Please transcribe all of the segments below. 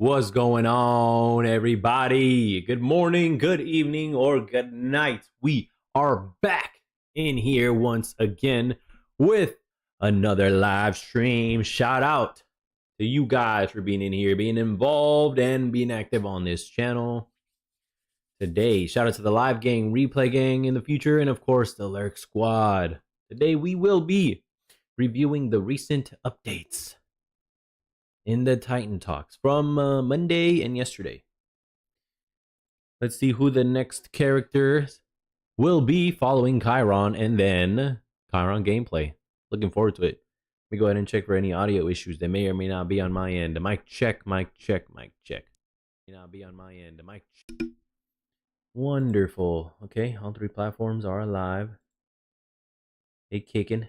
What's going on, everybody? Good morning, good evening, or good night. We are back in here once again with another live stream. Shout out to you guys for being in here, being involved, and being active on this channel today. Shout out to the live gang, replay gang in the future, and of course, the Lurk Squad. Today, we will be reviewing the recent updates in the Titan Talks from Monday and yesterday. Let's see who the next characters will be following Chiron and then Chiron gameplay. Looking forward to it. Let me go ahead and check for any audio issues that may or may not be on my end. Mic check, mic check, mic check. May not be on my end. Mic check. Wonderful. Okay, all three platforms are live. They kicking.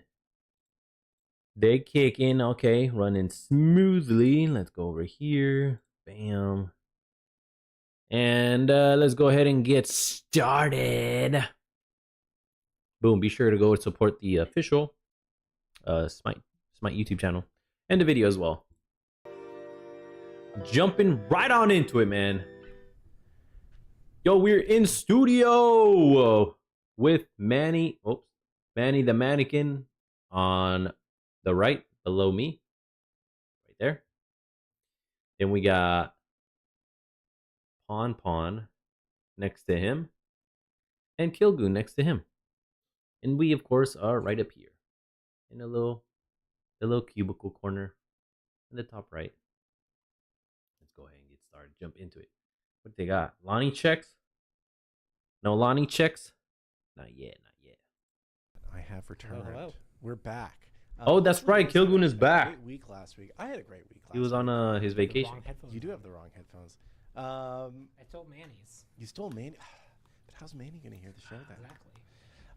Okay, running smoothly. Let's go over here. Bam. And let's go ahead and get started. Boom. Be sure to go support the official Smite YouTube channel and the video as well. Jumping right on into it, man. Yo, we're in studio with Manny. Oops. Manny the mannequin on the right below me. Right there. Then we got Pawn next to him, and Kilgoon next to him, and we of course are right up here in the little cubicle corner in the top right. Let's go ahead and get started. Jump into it. What they got? Lonnie checks? No Lonnie checks? Not yet. I have returned. Hello. We're back. Oh, that's right. Kilgoon is back. Great week last week. I had a great week last week. He was on his vacation. You do have the wrong headphones. I stole Manny's. You stole Manny. But how's Manny going to hear the show then? Exactly.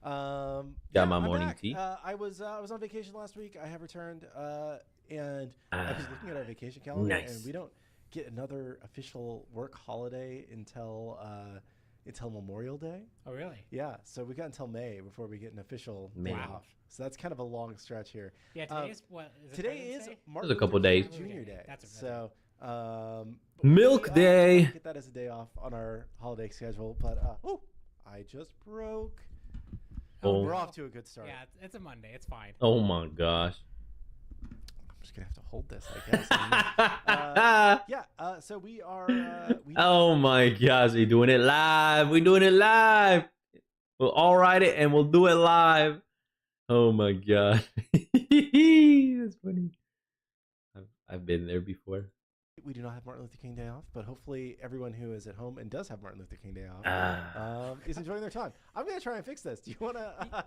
Got my I'm morning back. tea. I was on vacation last week. I have returned, and I was looking at our vacation calendar, Nice. and we don't get another official work holiday until Memorial Day. Oh, really? Yeah, so we got until May before we get an official May. day off. So that's kind of a long stretch here. Yeah, today is what? Is it Today President's is Day? Martin There's a couple Luther King days. Jr. Day. That's So Milk we, Day. might get that as a day off on our holiday schedule, but I just broke. Oh. We're off to a good start. Yeah, it's a Monday. It's fine. Oh my gosh. I'm just gonna have to hold this, I guess. So we are. Oh my gosh, we're doing it live. We'll all write it and we'll do it live. Oh my god. That's funny. I've been there before. We do not have Martin Luther King Day off, but hopefully everyone who is at home and does have Martin Luther King Day off is enjoying their time. I'm gonna try and fix this. Do you want to?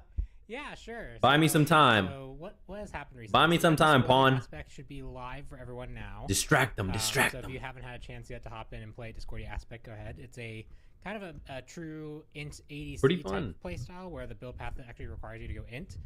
Yeah, sure. Buy me some time. So what has happened recently? Buy me some time, Pawn. Aspect should be live for everyone now. Distract them. So if them. you haven't had a chance yet to hop in and play Discordia Aspect, go ahead. It's a kind of a true int ADC Pretty type fun. play style where the build path actually requires you to go int.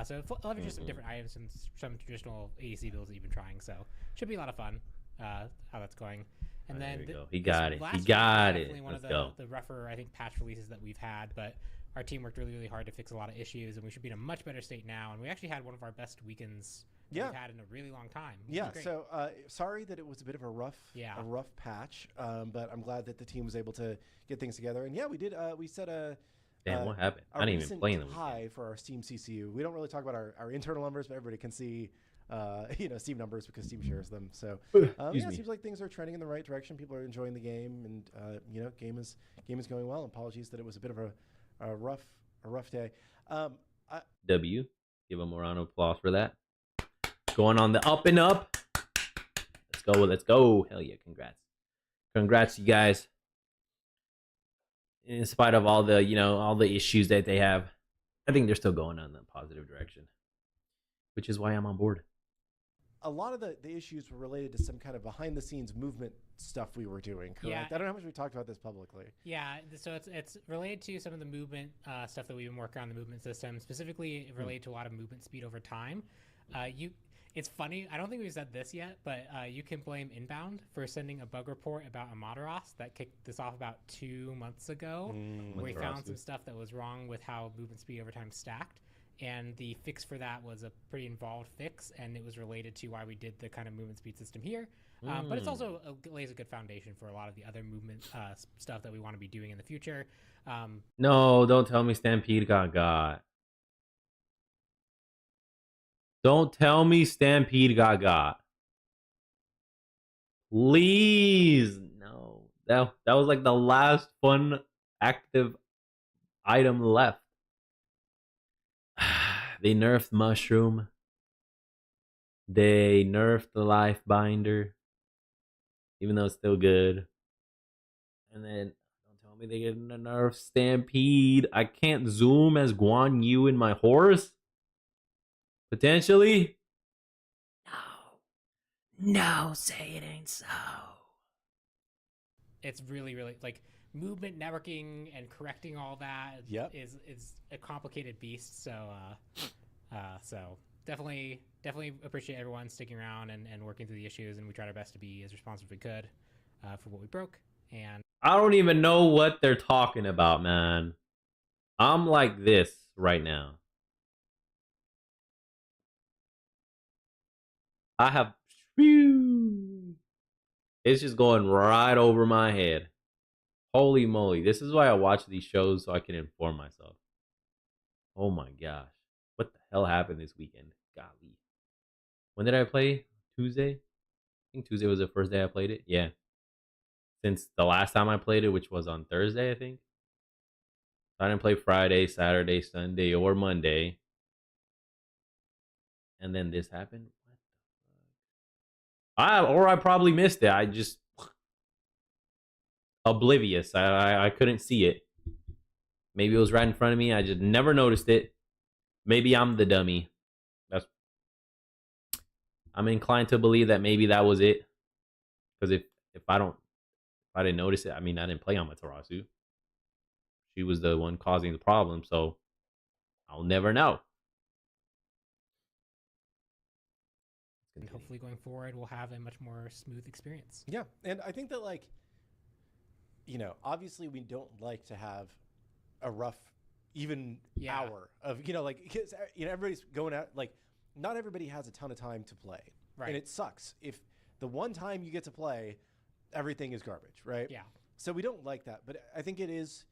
So I'll leverages some different items and some traditional ADC builds that you've been trying. So should be a lot of fun. How that's going. And There then we go. He got it. last He week got was it. definitely one Let's of go. the rougher, I think, patch releases that we've had, but our team worked really, really hard to fix a lot of issues, and we should be in a much better state now. And we actually had one of our best weekends we've had in a really long time. Yeah. So sorry that it was a bit of a rough patch, but I'm glad that the team was able to get things together. And yeah, we did. We set a. Damn, what happened? I didn't even play them. High for our Steam CCU. We don't really talk about our internal numbers, but everybody can see, Steam numbers because Steam shares them. So it seems like things are trending in the right direction. People are enjoying the game, and game is going well. Apologies that it was a bit of a rough day. W. Give him a round of applause for that. Going on the up and up. Let's go. Hell yeah, congrats you guys. In spite of all the issues that they have, I think they're still going on the positive direction, which is why I'm on board. A lot of the issues were related to some kind of behind the scenes movement stuff we were doing, correct? Yeah. I don't know how much we talked about this publicly. Yeah, so it's related to some of the movement stuff that we've been working on the movement system, specifically related to a lot of movement speed over time. It's funny, I don't think we've said this yet, but you can blame Inbound for sending a bug report about Amateras that kicked this off about 2 months ago, where we found some stuff that was wrong with how movement speed over time stacked. And the fix for that was a pretty involved fix, and it was related to why we did the kind of movement speed system here. But it's also lays a good foundation for a lot of the other movement stuff that we want to be doing in the future. No, don't tell me Stampede got. Don't tell me Stampede got. Please, no. That was like the last fun active item left. They nerfed Mushroom. They nerfed the Life Binder, even though it's still good. And then don't tell me they get a nerf Stampede. I can't zoom as Guan Yu in my horse. Potentially. No, say it ain't so. It's really, really like movement networking and correcting all that is a complicated beast. So definitely appreciate everyone sticking around and working through the issues, and we tried our best to be as responsive as we could for what we broke. And I don't even know what they're talking about, man. I'm like this right now. I have... It's just going right over my head. Holy moly. This is why I watch these shows, so I can inform myself. Oh my gosh. What the hell happened this weekend? Golly. When did I play? Tuesday? I think Tuesday was the first day I played it. Yeah. Since the last time I played it, which was on Thursday, I think. I didn't play Friday, Saturday, Sunday, or Monday. And then this happened. I probably missed it. I just oblivious. I couldn't see it. Maybe it was right in front of me. I just never noticed it. Maybe I'm the dummy. I'm inclined to believe that maybe that was it. Because if I didn't notice it, I mean, I didn't play Amaterasu. She was the one causing the problem, so I'll never know. And hopefully going forward, we'll have a much more smooth experience. Yeah, and I think that, like, obviously we don't like to have a rough, even hour of, like, because, everybody's going out, like, not everybody has a ton of time to play. Right. And it sucks. If the one time you get to play, everything is garbage, right? Yeah. So we don't like that, but I think it is...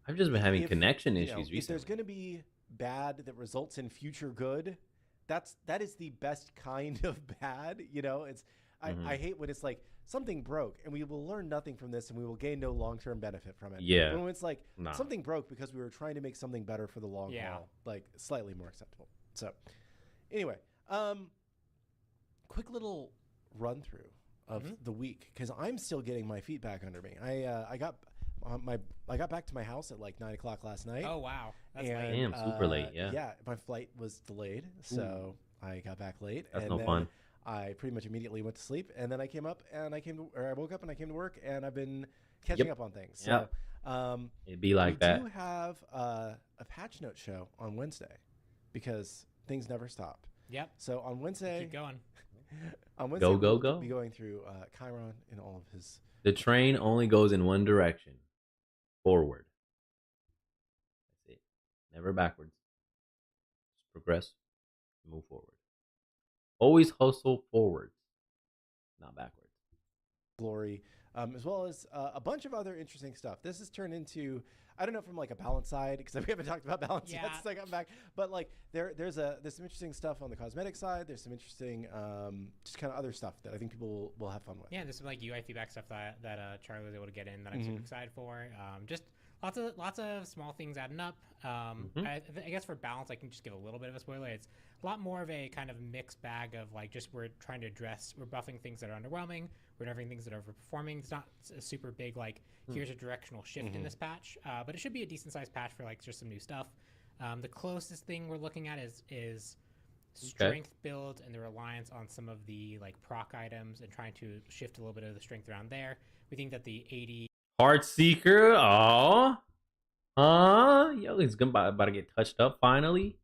I've just been having connection issues recently. If there's going to be bad that results in future good, that is the best kind of bad. It's I hate when it's like something broke and we will learn nothing from this and we will gain no long-term benefit from it. Yeah. When it's like something broke because we were trying to make something better for the long haul, like slightly more acceptable. So anyway, quick little run through of the week, because I'm still getting my feet back under me. I got back to my house at like 9 o'clock last night. Oh wow, that's late. Damn, super late. Yeah, my flight was delayed, so I got back late. That's no fun. I pretty much immediately went to sleep, and then I woke up and I came to work, and I've been catching up on things. So it'd be like that. We do have a patch note show on Wednesday, because things never stop. Yep. So on Wednesday, keep going. On Wednesday, we'll be going through Chiron in all of his... The train only goes in one direction. Forward. That's it. Never backwards. Just progress. Move forward. Always hustle forwards, not backwards. Glory, as well as a bunch of other interesting stuff. This has turned into, I don't know, from like a balance side, because we haven't talked about balance yet since I got back. But like there's some interesting stuff on the cosmetic side. There's some interesting just kind of other stuff that I think people will have fun with. Yeah, there's some like UI feedback stuff that Charlie was able to get in that I'm super excited for. Just lots of small things adding up. I guess for balance, I can just give a little bit of a spoiler. It's a lot more of a kind of mixed bag of like, just we're buffing things that are underwhelming, we're nerfing things that are overperforming. It's not a super big like here's a directional shift in this patch, but it should be a decent sized patch for like just some new stuff. The closest thing we're looking at is strength build and the reliance on some of the like proc items and trying to shift a little bit of the strength around there. We think that the 80 Heartseeker, yo, he's about to get touched up finally.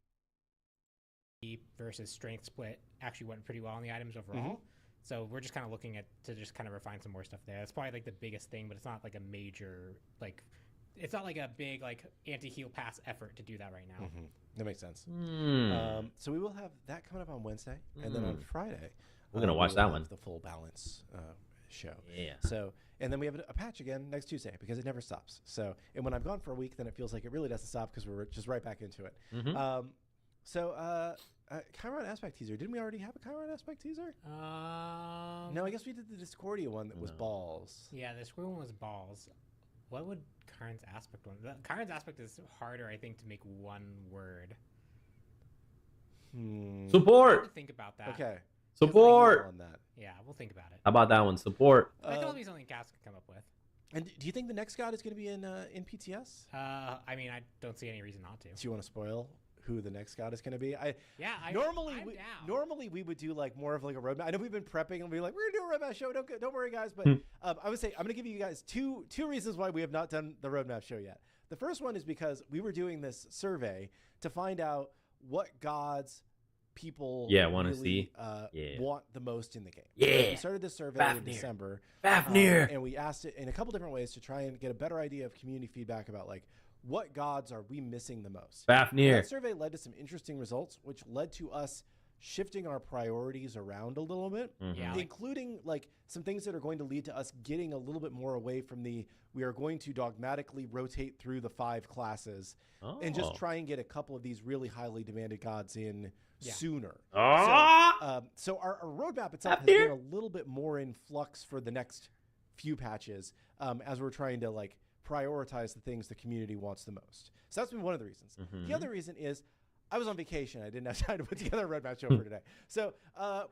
Versus strength split actually went pretty well on the items overall. So we're just kind of looking to just kind of refine some more stuff there. That's probably like the biggest thing, but it's not like a major like, it's not like a big like anti-heal pass effort to do that right now. That makes sense. So we will have that coming up on Wednesday, and then on Friday, We're gonna we watch will that have one. the full balance show. Yeah. So, and then we have a patch again next Tuesday because it never stops. So, and when I'm gone for a week, then it feels like it really doesn't stop because we're just right back into it. Mhm. Chiron aspect teaser. Didn't we already have a Chiron aspect teaser? No, I guess we did the Discordia one that was balls. Yeah, the square one was balls. What would Chiron's aspect one? Chiron's aspect is harder, I think, to make one word. Support. Think about that. Okay. Support. On that. Yeah, we'll think about it. How about that one? Support. That can be something Cass could come up with. And do you think the next god is going to be in PTS? I mean, I don't see any reason not to. Do you want to spoil who the next god is going to be? Normally we would do like more of like a roadmap. I know we've been prepping and be like, we're gonna do a roadmap show. Don't worry, guys. But I would say I'm gonna give you guys two reasons why we have not done the roadmap show yet. The first one is because we were doing this survey to find out what gods people want to see want the most in the game. Yeah. We started this survey in December. Fafnir. And we asked it in a couple different ways to try and get a better idea of community feedback about like what gods are we missing the most. Fafnir. That survey led to some interesting results, which led to us shifting our priorities around a little bit, including like some things that are going to lead to us getting a little bit more away from we are going to dogmatically rotate through the 5 classes and just try and get a couple of these really highly demanded gods in sooner. So our roadmap itself has been a little bit more in flux for the next few patches as we're trying to like prioritize the things the community wants the most. So that's been one of the reasons. The other reason is I was on vacation. I didn't have time to put together a roadmap show for today. So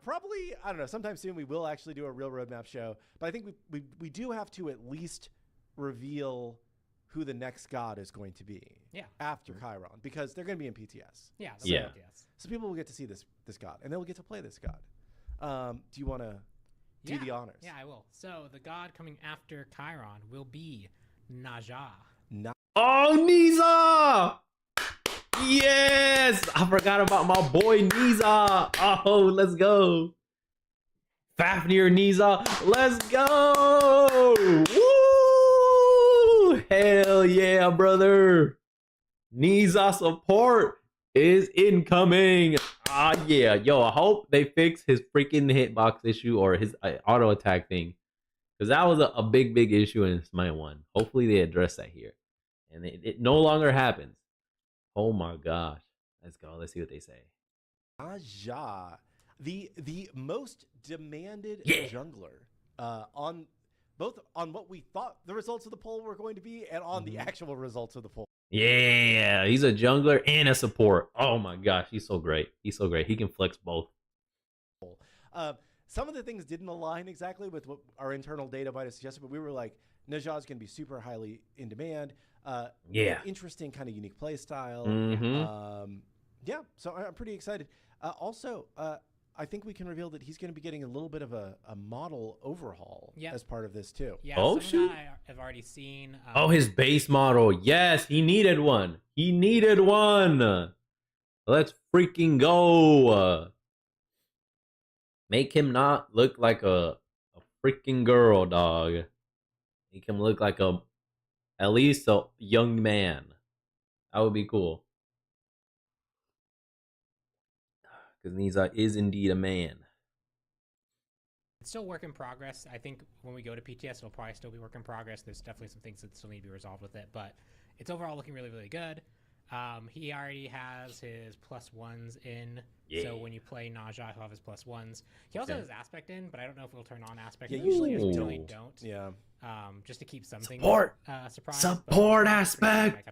probably, I don't know, sometime soon we will actually do a real roadmap show. But I think we do have to at least reveal who the next god is going to be after Chiron, because they're going to be in PTS. So people will get to see this god, and they'll get to play this god. Do you want to do the honors? Yeah, I will. So the god coming after Chiron will be Naja. Oh, Niza! Yes! I forgot about my boy Niza. Oh, let's go. Fafnir Niza. Let's go! Woo! Hell yeah, brother. Niza support is incoming. Yeah. Yo, I hope they fix his freaking hitbox issue or his auto attack thing. Because that was a big issue in Smite 1. Hopefully they address that here. And it no longer happens. Oh my gosh. Let's go. Let's see what they say. Naja, the most demanded jungler on what we thought the results of the poll were going to be and on the actual results of the poll. Yeah, he's a jungler and a support. Oh my gosh, he's so great. He's so great. He can flex both. Some of the things didn't align exactly with what our internal data might have suggested, but we were like, Naja is going to be super highly in demand. Interesting kind of unique play style. So I'm pretty excited. Also, I think we can reveal that he's going to be getting a little bit of a model overhaul as part of this too. Yeah, oh, shoot. I have already seen. His base model. Yes, he needed one. Let's freaking go. Make him not look like a freaking girl, dog. Make him look like at least a young man. That would be cool. Because Niza is indeed a man. It's still work in progress. I think when we go to PTS, it'll probably still be work in progress. There's definitely some things that still need to be resolved with it, but it's overall looking really, really good. He already has his +1s in, so when you play Naja, he'll have his +1s. He also has his aspect in, but I don't know if it'll turn on aspect. Usually don't. Yeah. Just to keep something surprise. Support aspect.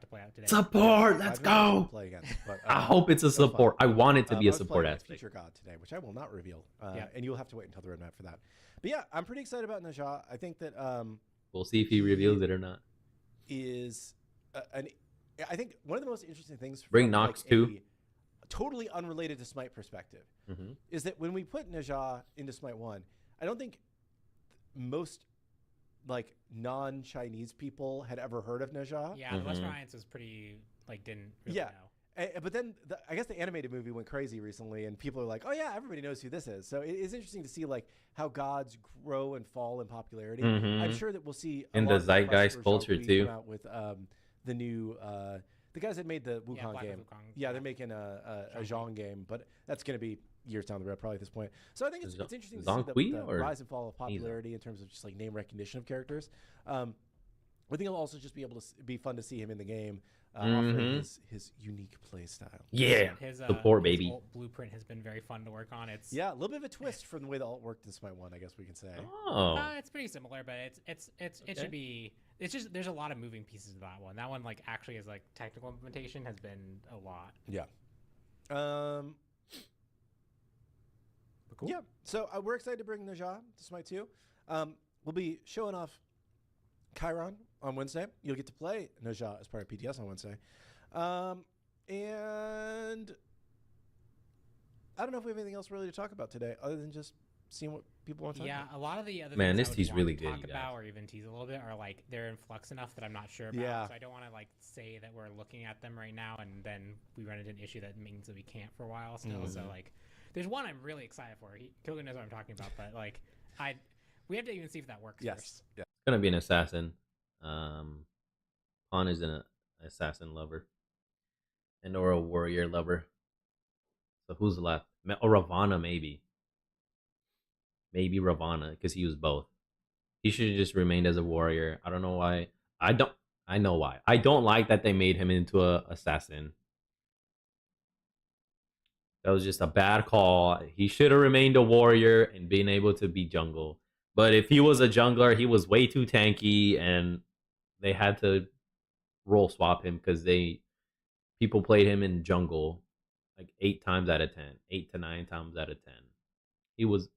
Support. Let's go. Play again, but, I hope it's a support. I want it to be a support aspect. Future god today, which I will not reveal, and you'll have to wait until the roadmap for that. But yeah, I'm pretty excited about Naja. I think that we'll see if he reveals it or not. I think one of the most interesting things bring Nox too. Totally unrelated to Smite perspective is that when we put Naja into Smite 1, I don't think most like non-Chinese people had ever heard of Naja. Yeah, the Western Alliance was pretty didn't really know. But then I guess the animated movie went crazy recently, and people are like, "Oh yeah, everybody knows who this is." So it is interesting to see like how gods grow and fall in popularity. I'm sure that we'll see in the zeitgeist culture too. Come out with the new the guys that made the Wukong game. They're making a Zhong game, but that's going to be years down the road, probably at this point. So I think it's interesting to see the rise and fall of popularity in terms of just like name recognition of characters. I think it'll also just be able to be fun to see him in the game, offering his unique play style. Yeah, his baby. Alt blueprint has been very fun to work on. It's a little bit of a twist from the way the alt worked in Smite 1, I guess we can say. It's pretty similar, but it should be. It's just there's a lot of moving pieces to that one. That one like actually is like technical implementation has been a lot. Yeah. Cool. Yeah. So we're excited to bring Naja to Smite 2. We'll be showing off Chiron on Wednesday. You'll get to play Naja as part of PTS on Wednesday. And I don't know if we have anything else really to talk about today other than just seeing what people want to talk about. Yeah, a lot of the other things this tea's really good, talk about or even tease a little bit are like they're in flux enough that I'm not sure about. Yeah. So I don't want to like say that we're looking at them right now and then we run into an issue that means that we can't for a while still. So like there's one I'm really excited for. Kilgan knows what I'm talking about, but like we have to even see if that works first. Yeah. It's gonna be an assassin. Pawn is an assassin lover. And or a warrior lover. So who's left? Or Ravana, maybe. Maybe Ravana, because he used both. He should have just remained as a warrior. I don't know why. I know why. I don't like that they made him into a assassin. That was just a bad call. He should have remained a warrior and been able to be jungle. But if he was a jungler, he was way too tanky, and they had to role swap him because people played him in jungle like 8 times out of 10, 8 to 9 times out of 10. He was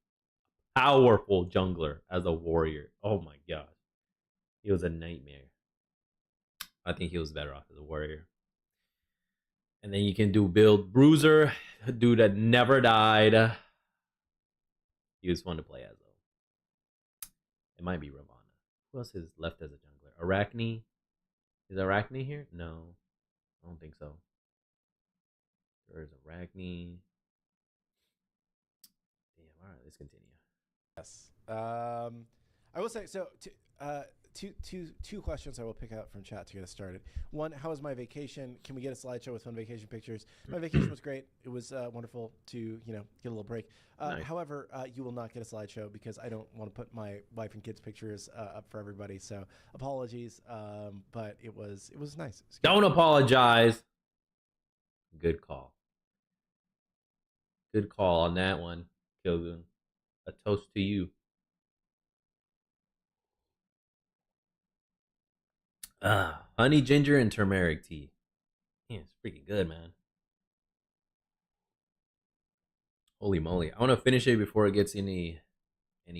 powerful jungler as a warrior. Oh my god, he was a nightmare. I think he was better off as a warrior. And then you can build Bruiser, a dude that never died. He was fun to play as though. It might be Ravana. Who else is left as a jungler? Arachne. Is Arachne here? No, I don't think so. There's Arachne. Damn. All right, let's continue. Yes. I will say so. Two questions I will pick out from chat to get us started. One, how was my vacation? Can we get a slideshow with fun vacation pictures? My vacation was great. It was wonderful to get a little break. Nice. However, you will not get a slideshow because I don't want to put my wife and kids' pictures up for everybody. So apologies, but it was nice. Don't apologize. Good call. Good call on that one, Kilgun. A toast to you. Honey, ginger, and turmeric tea. Yeah, it's freaking good, man. Holy moly. I want to finish it before it gets any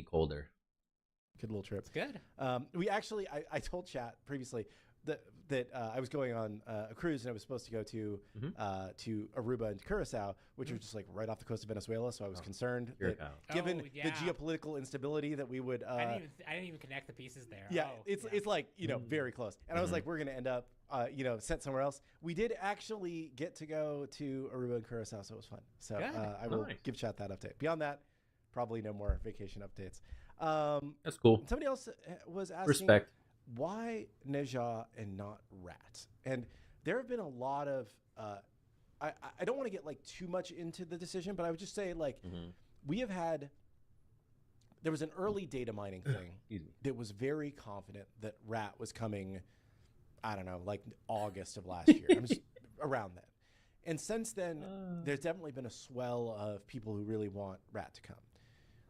colder. Good little trip. It's good. We actually, I told chat previously that I was going on a cruise and I was supposed to go to Aruba and Curacao, which are just like right off the coast of Venezuela. So I was concerned that given the geopolitical instability that we would. I didn't even connect the pieces there. Yeah, it's like very close. And I was like, we're gonna end up sent somewhere else. We did actually get to go to Aruba and Curacao, so it was fun. So I will give chat that update. Beyond that, probably no more vacation updates. That's cool. Somebody else was asking. Respect. Why Neja and not Rat? And there have been a lot of I don't want to get like too much into the decision, but I would just say like we have had there was an early data mining thing that was very confident that Rat was coming, I don't know, like August of last year. I'm just around then. And since then, there's definitely been a swell of people who really want Rat to come.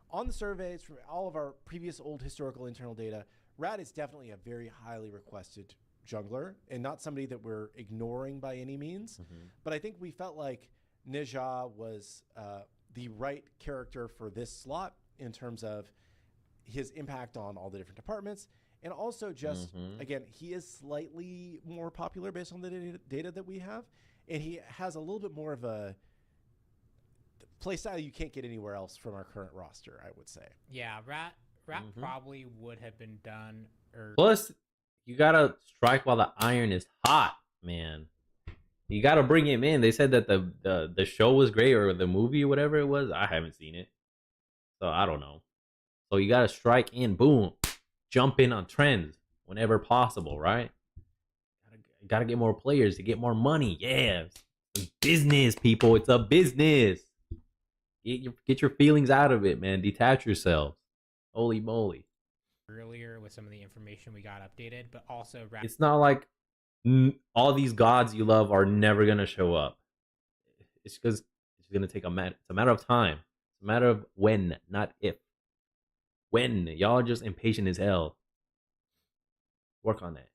On the surveys from all of our previous old historical internal data, Rat is definitely a very highly requested jungler and not somebody that we're ignoring by any means. But I think we felt like Neja was the right character for this slot in terms of his impact on all the different departments. And also just, again, he is slightly more popular based on the data that we have. And he has a little bit more of a playstyle you can't get anywhere else from our current roster, I would say. Yeah, Rat probably would have been done early. Plus, you gotta strike while the iron is hot, man. You gotta bring him in. They said that the show was great, or the movie, or whatever it was. I haven't seen it, so I don't know. So you gotta strike in, boom, jump in on trends whenever possible, right? Gotta get more players to get more money. Yeah, it's business, people. It's a business. Get your feelings out of it, man. Detach yourselves. Holy moly. Earlier with some of the information we got updated, but also it's not like all these gods you love are never gonna show up. It's because it's gonna take it's a matter of time. It's a matter of when, not if. When. Y'all are just impatient as hell. Work on that.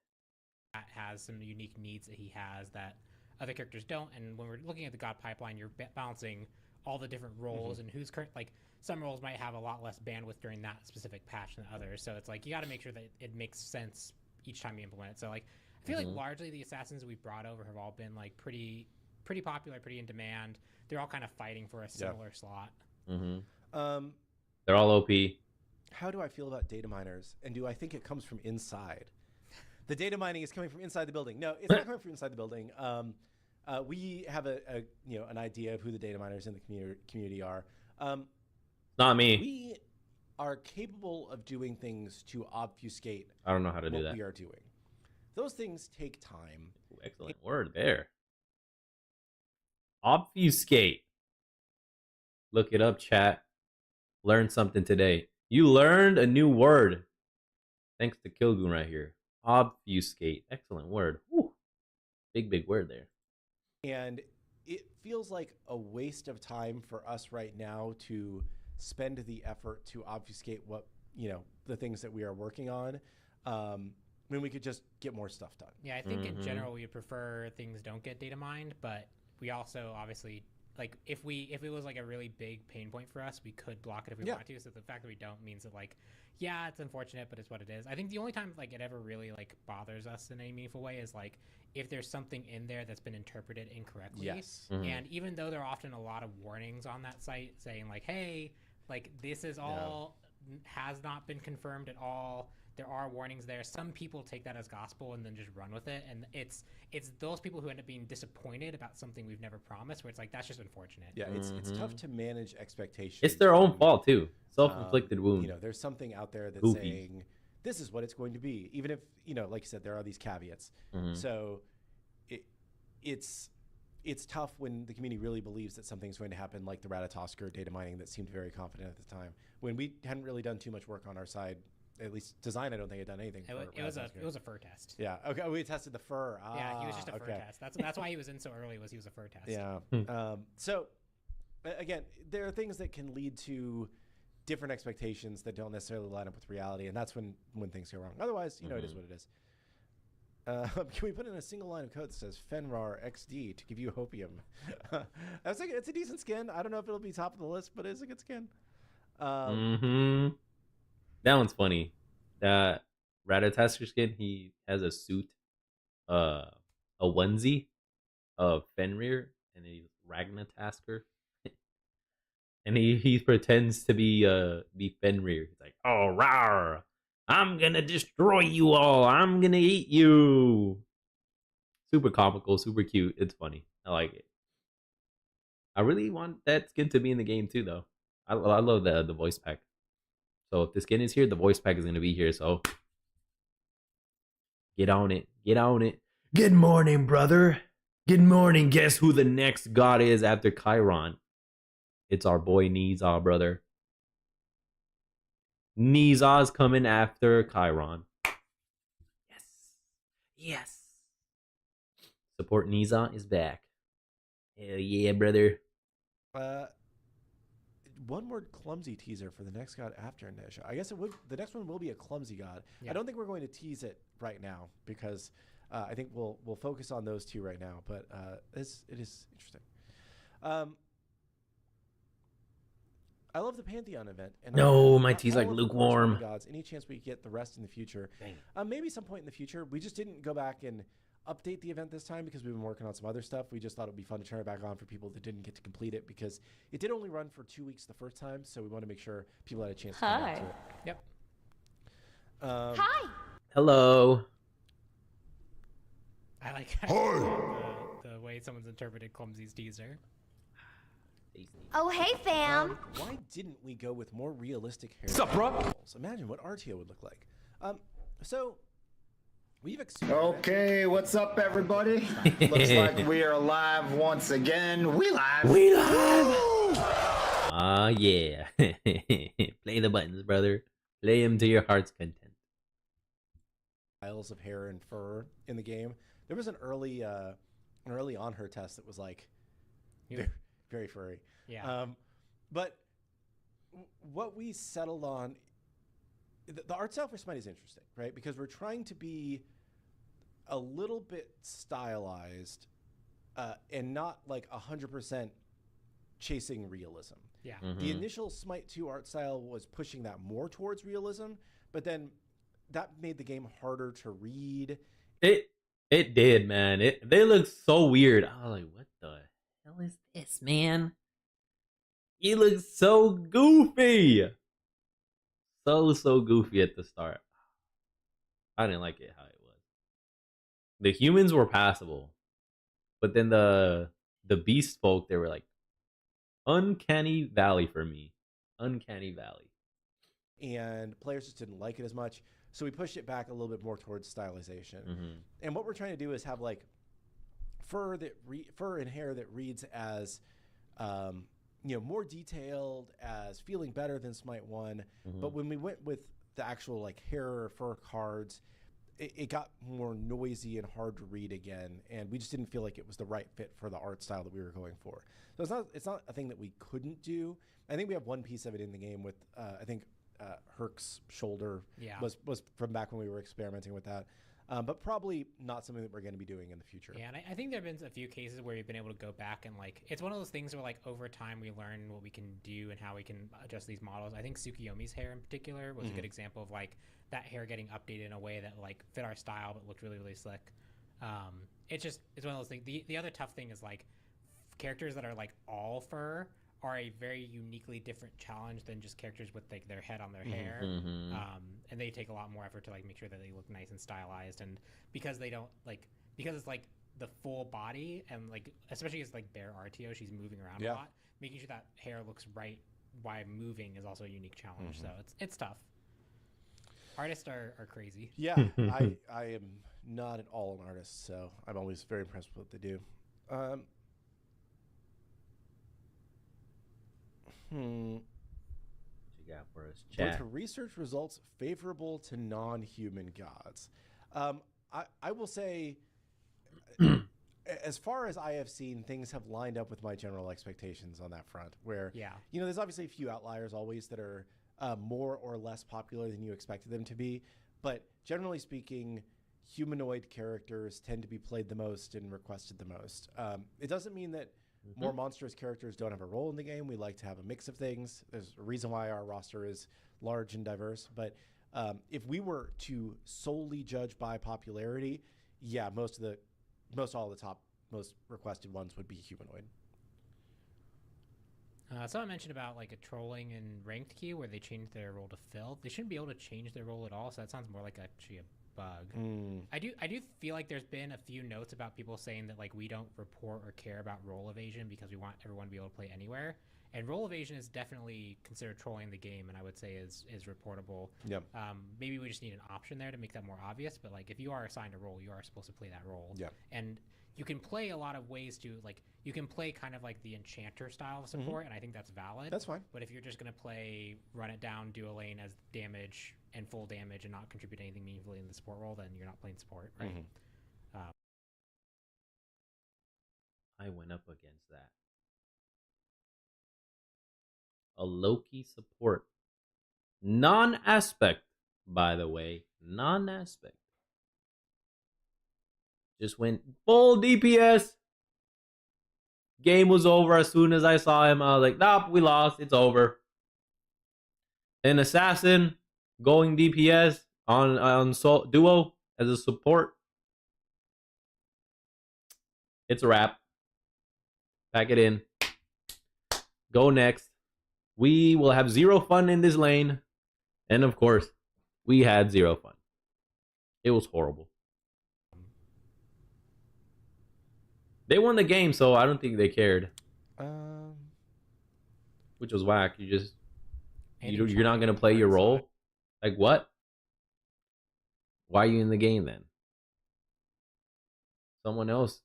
Has some unique needs that he has that other characters don't. And when we're looking at the god pipeline, you're balancing all the different roles and who's current. Like some roles might have a lot less bandwidth during that specific patch than others. So it's like you got to make sure that it makes sense each time you implement it. So like I feel like largely the assassins we brought over have all been like pretty popular, pretty in demand. They're all kind of fighting for a similar slot. They're all OP. How do I feel about data miners? And do I think it comes from inside? The data mining is coming from inside the building. No, it's not coming from inside the building. We have an idea of who the data miners in the community are. Not me. We are capable of doing things to obfuscate. I don't know how to do that. What we are doing. Those things take time. Ooh, excellent word there. Obfuscate. Look it up, chat. Learn something today. You learned a new word. Thanks to Kilgoon right here. Obfuscate. Excellent word. Whew. Big word there. And it feels like a waste of time for us right now to spend the effort to obfuscate what, the things that we are working on. When we could just get more stuff done. Yeah, I think in general we would prefer things don't get data mined, but we also obviously like if it was like a really big pain point for us, we could block it if we want to. So the fact that we don't means that like, yeah, it's unfortunate, but it's what it is. I think the only time like it ever really like bothers us in any meaningful way is like if there's something in there that's been interpreted incorrectly. Yes. And even though there are often a lot of warnings on that site saying like, hey, like this is all has not been confirmed at all. There are warnings there. Some people take that as gospel and then just run with it. And it's those people who end up being disappointed about something we've never promised, where it's like, that's just unfortunate. Yeah, it's tough to manage expectations. It's their own fault, too. Self-inflicted wound. There's something out there that's saying, this is what it's going to be. Even if, like you said, there are these caveats. So it's tough when the community really believes that something's going to happen, like the Ratatosker data mining that seemed very confident at the time. When we hadn't really done too much work on our side, at least design, I don't think had done anything. It was a fur test. Yeah. Okay. We tested the fur. Yeah, he was just a fur test. That's why he was in so early. He was a fur test. Yeah. So again, there are things that can lead to different expectations that don't necessarily line up with reality, and that's when things go wrong. Otherwise, it is what it is. Can we put in a single line of code that says Fenrir XD to give you hopium? I was thinking it's a decent skin. I don't know if it'll be top of the list, but it's a good skin. That one's funny. That Ratatasker skin, he has a suit, a onesie of Fenrir, and he's Ragnatasker. And he pretends to be Fenrir. He's like, oh, rawr, I'm gonna destroy you all. I'm gonna eat you. Super comical, super cute. It's funny. I like it. I really want that skin to be in the game too, though. I love the voice pack. So if the skin is here, the voice pack is going to be here. So get on it. Get on it. Good morning, brother. Good morning. Guess who the next god is after Chiron? It's our boy Niza, brother. Niza's coming after Chiron. Yes. Yes. Support Niza is back. Hell yeah, brother. One word clumsy teaser for the next god after Nisha. I guess the next one will be a clumsy god. Yeah. I don't think we're going to tease it right now because I think we'll focus on those two right now. But it is interesting. I love the Pantheon event. And my tea's like lukewarm. Gods. Any chance we get the rest in the future? Maybe some point in the future. We just didn't go back and update the event this time because we've been working on some other stuff. We just thought it would be fun to turn it back on for people that didn't get to complete it because it did only run for 2 weeks the first time, so we want to make sure people had a chance to come back to it. Yep. Hi. Hello. I like the way someone's interpreted Clumsy's teaser. Oh, hey, fam. Why didn't we go with more realistic hair? Sup, bro? Imagine what RTO would look like. So we've okay, what's up, everybody? Looks like we are live once again. We live. Ah, yeah. Play the buttons, brother. Play them to your heart's content. Styles of hair and fur in the game. There was an early on her test that was like very, very furry. Yeah. But what we settled on, the art style for Smite is interesting, right? Because we're trying to be a little bit stylized and not like 100% chasing realism. Yeah. The initial Smite 2 art style was pushing that more towards realism, but then that made the game harder to read. It did, man. They look so weird. I was like, what the hell is this, man? He looks so goofy. So goofy at the start. I didn't like it how it was. The humans were passable, but then the beast folk, they were like uncanny valley for me. Uncanny valley. And players just didn't like it as much. So we pushed it back a little bit more towards stylization. And what we're trying to do is have like fur and hair that reads as more detailed, as feeling better than Smite 1. But when we went with the actual like hair or fur cards, it got more noisy and hard to read again, and we just didn't feel like it was the right fit for the art style that we were going for. So it's not a thing that we couldn't do. I think we have one piece of it in the game with I think Herc's shoulder was from back when we were experimenting with that. But probably not something that we're going to be doing in the future. Yeah, and I think there have been a few cases where we've been able to go back and like, it's one of those things where like over time we learn what we can do and how we can adjust these models. I think Tsukiyomi's hair in particular was a good example of like that hair getting updated in a way that like fit our style but looked really, really slick. It's one of those things. The other tough thing is like characters that are like all fur are a very uniquely different challenge than just characters with like their head on their hair. And they take a lot more effort to like make sure that they look nice and stylized. And because it's like the full body and like, especially as like bare RTO, she's moving around a lot, making sure that hair looks right while moving is also a unique challenge. So it's tough. Artists are crazy. Yeah, I am not at all an artist, so I'm always very impressed with what they do. What you got for us, chat? With research results favorable to non-human gods. I will say, as far as I have seen, things have lined up with my general expectations on that front. Where there's obviously a few outliers always that are more or less popular than you expected them to be, but generally speaking, humanoid characters tend to be played the most and requested the most. It doesn't mean that more monstrous characters don't have a role in the game. We like to have a mix of things. There's a reason why our roster is large and diverse. But if we were to solely judge by popularity, most all the top most requested ones would be humanoid. Someone mentioned about like a trolling and ranked queue where they changed their role to fill. They shouldn't be able to change their role at all. So that sounds more like actually a bug. I do feel like there's been a few notes about people saying that like we don't report or care about role evasion because we want everyone to be able to play anywhere. And role evasion is definitely considered trolling the game, and I would say is reportable. Yep. Maybe we just need an option there to make that more obvious. But like if you are assigned a role, you are supposed to play that role. Yeah. And you can play a lot of ways to like you can play kind of like the enchanter style of support, and I think that's valid. That's fine. But if you're just gonna play run it down, do a lane as damage and full damage and not contribute anything meaningfully in the support role, then you're not playing support, right? I went up against that. A Loki support. Non-aspect, by the way. Non-aspect. Just went full DPS. Game was over as soon as I saw him. I was like, nope, we lost. It's over. An assassin going DPS on duo as a support. It's a wrap. Pack it in. Go next. We will have zero fun in this lane. And of course, we had zero fun. It was horrible. They won the game, so I don't think they cared. Which was whack. You're not gonna play your role. Like what? Why are you in the game then? Someone else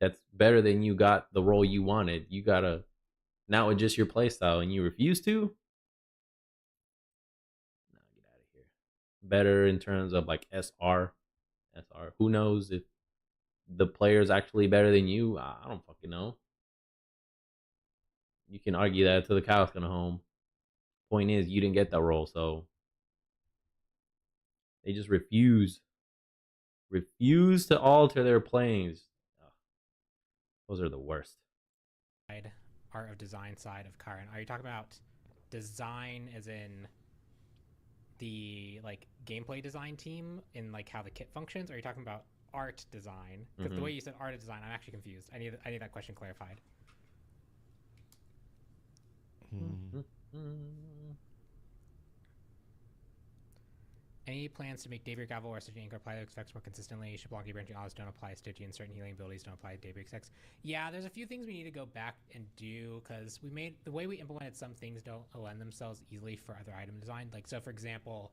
that's better than you got the role you wanted. You gotta not with just your playstyle, and you refuse to, no, get out of here. Better in terms of like SR. Who knows if the player's actually better than you? I don't fucking know. You can argue that till the cows come home. Point is, you didn't get that role, so they just refuse to alter their playings. Ugh, those are the worst. Art of design side of Chiron. Are you talking about design as in the like gameplay design team in like how the kit functions? Or are you talking about art design? Because the way you said art of design, I'm actually confused. I need that question clarified. Any plans to make Daybreak Gavel or Stygian Anchor apply those effects more consistently? Shablocky branching odds don't apply Stygian, certain healing abilities don't apply to Daybreak effects. Yeah, there's a few things we need to go back and do because the way we implemented some things don't lend themselves easily for other item design. Like, so for example,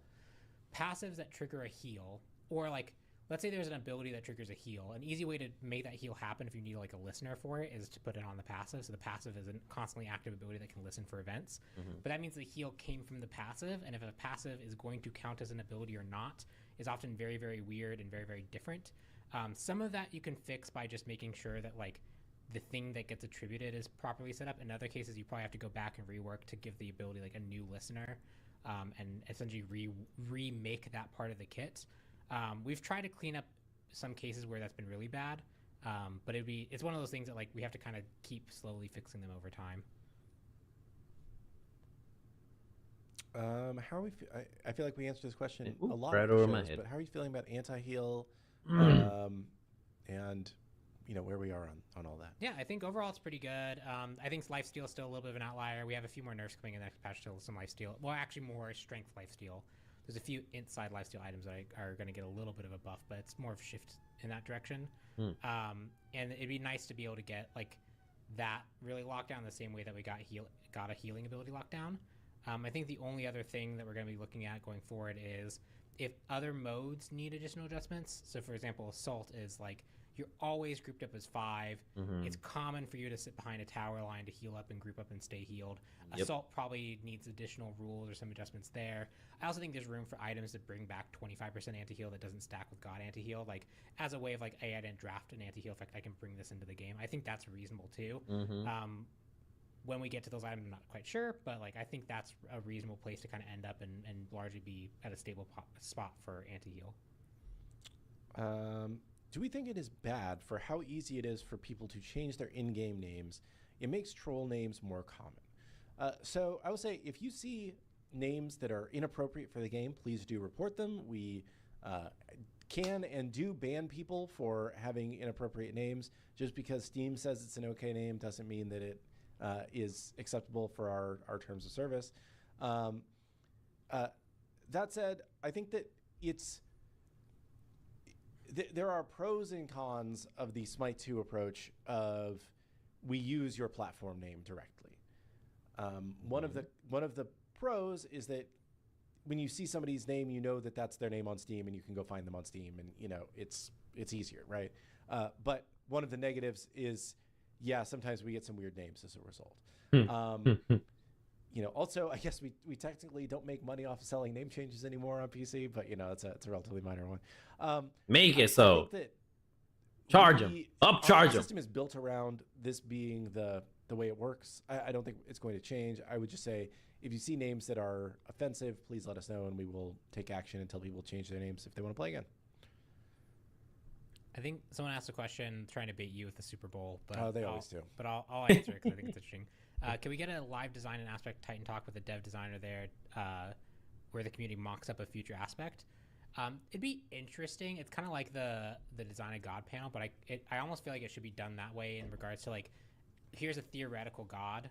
passives that trigger a heal, or like, let's say there's an ability that triggers a heal. An easy way to make that heal happen if you need like a listener for it is to put it on the passive. So the passive is a constantly active ability that can listen for events. But that means the heal came from the passive, and if a passive is going to count as an ability or not is often very, very weird and very, very different. Some of that you can fix by just making sure that like the thing that gets attributed is properly set up. In other cases, you probably have to go back and rework to give the ability like a new listener, and essentially remake that part of the kit. We've tried to clean up some cases where that's been really bad, but it's one of those things that like we have to kind of keep slowly fixing them over time. How are we? I feel like we answered this question Ooh, a lot right of over shows, my head. but how are you feeling about anti-heal, and where we are on all that? Yeah, I think overall it's pretty good. I think lifesteal is still a little bit of an outlier. We have a few more nerfs coming in the next patch, still some lifesteal. Well, actually more strength lifesteal. There's a few inside lifesteal items that are going to get a little bit of a buff, but it's more of a shift in that direction. And it'd be nice to be able to get like that really locked down the same way that we got a healing ability lockdown. I think the only other thing that we're going to be looking at going forward is if other modes need additional adjustments. So for example, assault is like you're always grouped up as 5. It's common for you to sit behind a tower line to heal up and group up and stay healed. Assault probably needs additional rules or some adjustments there. I also think there's room for items to bring back 25% anti-heal that doesn't stack with God anti-heal. Like as a way of like, hey, I didn't draft an anti-heal effect, I can bring this into the game. I think that's reasonable too. When we get to those items, I'm not quite sure, but like I think that's a reasonable place to kind of end up and largely be at a stable spot for anti-heal. Do we think it is bad for how easy it is for people to change their in-game names? It makes troll names more common. So I would say if you see names that are inappropriate for the game, please do report them. We can and do ban people for having inappropriate names. Just because Steam says it's an okay name doesn't mean that it is acceptable for our terms of service. That said, I think that there are pros and cons of the Smite 2 approach of we use your platform name directly. One of the pros is that when you see somebody's name, you know that that's their name on Steam, and you can go find them on Steam, and it's easier, right? But one of the negatives is, yeah, sometimes we get some weird names as a result. Also, I guess we technically don't make money off of selling name changes anymore on PC, but it's a relatively minor one. Make it so. Charge them. Upcharge them. The system is built around this being the way it works. I don't think it's going to change. I would just say if you see names that are offensive, please let us know, and we will take action until people change their names if they want to play again. I think someone asked a question trying to bait you with the Super Bowl, but they always do. But I'll answer it because I think it's interesting. Can we get a live design and aspect Titan talk with a dev designer there, where the community mocks up a future aspect? It'd be interesting. It's kind of like the Design of God panel, but I almost feel like it should be done that way in regards to like, here's a theoretical God,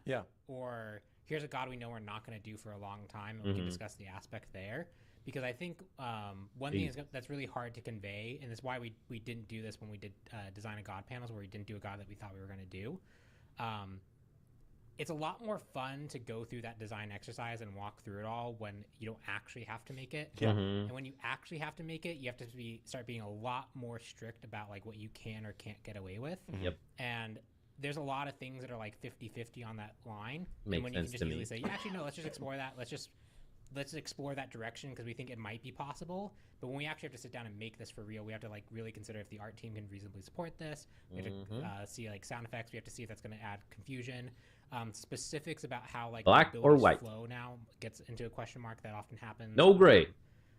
or here's a God we know we're not going to do for a long time, and we can discuss the aspect there. Because I think one thing that's really hard to convey, and it's why we didn't do this when we did Design of God panels, where we didn't do a God that we thought we were going to do. It's a lot more fun to go through that design exercise and walk through it all when you don't actually have to make it. And when you actually have to make it, you have to start being a lot more strict about like what you can or can't get away with. And there's a lot of things that are like 50-50 on that line. Makes and when you sense can just to easily me. say, yeah, actually, no, let's just explore that. Let's explore that direction because we think it might be possible. But when we actually have to sit down and make this for real, we have to like really consider if the art team can reasonably support this. We have to see like sound effects. We have to see if that's going to add confusion. Specifics about how like Black or white flow now gets into a question mark. That often happens. No gray.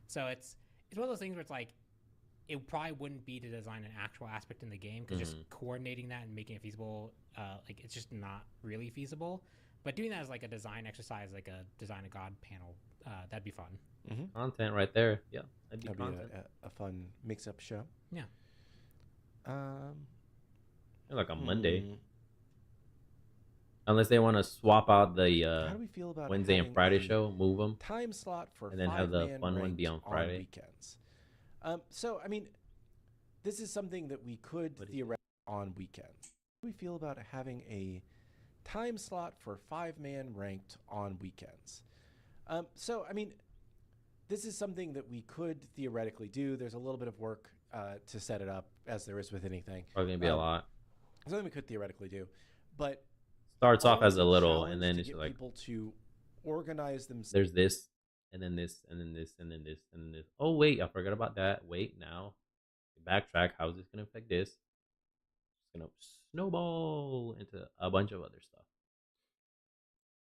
So it's one of those things where it's like it probably wouldn't be to design an actual aspect in the game because just coordinating that and making it feasible, like it's just not really feasible. But doing that as like a design exercise, like a design a god panel, that'd be fun. Content right there. Yeah, that'd be a fun mix-up show. Yeah. Like a Monday. Unless they want to swap out the How do we feel about Wednesday and Friday show, move them, time slot for and then have the 5-man fun one be on ranked Friday? weekends? So I mean, this is something that we could theoretically on weekends. How do we feel about having a time slot for 5-man ranked on weekends? So I mean, this is something that we could theoretically do. There's a little bit of work to set it up, as there is with anything. Probably gonna be a lot. Something we could theoretically do, but Starts off as a little, challenge and then to it's get like people to organize themselves. there's this, and then this, and then this, and then this, and then this. Oh wait, I forgot about that. Wait, now backtrack. How is this gonna affect this? It's gonna snowball into a bunch of other stuff.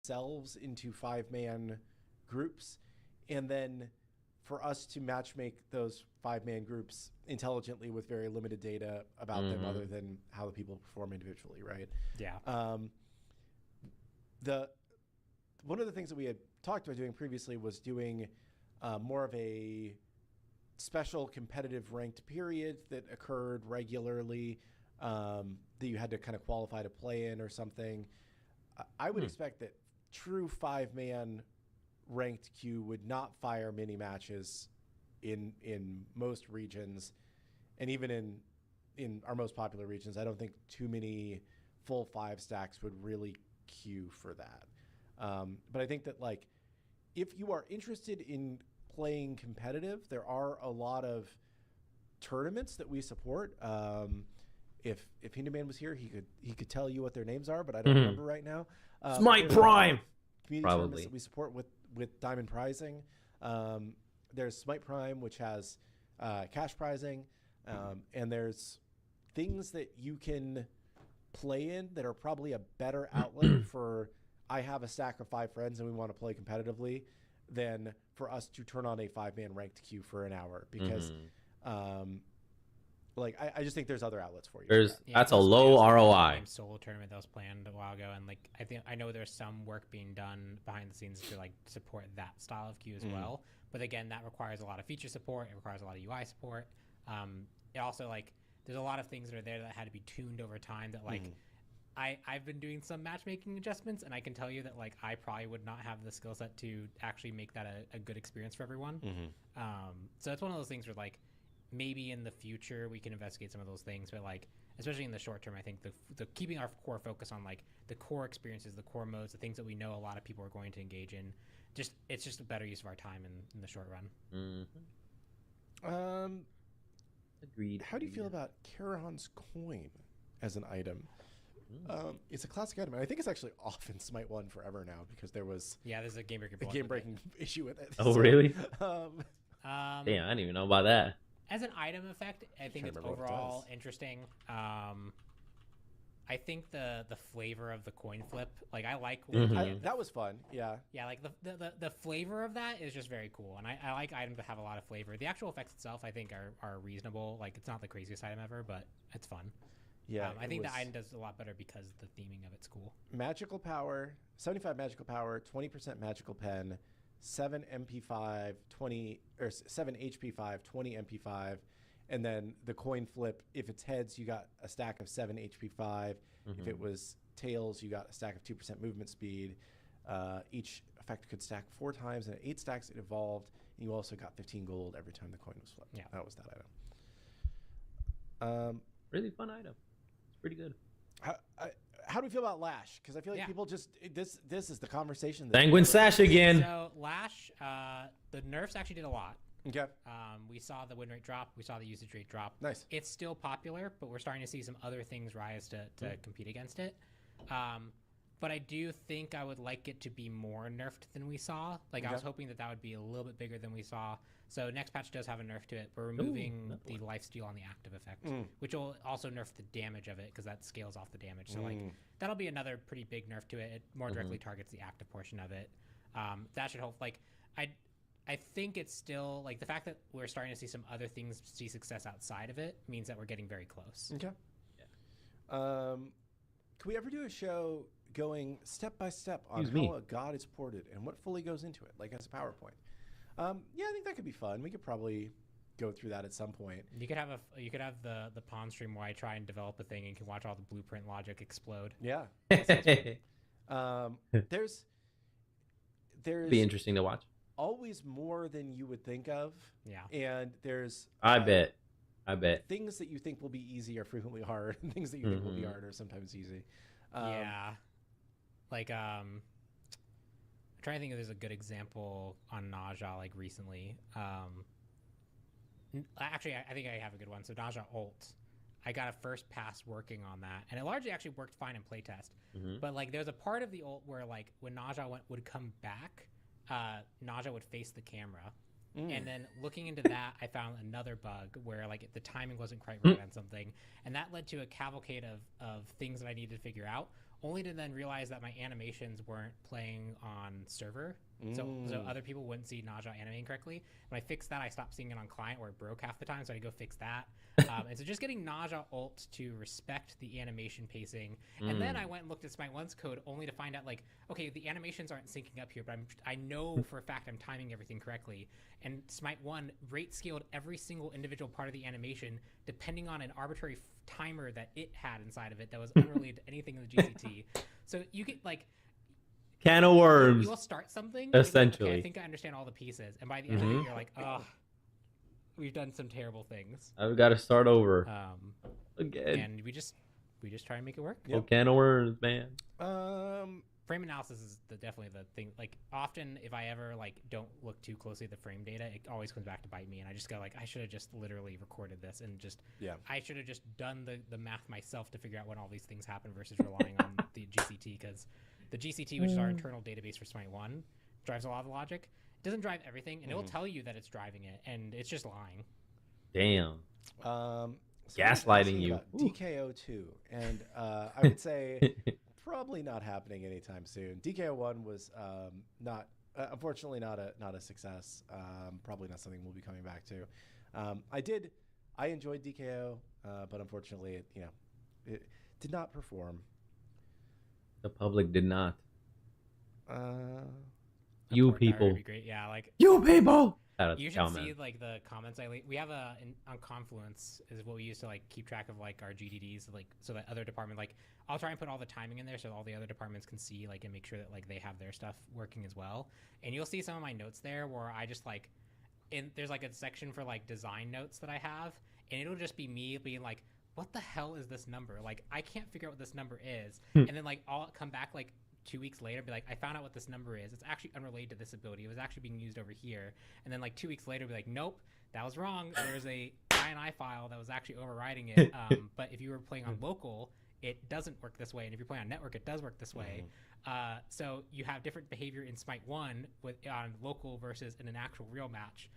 Themselves into 5-man groups, and then for us to matchmake those 5-man groups intelligently with very limited data about them other than how the people perform individually, right? Yeah. One of the things that we had talked about doing previously was doing more of a special competitive ranked period that occurred regularly, that you had to kind of qualify to play in or something. I would expect that true 5-man ranked queue would not fire mini matches in most regions, and even in our most popular regions. I don't think too many full 5 stacks would really queue for that. But I think that like if you are interested in playing competitive, there are a lot of tournaments that we support. If Hinduman was here, he could tell you what their names are, but I don't remember right now. Smite Prime. Community tournaments that we support with Diamond Prizing. There's Smite Prime, which has cash prizing, and there's things that you can play in that are probably a better outlet for I have a stack of 5 friends and we want to play competitively than for us to turn on a 5-man ranked queue for an hour, because like I just think there's other outlets for you. That's a low ROI. Solo tournament that was planned a while ago, and like I know there's some work being done behind the scenes to like support that style of queue as well. But again, that requires a lot of feature support. It requires a lot of UI support. It also like there's a lot of things that are there that had to be tuned over time. That like I've been doing some matchmaking adjustments, and I can tell you that like I probably would not have the skill set to actually make that a good experience for everyone. So it's one of those things where like maybe in the future we can investigate some of those things, but like especially in the short term, I think the keeping our core focus on like the core experiences, the core modes, the things that we know a lot of people are going to engage in, it's just a better use of our time in the short run. Agreed. How do you feel about Chiron's coin as an item? It's a classic item, and I think it's actually off in Smite 1 forever now because there was there's a game breaking issue with it. Oh, really? Damn, I didn't even know about that. As an item effect, I think it's overall interesting. I think the flavor of the coin flip, like I like that was fun. Yeah, like the flavor of that is just very cool, and I like items that have a lot of flavor. The actual effects itself, I think, are reasonable. Like it's not the craziest item ever, but it's fun. Yeah, I think the item does a lot better because the theming of it's cool. Magical power, 75 magical power, 20% magical pen, 7 MP5, 20 or 7 HP5, 20 MP5, and then the coin flip. If it's heads, you got a stack of 7 HP5. If it was tails, you got a stack of 2% movement speed. Each effect could stack 4 times, and at 8 stacks it evolved. And you also got 15 gold every time the coin was flipped. Yeah, that was that item. Really fun item. It's pretty good. How do we feel about Lash? Because I feel like people just this is the conversation. Sanguine Sash again. So Lash, the nerfs actually did a lot. Okay. We saw the win rate drop. We saw the usage rate drop. Nice. It's still popular, but we're starting to see some other things rise to compete against it. But I do think I would like it to be more nerfed than we saw. Like, I was hoping that would be a little bit bigger than we saw. So next patch does have a nerf to it. We're removing the lifesteal on the active effect, which will also nerf the damage of it because that scales off the damage. So, like, that'll be another pretty big nerf to it. It more directly targets the active portion of it. That should help. Like, I think it's still, like, the fact that we're starting to see some other things see success outside of it means that we're getting very close. Okay. Yeah. Can we ever do a show going step by step on how a god is ported and what fully goes into it, like as a PowerPoint? Yeah, I think that could be fun. We could probably go through that at some point. You could have the pawn stream where I try and develop a thing and can watch all the blueprint logic explode. Yeah. There's be interesting to watch. Always more than you would think of. Yeah. And there's I bet things that you think will be easy are frequently hard, and things that you think will be hard are sometimes easy. Yeah. Like I'm trying to think if there's a good example on Naja like recently. Actually, I think I have a good one. So Naja ult, I got a first pass working on that, and it largely actually worked fine in playtest. But like, there's a part of the ult where like when Naja would come back, Naja would face the camera. And then looking into that, I found another bug where like the timing wasn't quite right on something, and that led to a cavalcade of things that I needed to figure out, only to then realize that my animations weren't playing on server. So other people wouldn't see Naja animating correctly. When I fixed that, I stopped seeing it on client where it broke half the time, so I had to go fix that. And so just getting Naja ult to respect the animation pacing. And then I went and looked at Smite 1's code only to find out, like, okay, the animations aren't syncing up here, but I know for a fact I'm timing everything correctly. And Smite 1 rate scaled every single individual part of the animation depending on an arbitrary timer that it had inside of it that was unrelated to anything in the GCT. So you get, like... Can of worms. You will start something. Essentially. Like, okay, I think I understand all the pieces. And by the end of it, you're like, oh, we've done some terrible things. I've got to start over again. And we just try and make it work. Oh, can of worms, man. Frame analysis is definitely the thing. Like, often if I ever like don't look too closely at the frame data, it always comes back to bite me. And I just go like, I should have just literally recorded this and just I should have just done the math myself to figure out when all these things happen versus relying on the GCT, because the GCT, which is our internal database for Smite 1, drives a lot of the logic. It doesn't drive everything, and it will tell you that it's driving it, and it's just lying. Damn. So gaslighting you. DKO2, and I would say probably not happening anytime soon. DKO1 was not, unfortunately, not a success. Probably not something we'll be coming back to. I enjoyed DKO, but unfortunately, it did not perform. The public did not. You You people. would be great. Yeah, like You people. you should see like the comments we have on Confluence is what we use to like keep track of like our GDDs, like so that other department, like I'll try and put all the timing in there so all the other departments can see like and make sure that like they have their stuff working as well. And you'll see some of my notes there where I just like there's like a section for like design notes that I have, and it'll just be me being like, what the hell is this number? Like, I can't figure out what this number is. And then, like, I'll come back, like, 2 weeks later, be like, I found out what this number is. It's actually unrelated to this ability. It was actually being used over here. And then, like, 2 weeks later, be like, nope, that was wrong. There's a INI file that was actually overriding it. But if you were playing on local, it doesn't work this way. And if you're playing on network, it does work this way. So you have different behavior in Smite 1 on local versus in an actual real match.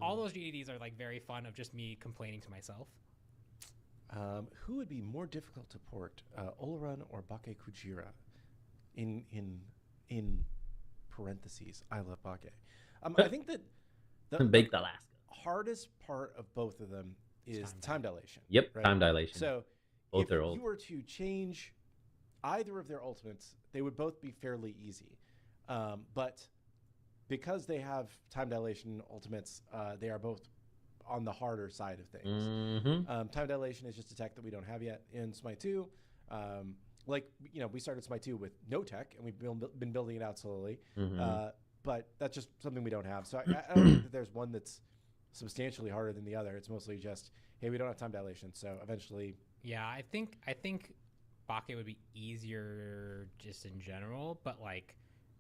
All those GDDs are, like, very fun of just me complaining to myself. Who would be more difficult to port, Olaran or Bake Kujira? In parentheses, I love Bake. I think that the Baked Alaska. hardest part of both of them is time dilation. Yep, right? time dilation. So both if are old. you were to change either of their ultimates, they would both be fairly easy. But because they have time dilation ultimates, they are both on the harder side of things. Time dilation is just a tech that we don't have yet in Smite 2. We started Smite 2 with no tech, and we've been building it out slowly. But that's just something we don't have. So I don't think that there's one that's substantially harder than the other. It's mostly just, hey, we don't have time dilation. So eventually... Yeah, I think Bake would be easier just in general, but like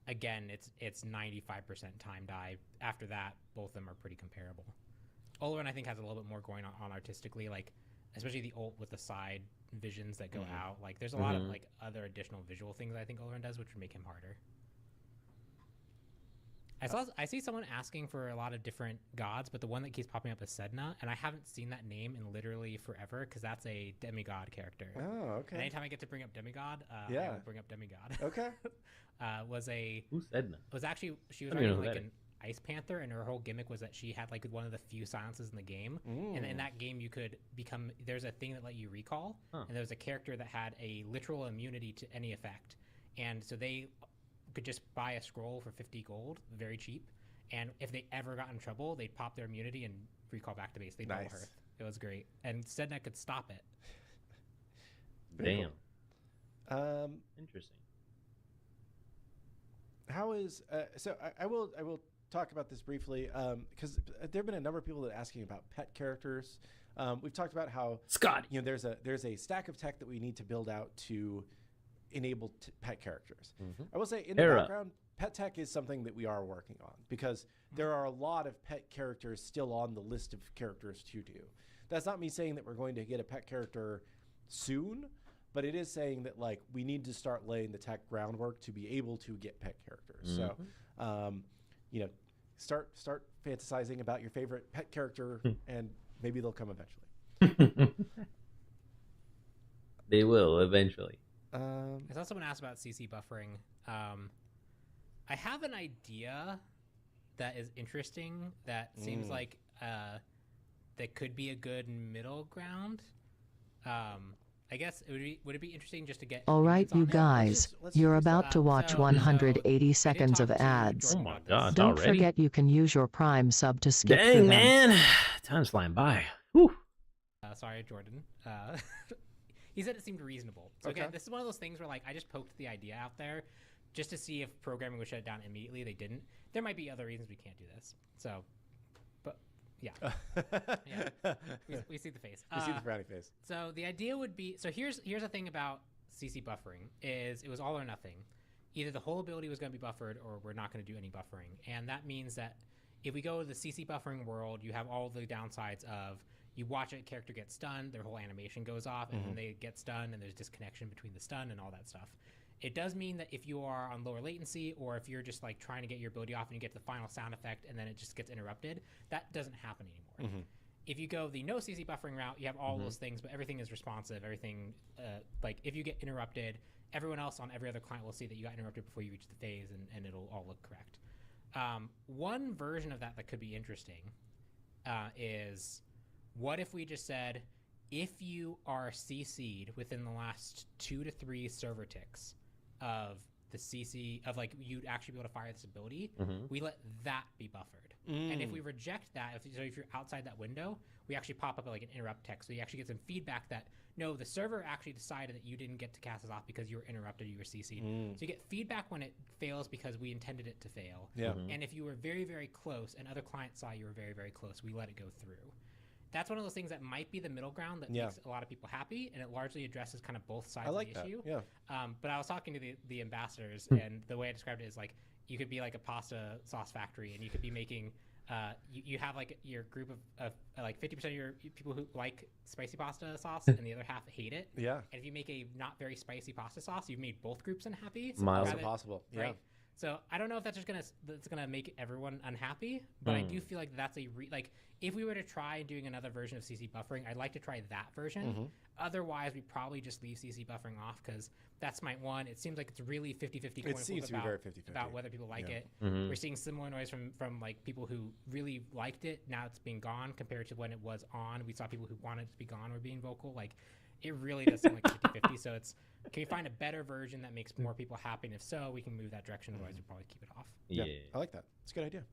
again, it's 95% time die. After that, both of them are pretty comparable. Oloran, I think, has a little bit more going on artistically, like especially the ult with the side visions that go out. Like there's a lot of like other additional visual things I think Oloran does, which would make him harder. I see someone asking for a lot of different gods, but the one that keeps popping up is Sedna, and I haven't seen that name in literally forever because that's a demigod character. Oh, okay. And anytime I get to bring up demigod, I will bring up demigod. Okay. Who's Edna? She was riding like an ice panther, and her whole gimmick was that she had like one of the few silences in the game. And in that game, you could become. There's a thing that let you recall, and there was a character that had a literal immunity to any effect, and so they could just buy a scroll for 50 gold, very cheap. And if they ever got in trouble, they'd pop their immunity and recall back to base. They'd double hearth. It was great. And Sedna could stop it. Damn. Cool. Interesting. How is so I will talk about this briefly because there have been a number of people that are asking about pet characters. We've talked about how Scott, there's a stack of tech that we need to build out to enable pet characters. I will say in the background, pet tech is something that we are working on because there are a lot of pet characters still on the list of characters to do. That's not me saying that we're going to get a pet character soon, but it is saying that like we need to start laying the tech groundwork to be able to get pet characters. So, start fantasizing about your favorite pet character, and maybe they'll come eventually. They will eventually. I saw someone ask about CC buffering. I have an idea that is interesting that seems like that could be a good middle ground. I guess would it be interesting just to get... All right, you guys, you're about to watch 180 seconds of ads. Oh my God, Don't already? forget you can use your Prime sub to skip through Dang, them. man. Time's flying by. Whew. Sorry, Jordan. He said it seemed reasonable. So again, this is one of those things where like I just poked the idea out there just to see if programming would shut it down immediately. They didn't. There might be other reasons we can't do this. So, but yeah, we see the face. We see the frowny face. So the idea would be, so here's the thing about CC buffering is it was all or nothing. Either the whole ability was going to be buffered or we're not going to do any buffering. And that means that if we go to the CC buffering world, you have all the downsides of you watch a character get stunned, their whole animation goes off, and then they get stunned, and there's disconnection between the stun and all that stuff. It does mean that if you are on lower latency, or if you're just like trying to get your ability off and you get to the final sound effect and then it just gets interrupted, that doesn't happen anymore. If you go the no CC buffering route, you have all those things, but everything is responsive. Everything, like if you get interrupted, everyone else on every other client will see that you got interrupted before you reach the phase, and it'll all look correct. One version of that could be interesting is... what if we just said, if you are CC'd within the last 2 to 3 server ticks of the CC, of like you'd actually be able to fire this ability, we let that be buffered. And if we reject that, if you're outside that window, we actually pop up like an interrupt text. So you actually get some feedback that, no, the server actually decided that you didn't get to cast this off because you were interrupted, you were CC'd. So you get feedback when it fails because we intended it to fail. And if you were very, very close and other clients saw you were very, very close, we let it go through. That's one of those things that might be the middle ground that makes a lot of people happy, and it largely addresses kind of both sides of the issue. But I was talking to the ambassadors, and the way I described it is like you could be like a pasta sauce factory, and you could be making you have like your group of like 50% of your people who like spicy pasta sauce, and the other half hate it. And if you make a not very spicy pasta sauce, you've made both groups unhappy. Miles impossible. Right? So I don't know if that's just gonna make everyone unhappy, but I do feel like that's like if we were to try doing another version of CC buffering, I'd like to try that version. Otherwise, we probably just leave CC buffering off because that's Smite 1. It seems like it's really 50-50 coin flip about whether people like it. We're seeing similar noise from like people who really liked it. Now it's being gone compared to when it was on. We saw people who wanted it to be gone were being vocal. Like it really does seem like 50-50. So it's, can we find a better version that makes more people happy? And if so, we can move that direction. Otherwise, we'll probably keep it off. Yeah, I like that. It's a good idea.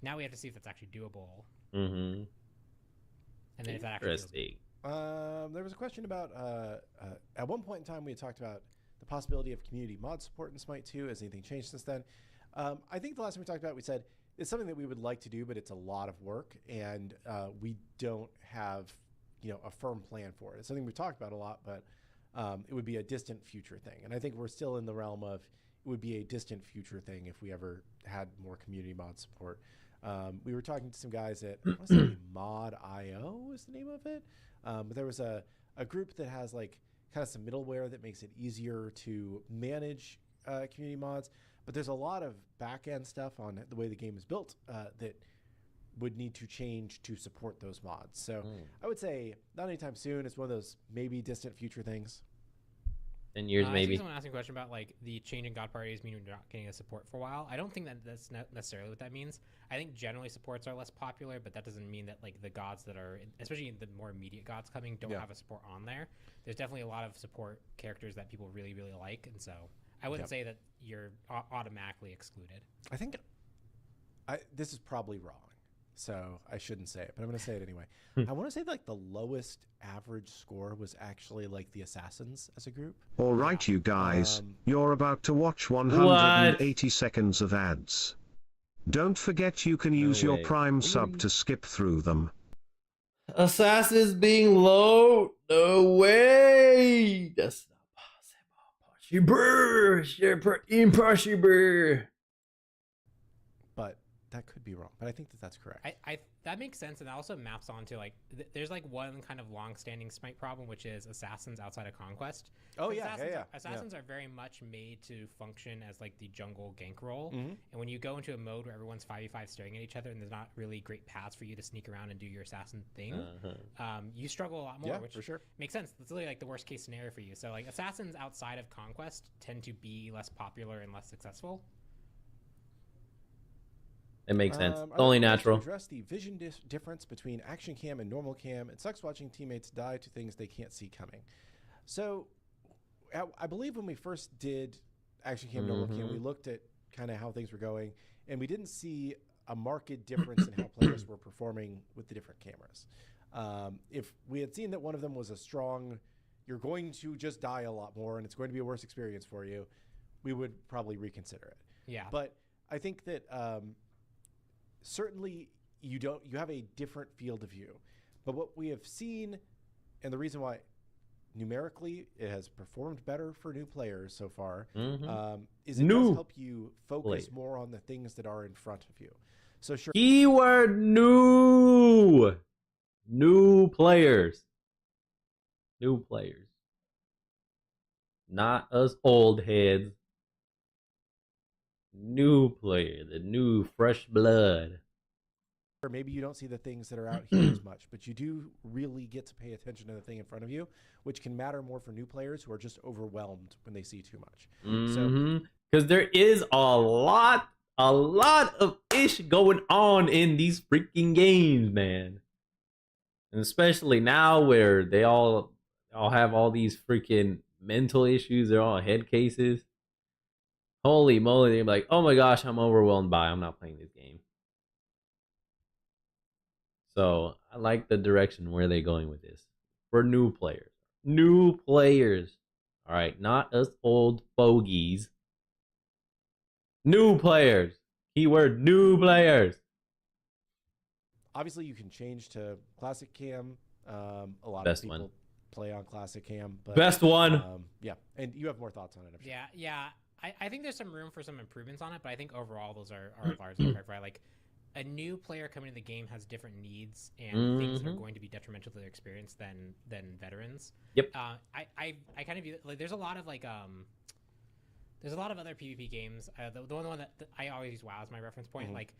Now we have to see if that's actually doable. Mm-hmm. And then if that actually Interesting. There was a question about at one point in time we had talked about the possibility of community mod support in Smite 2. Has anything changed since then? I think the last time we talked about it, we said it's something that we would like to do, but it's a lot of work, and we don't have a firm plan for it. It's something we've talked about a lot, but it would be a distant future thing. And I think we're still in the realm of would be a distant future thing if we ever had more community mod support. We were talking to some guys at, I want to say Mod.io is the name of it. But there was a group that has like kind of some middleware that makes it easier to manage community mods. But there's a lot of back-end stuff on the way the game is built that would need to change to support those mods. So I would say not anytime soon. It's one of those maybe distant future things. 10 years maybe. Someone asking a question about like the change in God parties mean you're not getting a support for a while. I don't think that that's not necessarily what that means. I think generally supports are less popular, but that doesn't mean that like the gods that are, especially the more immediate gods coming, don't have a support on there. There's definitely a lot of support characters that people really, really like, and so I wouldn't say that you're automatically excluded. I think this is probably wrong, so I shouldn't say it, but I'm going to say it anyway. I want to say like the lowest average score was actually like the Assassins as a group. All right, you guys, you're about to watch 180 seconds of ads. Don't forget you can use your Prime sub to skip through them. Assassins being low? No way! That's not possible. Impossible. But that could be wrong. But I think that that's correct. That makes sense, and that also maps onto like there's like one kind of long-standing Smite problem, which is Assassins outside of Conquest. Oh Assassins are very much made to function as like the jungle gank role, and when you go into a mode where everyone's 5v5 staring at each other and there's not really great paths for you to sneak around and do your assassin thing, you struggle a lot more. Which for sure makes sense. That's literally like the worst case scenario for you. So like Assassins outside of Conquest tend to be less popular and less successful. It makes sense. It's only natural. To address the vision difference between action cam and normal cam. It sucks watching teammates die to things they can't see coming. So I believe when we first did action cam, normal cam, we looked at kind of how things were going, and we didn't see a marked difference in how players were performing with the different cameras. If we had seen that one of them was a strong, you're going to just die a lot more and it's going to be a worse experience for you, we would probably reconsider it. Yeah. But I think that certainly you have a different field of view. But what we have seen, and the reason why numerically it has performed better for new players so far, is it does help you focus more on the things that are in front of you. So sure. Keyword new. New players. New players. Not us old heads. New player, the new fresh blood. Or maybe you don't see the things that are out here as much, but you do really get to pay attention to the thing in front of you, which can matter more for new players who are just overwhelmed when they see too much. So, because there is a lot of ish going on in these freaking games, man. And especially now where they all have all these freaking mental issues, they're all head cases. Holy moly, they're like, oh my gosh, I'm overwhelmed I'm not playing this game. So I like the direction where they're going with this. For new players. New players. All right, not us old fogies. New players. Keyword new players. Obviously, you can change to classic cam. A lot of people play on classic cam. But, best one. Yeah, and you have more thoughts on it, I'm sure. Yeah. I think there's some room for some improvements on it, but I think overall those are largely correct, right? Like a new player coming to the game has different needs and things that are going to be detrimental to their experience than veterans. Yep. I kind of view like there's a lot of like there's a lot of other PvP games. The one that I always use WoW as my reference point. Like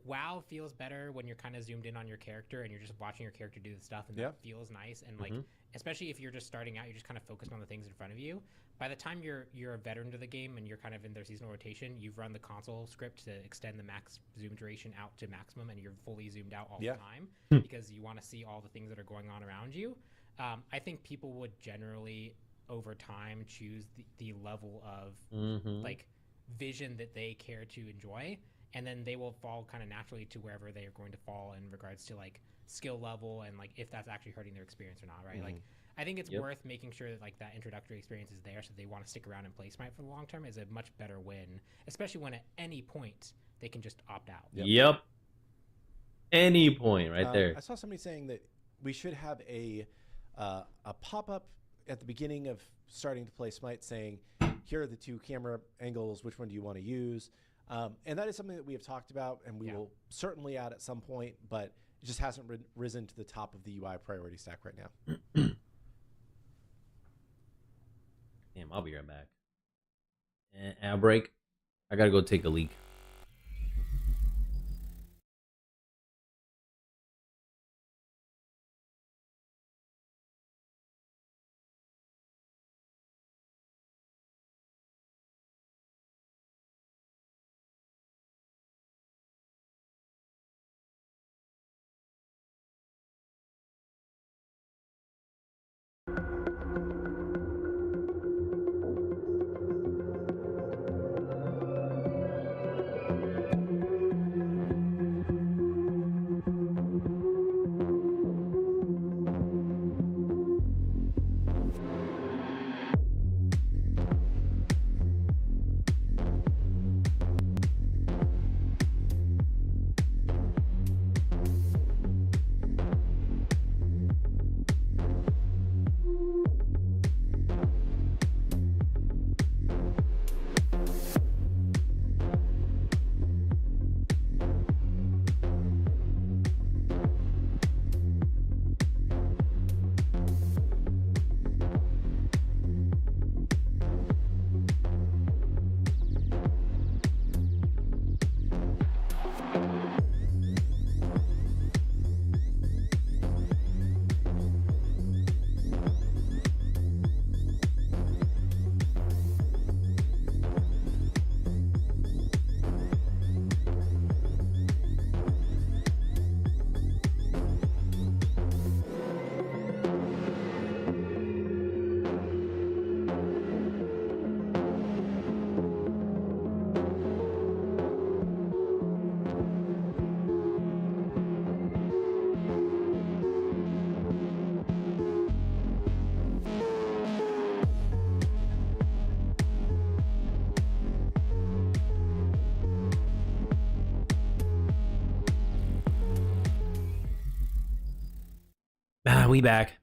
WoW feels better when you're kind of zoomed in on your character and you're just watching your character do the stuff, and that feels nice. And like especially if you're just starting out, you're just kind of focused on the things in front of you. By the time you're a veteran to the game and you're kind of in their seasonal rotation, you've run the console script to extend the max zoom duration out to maximum, and you're fully zoomed out all the time because you want to see all the things that are going on around you. I think people would generally, over time, choose the level of like vision that they care to enjoy, and then they will fall kind of naturally to wherever they are going to fall in regards to like skill level and like if that's actually hurting their experience or not, right? Like I think it's worth making sure that like that introductory experience is there so they want to stick around and play Smite for the long term is a much better win, especially when at any point they can just opt out. Yep. Any point right there. I saw somebody saying that we should have a pop-up at the beginning of starting to play Smite saying, here are the 2 camera angles. Which one do you want to use? And that is something that we have talked about, and we will certainly add at some point, but it just hasn't risen to the top of the UI priority stack right now. Damn, I'll be right back. And ad break. I gotta go take a leak. We back.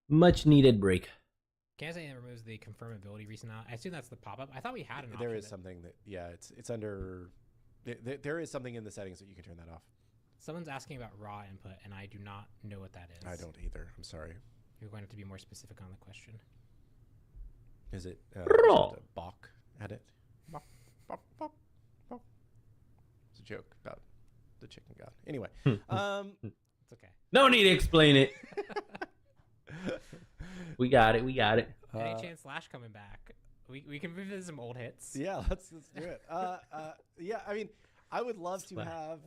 Much needed break. Can I say it removes the confirmability recent out? I assume that's the pop-up. I thought we had an option. There is something that, it's under, there is something in the settings that you can turn that off. Someone's asking about raw input, and I do not know what that is. I don't either. I'm sorry. You're going to have to be more specific on the question. Is it Raw. balk at it? Balk, balk, balk, balk. It's a joke about the chicken god. Anyway. It's okay. No need to explain it. We got it. Any chance Slash coming back? We can revisit some old hits. Yeah, let's do it. Yeah, I mean, I would love to have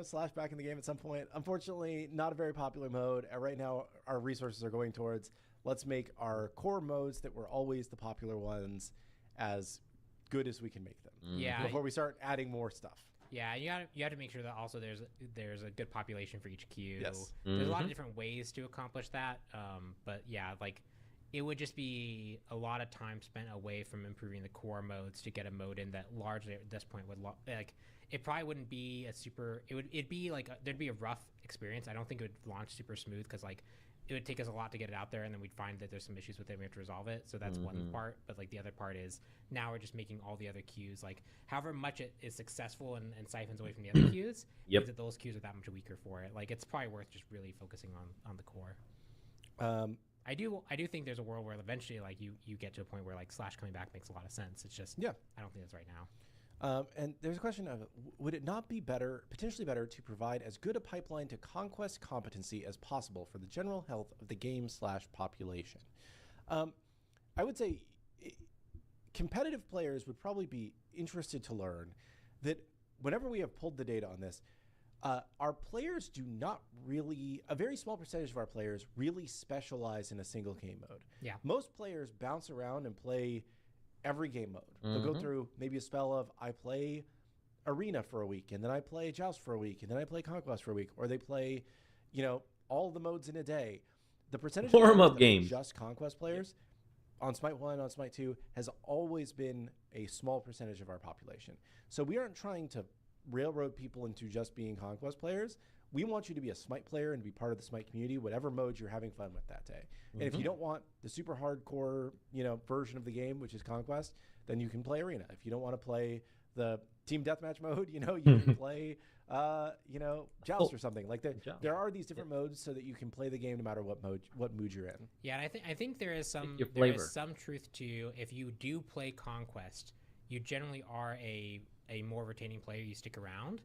Slash back in the game at some point. Unfortunately, not a very popular mode. Right now, our resources are going towards let's make our core modes that were always the popular ones as good as we can make them. Yeah. Before we start adding more stuff. Yeah, you have to make sure that also there's a good population for each queue. Yes. There's a lot of different ways to accomplish that. But yeah, like it would just be a lot of time spent away from improving the core modes to get a mode in that largely at this point would like it probably wouldn't be a super. It'd be like there'd be a rough experience. I don't think it would launch super smooth because like it would take us a lot to get it out there, and then we'd find that there's some issues with it. And we have to resolve it. So that's one part. But like the other part is now we're just making all the other queues like however much it is successful and siphons away from the other queues. Yep. That those queues are that much weaker for it. Like it's probably worth just really focusing on the core. I do think there's a world where eventually like you get to a point where like Slash coming back makes a lot of sense. It's just I don't think that's right now. And there's a question of, would it not be potentially better to provide as good a pipeline to conquest competency as possible for the general health of the game/population? I would say competitive players would probably be interested to learn that whenever we have pulled the data on this, our players do not really, a very small percentage of our players really specialize in a single game mode. Yeah. Most players bounce around and play every game mode. They'll go through maybe a spell of I play Arena for a week, and then I play Joust for a week, and then I play Conquest for a week, or they play, all the modes in a day. The percentage of warm-up game just Conquest players on Smite 1, on Smite 2 has always been a small percentage of our population. So we aren't trying to railroad people into just being Conquest players. We want you to be a Smite player and be part of the Smite community, whatever mode you're having fun with that day. And if you don't want the super hardcore, version of the game, which is Conquest, then you can play Arena. If you don't want to play the team deathmatch mode, you can play, Joust or something. Like there are these different modes so that you can play the game no matter what mood you're in. Yeah, and I think there is some truth to, if you do play Conquest, you generally are a more retaining player, you stick around,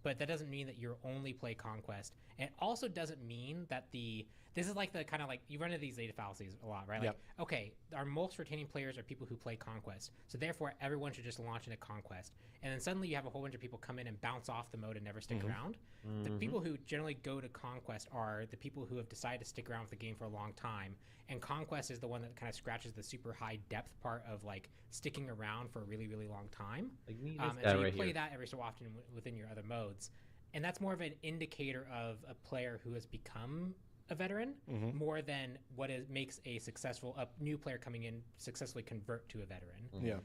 but that doesn't mean that you only play Conquest. And it also doesn't mean that this is like the kind of like, you run into these data fallacies a lot, right? Like, okay, our most retaining players are people who play Conquest, so therefore everyone should just launch into Conquest. And then suddenly you have a whole bunch of people come in and bounce off the mode and never stick around. The people who generally go to Conquest are the people who have decided to stick around with the game for a long time. And Conquest is the one that kind of scratches the super high depth part of like sticking around for a really, really long time. Like me, and so you play that every so often within your other modes. And that's more of an indicator of a player who has become a veteran more than what makes a new player coming in successfully convert to a veteran.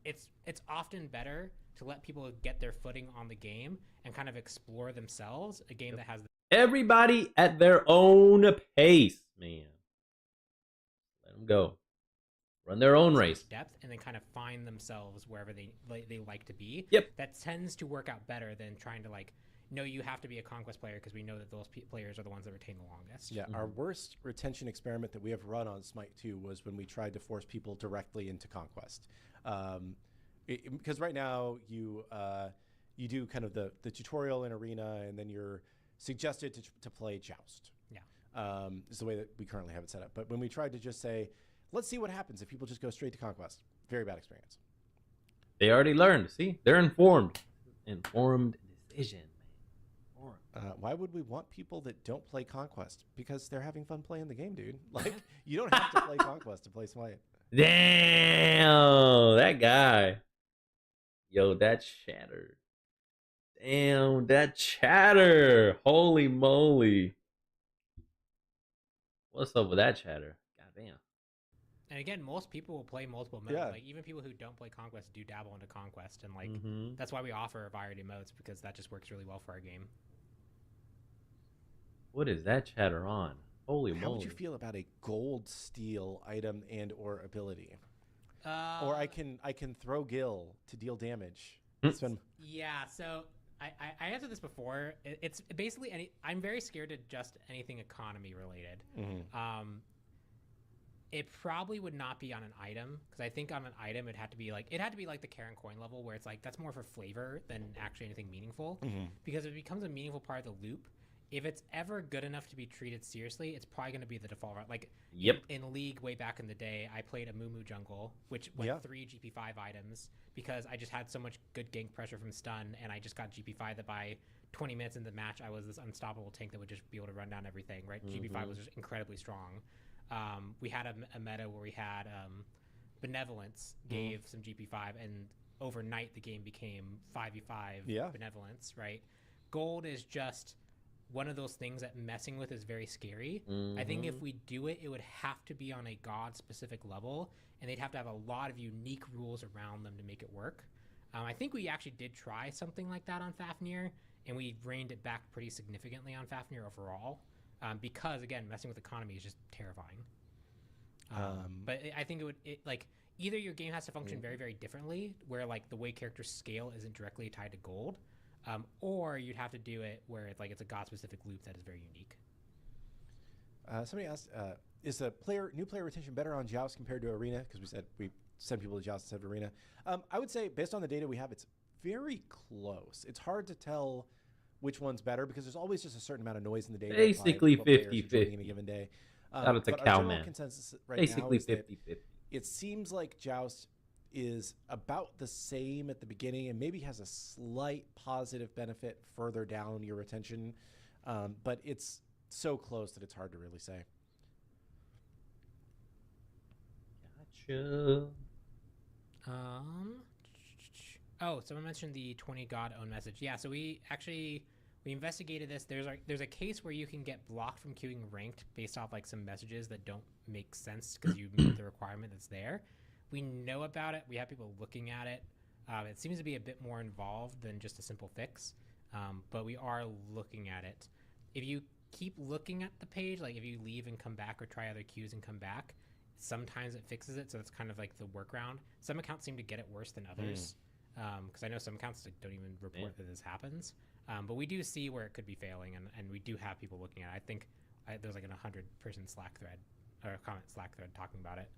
It's often better to let people get their footing on the game and kind of explore themselves, a game that has everybody at their own pace, man. Let them go. Run their own race. Depth, and then kind of find themselves wherever they like to be. Yep. That tends to work out better than trying to no, you have to be a Conquest player because we know that those players are the ones that retain the longest. Yeah, our worst retention experiment that we have run on Smite 2 was when we tried to force people directly into Conquest. Because right now you do kind of the tutorial in Arena, and then you're suggested to play Joust. Yeah, is the way that we currently have it set up. But when we tried to just say, let's see what happens if people just go straight to Conquest, very bad experience. They already learned. See, they're informed. Informed decision. Why would we want people that don't play Conquest? Because they're having fun playing the game, dude. Like, you don't have to play Conquest to play Smite. Damn, that guy. Yo, that chatter. Damn, that chatter. Holy moly. What's up with that chatter? Goddamn. And again, most people will play multiple modes. Like, even people who don't play Conquest do dabble into Conquest. And that's why we offer a variety of modes, because that just works really well for our game. What is that chatter on? Holy moly. How would you feel about a gold steel item and or ability? Or I can throw Gil to deal damage. Yeah, so I answered this before. It's basically I'm very scared to just anything economy related. It probably would not be on an item, because I think on an item it had to be like the Chiron coin level, where it's like that's more for flavor than actually anything meaningful. Because if it becomes a meaningful part of the loop, if it's ever good enough to be treated seriously, it's probably going to be the default route. Like, in League way back in the day, I played a Moo jungle, which went 3 GP5 items, because I just had so much good gank pressure from stun, and I just got GP5 that by 20 minutes in the match, I was this unstoppable tank that would just be able to run down everything, right? GP5 was just incredibly strong. We had a meta where we had Benevolence gave some GP5, and overnight the game became 5v5 Benevolence, right? Gold is just one of those things that messing with is very scary. I think if we do it, it would have to be on a God-specific level, and they'd have to have a lot of unique rules around them to make it work. I think we actually did try something like that on Fafnir, and we reined it back pretty significantly on Fafnir overall, because, again, messing with economy is just terrifying. But I think either your game has to function very, very differently, where like the way characters scale isn't directly tied to gold, or you'd have to do it where it's a God-specific loop that is very unique. Somebody asked, is the new player retention better on Joust compared to Arena? Because we said we send people to Joust instead of Arena. I would say, based on the data we have, it's very close. It's hard to tell which one's better, because there's always just a certain amount of noise in the data. Basically 50-50 in a given day. Shout out to Cowman. Consensus right Basically now is 50-50. It seems like Joust is about the same at the beginning and maybe has a slight positive benefit further down your retention, but it's so close that it's hard to really say. Gotcha. Oh, someone mentioned the 20 God own message. Yeah, so we investigated this. There's a case where you can get blocked from queuing ranked based off some messages that don't make sense because you meet the requirement that's there. We know about it. We have people looking at it. It seems to be a bit more involved than just a simple fix, but we are looking at it. if you keep looking at the page, like if you leave and come back or try other queues and come back, sometimes it fixes it. So it's kind of like the workaround. Some accounts seem to get it worse than others. Because I know some accounts don't even report that this happens. But we do see where it could be failing, and we do have people looking at it. I think there's like an 100-person Slack thread or a comment Slack thread talking about it.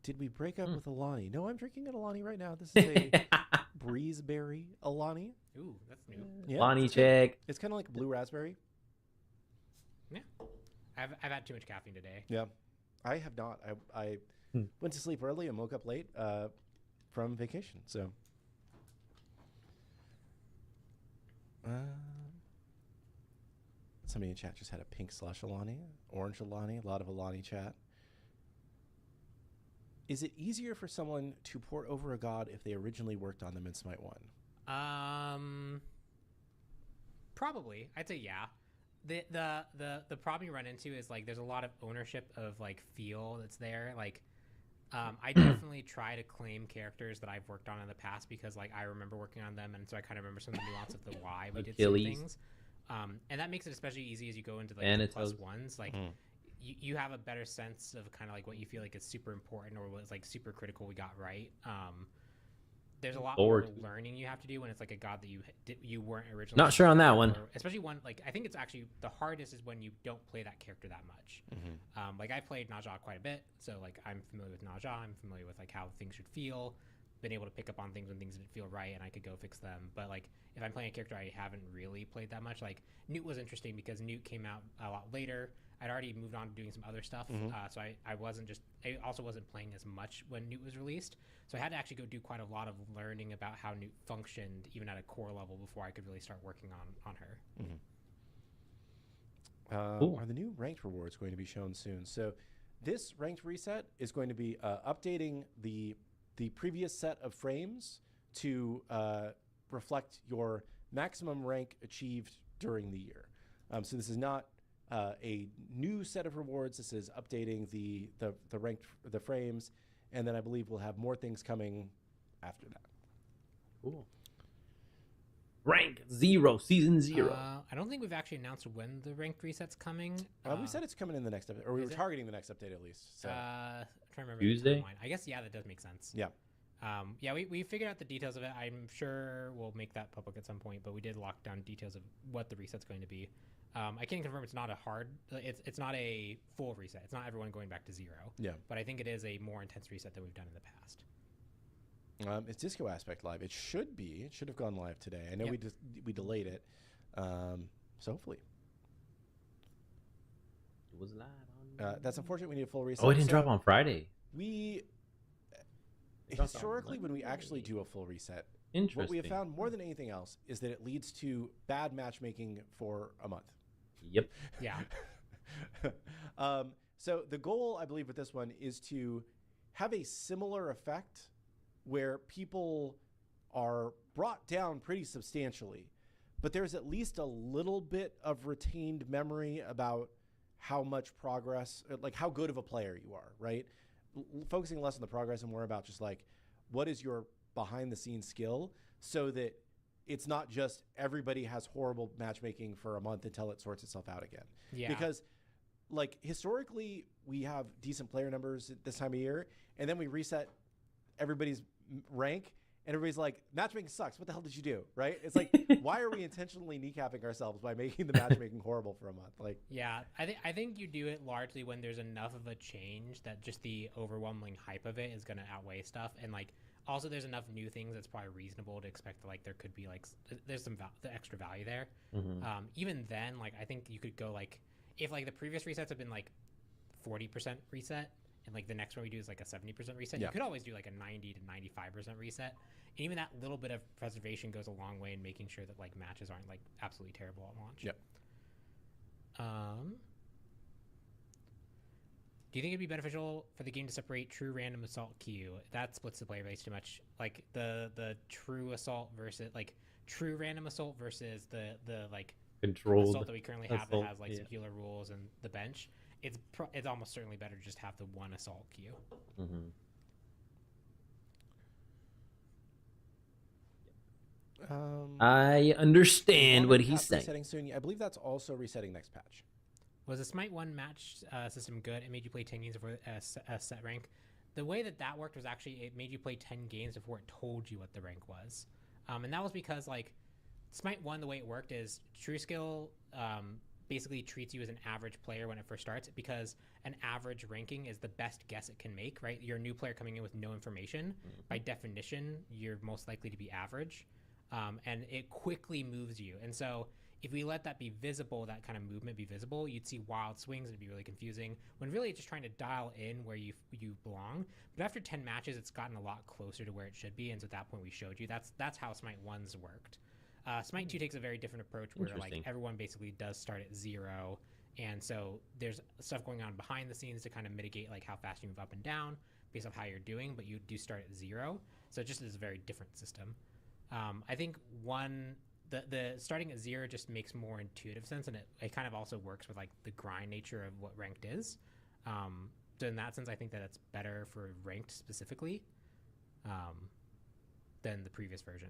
Did we break up with Alani? No, I'm drinking an Alani right now. This is a Breezeberry Alani. Ooh, that's new. Yeah, Alani check. It's kind of like blue raspberry. Yeah. I've had too much caffeine today. Yeah. I have not. I went to sleep early and woke up late from vacation. So somebody in chat just had a pink slush Alani, orange Alani, a lot of Alani chat. Is it easier for someone to port over a god if they originally worked on them in Smite 1? Probably. I'd say yeah. The problem you run into is like there's a lot of ownership of like feel that's there. Like I definitely try to claim characters that I've worked on in the past because like I remember working on them, and so I kind of remember some of the nuance of the why we did some things. And that makes it especially easy as you go into like the plus ones. Like you have a better sense of kind of like what you feel like is super important or was like super critical we got right. There's a lot more learning you have to do when it's like a god that you weren't originally. Not sure on that one. Especially one like I think it's actually the hardest is when you don't play that character that much. Like I played Naja quite a bit, so like I'm familiar with Naja. I'm familiar with like how things should feel. Been able to pick up on things when things didn't feel right, and I could go fix them. But like if I'm playing a character I haven't really played that much, like Newt was interesting because Newt came out a lot later. I'd already moved on to doing some other stuff, so I also wasn't playing as much when Newt was released. So I had to actually go do quite a lot of learning about how Newt functioned, even at a core level, before I could really start working on her. Are the new ranked rewards going to be shown soon? So this ranked reset is going to be updating the previous set of frames to reflect your maximum rank achieved during the year. So this is not a new set of rewards. This is updating the frames, and then I believe we'll have more things coming after that. Cool. Rank 0, season 0. I don't think we've actually announced when the ranked reset's coming. We said it's coming in the next update, or we were targeting the next update at least. So. I'm trying to remember Tuesday. I guess that does make sense. Yeah. Yeah, we figured out the details of it. I'm sure we'll make that public at some point, but we did lock down details of what the reset's going to be. I can confirm it's not it's not a full reset. It's not everyone going back to 0. Yeah. But I think it is a more intense reset than we've done in the past. It's Disco Aspect live. It should have gone live today. I know we delayed it. So hopefully. It was live on... that's unfortunate. We need a full reset. Oh, it didn't drop on Friday. Historically, when we actually do a full reset, what we have found more than anything else is that it leads to bad matchmaking for a month. Yep. Yeah. So the goal, I believe, with this one is to have a similar effect where people are brought down pretty substantially, but there's at least a little bit of retained memory about how much progress, like how good of a player you are, right? Focusing less on the progress and more about just like, what is your behind the scenes skill, so that it's not just everybody has horrible matchmaking for a month until it sorts itself out again. Yeah. Because like historically we have decent player numbers at this time of year, and then we reset everybody's rank and everybody's like, matchmaking sucks. What the hell did you do? Right? It's like, why are we intentionally kneecapping ourselves by making the matchmaking horrible for a month? Like, yeah, I think you do it largely when there's enough of a change that just the overwhelming hype of it is going to outweigh stuff. And like, also there's enough new things that's probably reasonable to expect that like there could be like, there's some the extra value there. Even then, like, I think you could go like, if like the previous resets have been like 40% reset, and like the next one we do is like a 70% reset. You could always do like a 90 to 95% reset. And even that little bit of preservation goes a long way in making sure that like matches aren't like absolutely terrible at launch. Yep. Do you think it'd be beneficial for the game to separate true random assault queue? That splits the player base too much. Like the true assault versus like true random assault versus the like controlled assault that we currently have that has like some healer rules and the bench. It's almost certainly better to just have the one assault queue. I understand what he's saying. Resetting soon. Yeah, I believe that's also resetting next patch. Was the Smite 1 match system good? It made you play 10 games before a set rank. The way that worked was actually it made you play 10 games before it told you what the rank was. And that was because, like, Smite 1, the way it worked is True Skill basically treats you as an average player when it first starts, because an average ranking is the best guess it can make, right? You're a new player coming in with no information. By definition, you're most likely to be average. And it quickly moves you. And so if we let that be visible, that kind of movement be visible, you'd see wild swings. It'd be really confusing when really it's just trying to dial in where you belong. But after 10 matches, it's gotten a lot closer to where it should be. And so at that point we showed you that's how Smite 1's worked. Smite 2 takes a very different approach where like everyone basically does start at 0. And so there's stuff going on behind the scenes to kind of mitigate like how fast you move up and down based on how you're doing, but you do start at 0. So it just is a very different system. I think the starting at 0 just makes more intuitive sense, and it kind of also works with like the grind nature of what ranked is. So in that sense, I think that it's better for ranked specifically than the previous version.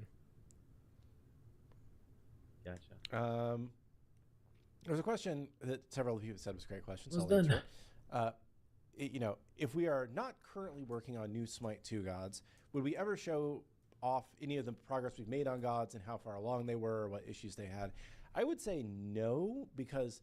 Gotcha. There was a question that several people said was a great question. Well So I'll done. answer it. You know, if we are not currently working on new Smite 2 gods, would we ever show off any of the progress we've made on gods and how far along they were, or what issues they had? I would say no, because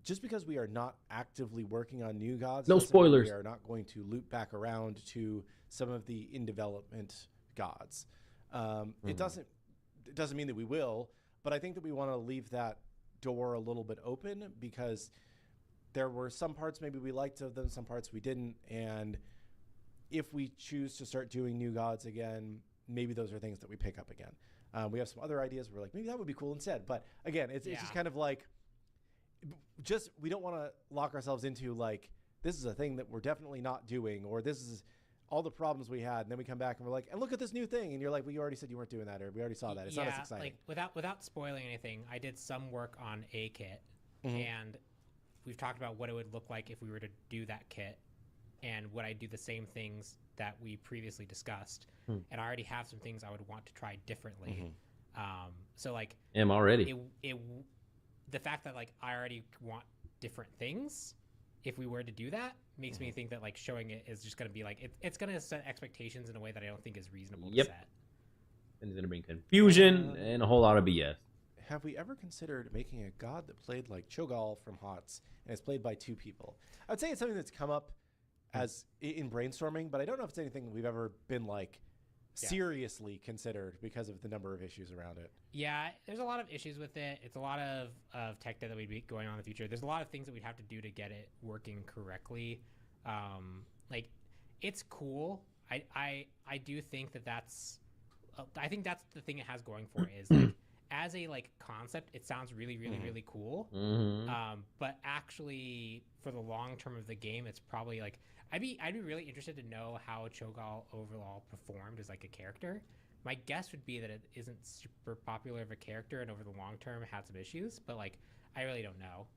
just because we are not actively working on new gods, No doesn't mean spoilers. we are not going to loop back around to some of the in development gods. It doesn't mean that we will, but I think that we want to leave that door a little bit open, because there were some parts maybe we liked of them, some parts we didn't, and if we choose to start doing new gods again, maybe those are things that we pick up again. We have some other ideas. We're like, maybe that would be cool instead. But again, it's just kind of like, we don't want to lock ourselves into like, this is a thing that we're definitely not doing, or this is all the problems we had. And then we come back and we're like, and look at this new thing. And you're like, well, you already said you weren't doing that, or we already saw that. It's not as exciting. Like without spoiling anything, I did some work on a kit, and we've talked about what it would look like if we were to do that kit. And would I do the same things that we previously discussed? And I already have some things I would want to try differently. So like, I'm already. The fact that like I already want different things, if we were to do that, makes me think that like showing it is just going to be like it's going to set expectations in a way that I don't think is reasonable to set. And it's going to bring confusion and a whole lot of BS. Have we ever considered making a god that played like Cho'Gall from HOTS and is played by 2 people? I'd say it's something that's come up as in brainstorming, but I don't know if it's anything we've ever been like seriously considered because of the number of issues around it. Yeah, there's a lot of issues with it. It's a lot of tech debt that we'd be going on in the future. There's a lot of things that we'd have to do to get it working correctly. Like, it's cool. I do think that's I think that's the thing it has going for it, is like, as a like concept, it sounds really, really, really cool. But actually, for the long term of the game, it's probably like I'd be really interested to know how Cho'Gall overall performed as like a character. My guess would be that it isn't super popular of a character, and over the long term had some issues. But like, I really don't know.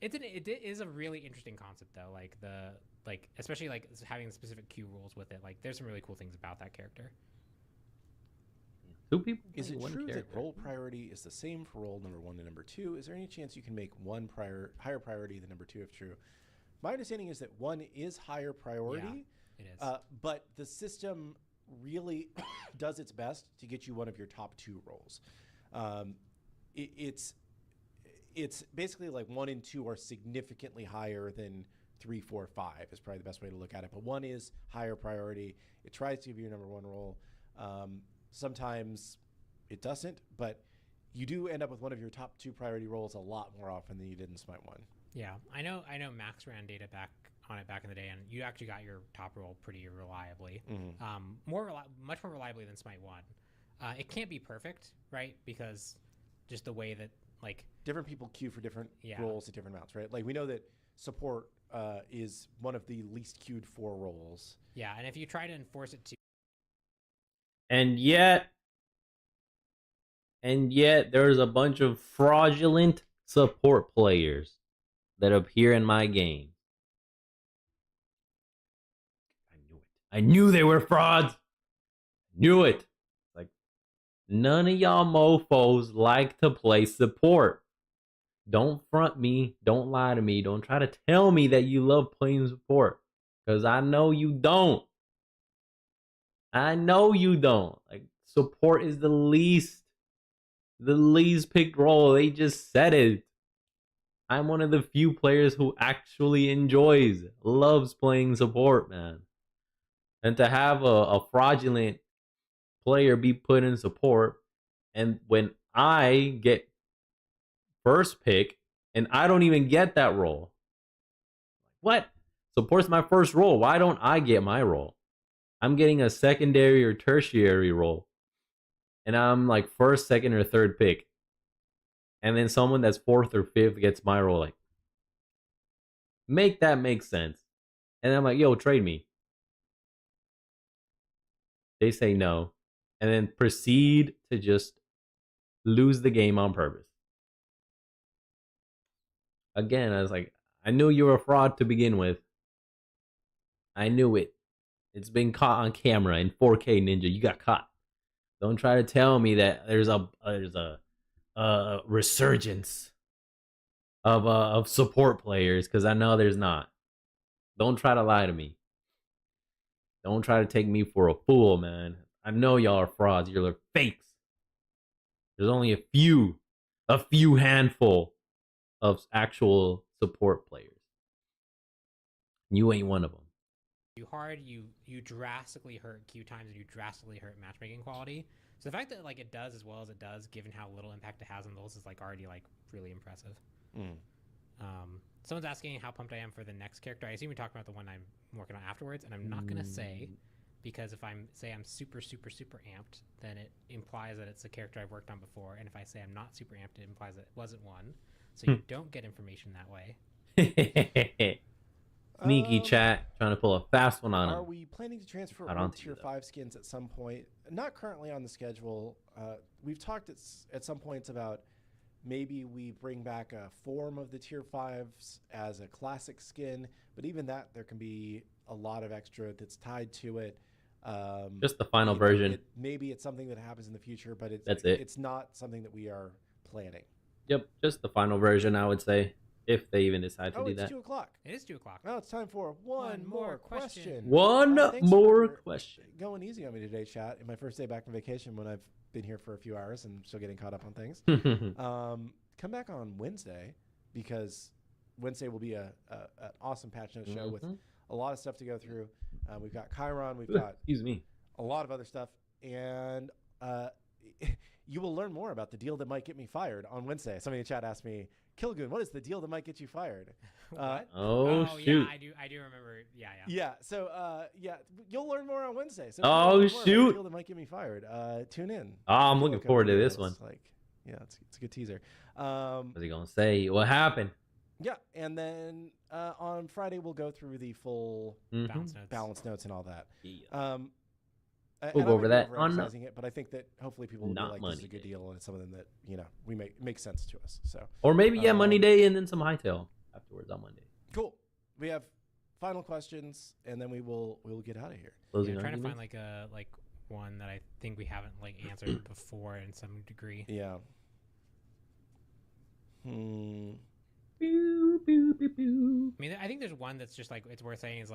It is a really interesting concept though. Like especially like having specific Q rules with it. Like, there's some really cool things about that character. 2 people. Is it one true character. that role priority is the same for role number 1 and number 2? Is there any chance you can make one higher priority than number 2 if true? My understanding is that 1 is higher priority. Yeah, it is. But the system really does its best to get you one of your top 2 roles. It's basically like 1 and 2 are significantly higher than 3, 4, 5 is probably the best way to look at it. But 1 is higher priority. It tries to give you your number 1 role. Sometimes it doesn't, but you do end up with one of your top 2 priority roles a lot more often than you did in Smite 1. Yeah, I know Max ran data back in the day, and you actually got your top roll pretty reliably. Much more reliably than Smite 1. It can't be perfect, right? Because just the way that like different people queue for different roles at different amounts, right? Like, we know that support is one of the least queued for roles. Yeah, and if you try to enforce it to And yet there's a bunch of fraudulent support players that appear in my game. I knew it. I knew they were frauds. Knew it. Like, None of y'all mofos like to play support. Don't front me. Don't lie to me. Don't try to tell me that you love playing support. Because I know you don't. I know you don't. Like, support is the least picked role. They just said it. I'm one of the few players who actually loves playing support, man. And to have a fraudulent player be put in support, and when I get first pick and I don't even get that role. What? Support's my first role. Why don't I get my role? I'm getting a secondary or tertiary role. And I'm like first, second, or third pick. And then someone that's fourth or fifth gets my role. Like, make that make sense. And I'm like, yo, trade me. They say no. And then proceed to just lose the game on purpose. Again, I was like, I knew you were a fraud to begin with. I knew it. It's been caught on camera in 4K, Ninja. You got caught. Don't try to tell me that there's a resurgence of support players, because I know there's not. Don't try to lie to me. Don't try to take me for a fool, man. I know y'all are frauds. You're fakes. There's only a few handful of actual support players. You ain't one of them. You hard, you drastically hurt queue times, and you drastically hurt matchmaking quality. So the fact that like it does as well as it does, given how little impact it has on those, is like already like really impressive. Someone's asking how pumped I am for the next character. I assume we talked about the one I'm working on afterwards, and I'm not gonna say, because if I'm super amped, then it implies that it's a character I've worked on before, and if I say I'm not super amped, it implies that it wasn't one. So you don't get information that way. Sneaky chat, trying to pull a fast one on him. Are we planning to transfer old tier 5 skins at some point? Not currently on the schedule. We've talked at some points about maybe we bring back a form of the tier 5s as a classic skin, but even that, there can be a lot of extra that's tied to it. Just the final version. Maybe it's something that happens in the future, but it's not something that we are planning. Yep, just the final version, I would say, if they even decide to do that. It's 2 o'clock. It is 2 o'clock. Now it's time for one more question. One more question. Going easy on me today, chat. In my first day back from vacation, when I've been here for a few hours and still getting caught up on things. Come back on Wednesday, because Wednesday will be an awesome patch note show with a lot of stuff to go through. We've got Chiron. We've got a lot of other stuff. And you will learn more about the deal that might get me fired on Wednesday. Somebody in the chat asked me, Kilgoon, what is the deal that might get you fired? Oh, shoot. Yeah, I do remember. Yeah. Yeah. So, you'll learn more on Wednesday. So shoot. The deal that might get me fired. Tune in. I'm looking forward to this one. It's a good teaser. What's he going to say? What happened? Yeah. And then on Friday, we'll go through the full balance notes and all that. Yeah. We'll go over that. But I think that hopefully people will be like, this is a good deal, and it's something that we makes sense to us. So, or maybe Money Day and then some hightail afterwards on Monday. Cool. We have final questions, and then we'll get out of here. Yeah, trying to find like one that I think we haven't answered before in some degree. Yeah. I mean, I think there's one that's just it's worth saying is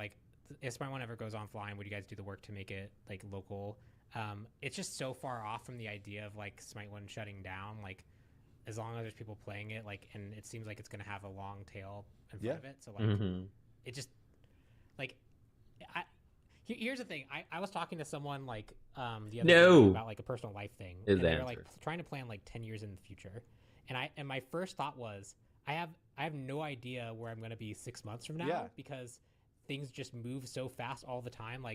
if Smite 1 ever goes offline, would you guys do the work to make it local? It's just so far off from the idea of Smite 1 shutting down. As long as there's people playing it, and it seems like it's going to have a long tail in front of it. So it just here's the thing. I was talking to someone the other day about a personal life thing. And they were trying to plan 10 years in the future. And my first thought was I have no idea where I'm going to be 6 months from now because things just move so fast all the time.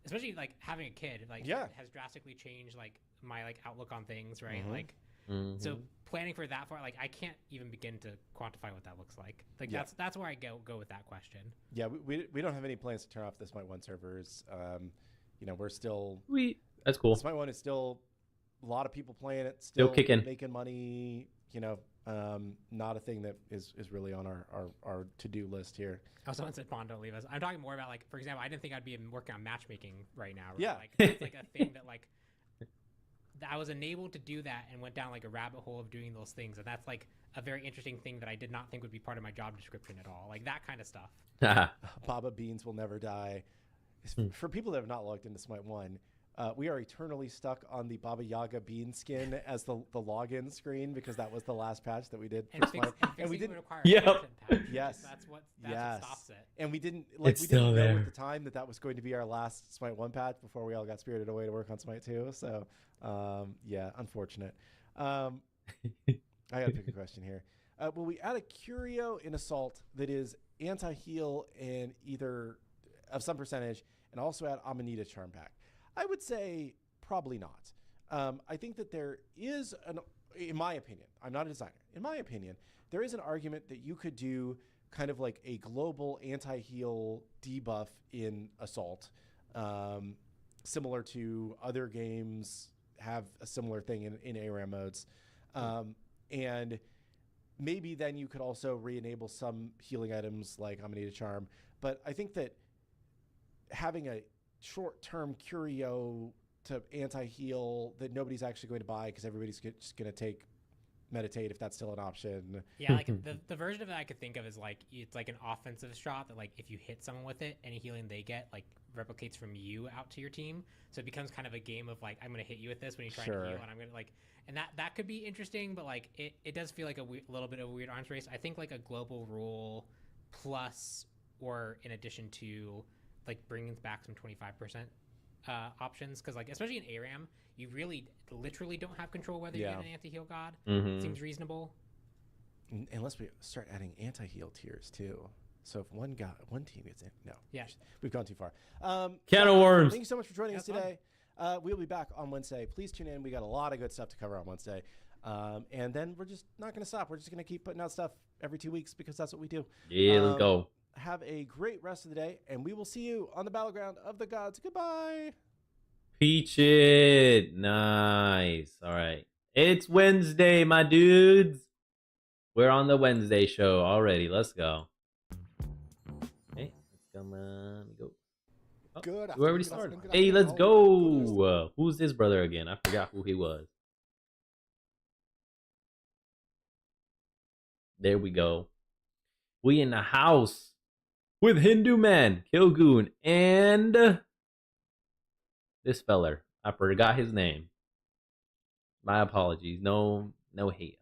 Especially having a kid, has drastically changed my outlook on things, right? So planning for that far, I can't even begin to quantify what that looks like. That's where I go with that question. Yeah, we don't have any plans to turn off the Smite 1 servers. We're still that's cool. Smite 1 is still a lot of people playing it, still kicking, making money. Not a thing that is really on our to-do list here. Oh, someone said, "Bond, don't leave us." I'm talking more about for example, I didn't think I'd be working on matchmaking right now. Right? Yeah, it's a thing that I was enabled to do that and went down like a rabbit hole of doing those things, and that's like a very interesting thing that I did not think would be part of my job description at all, like that kind of stuff. Baba Beans will never die. For people that have not logged into Smite 1, we are eternally stuck on the Baba Yaga bean skin as the login screen because that was the last patch that we did for Smite. And we didn't require yes. That's what stops it. And we didn't know at the time that was going to be our last Smite 1 patch before we all got spirited away to work on Smite 2. So, yeah, unfortunate. I got to pick a question here. Will we add a Curio in Assault that is anti-heal and either of some percentage and also add Amanita Charm Pack? I would say probably not. I think that there is in my opinion, I'm not a designer. In my opinion, there is an argument that you could do kind of like a global anti-heal debuff in Assault, similar to other games have a similar thing in ARAM modes. And maybe then you could also re-enable some healing items like Amanita Charm. But I think that having a short-term curio to anti-heal that nobody's actually going to buy because everybody's just going to take meditate if that's still an option. Yeah, like the version of it I could think of is like it's like an offensive shot that like if you hit someone with it, any healing they get like replicates from you out to your team. So it becomes kind of a game of like I'm going to hit you with this when you're trying to heal, and I'm going to like, and that could be interesting, but like it does feel like a little bit of a weird arms race. I think like a global rule plus or in addition to like bringing back some 25% options, because like especially in ARAM you really literally don't have control whether you're an anti-heal god. It seems reasonable unless we start adding anti-heal tiers too. So if one team gets in, we've gone too far. Can of worms. Thank you so much for joining us today. We'll be back on Wednesday. Please tune in. We got a lot of good stuff to cover on Wednesday, and then we're just not going to stop. We're just going to keep putting out stuff every 2 weeks because that's what we do. Let's go. Have a great rest of the day, and we will see you on the battleground of the gods. Goodbye. Peach it. Nice. All right. It's Wednesday, my dudes. We're on the Wednesday show already. Let's go. Okay. Come on. Go. Oh, good. We already started. Hey, let's go. Who's this brother again? I forgot who he was. There we go. We in the house with Hindu Man, Kilgoon, and this feller. I forgot his name. My apologies. No hate.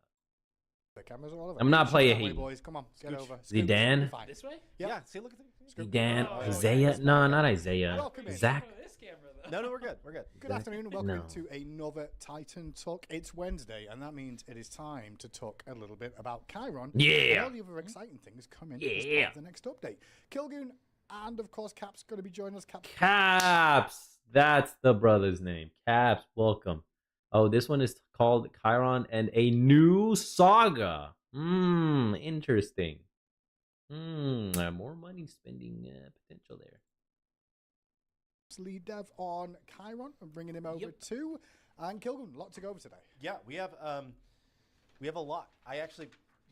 The cameras are all over. I'm not playing hate. Boys, come on, get over. Zidane. this way. Yeah. See, look at the Zidane. Isaiah. No, not Isaiah. Zach. No, we're good. We're good. Good afternoon and welcome to another Titan Talk. It's Wednesday, and that means it is time to talk a little bit about Chiron. Yeah. And all the other exciting things coming as part of the next update. Kilgoon and, of course, Cap's going to be joining us. Caps. That's the brother's name. Caps, welcome. Oh, this one is called Chiron and a new saga. Interesting. More money spending potential there. Lead dev on Chiron and bringing him over too. And Kilgoon, a lot to go over today. Yeah, we have a lot.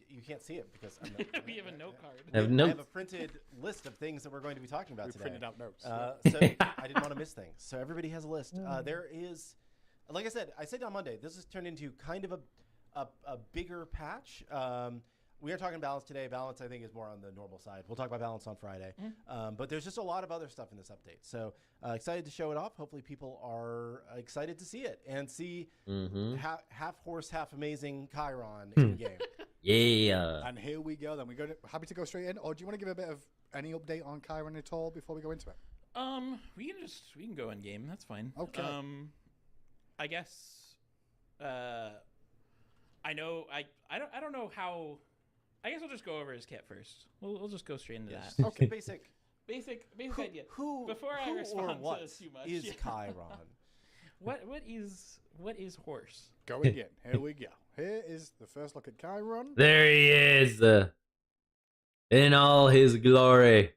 You can't see it because I'm not, we have a note card. I have a printed list of things that we're going to be talking about today. Printed out notes. So I didn't want to miss things. So everybody has a list. There is, like I said on Monday, this has turned into kind of a bigger patch. We are talking balance today. Balance, I think, is more on the normal side. We'll talk about balance on Friday. But there's just a lot of other stuff in this update. So excited to show it off. Hopefully people are excited to see it and see half horse, half amazing Chiron in game. Yeah. And here we go. Then we're happy to go straight in. Or do you want to give a bit of any update on Chiron at all before we go into it? We can go in game. That's fine. Okay. I guess. I know. I don't know how. I guess I'll just go over his kit first. We'll just go straight into that. Okay. Basic idea. Before I respond to too much, is Chiron? What is horse? Go again. Here we go. Here is the first look at Chiron. There he is, in all his glory.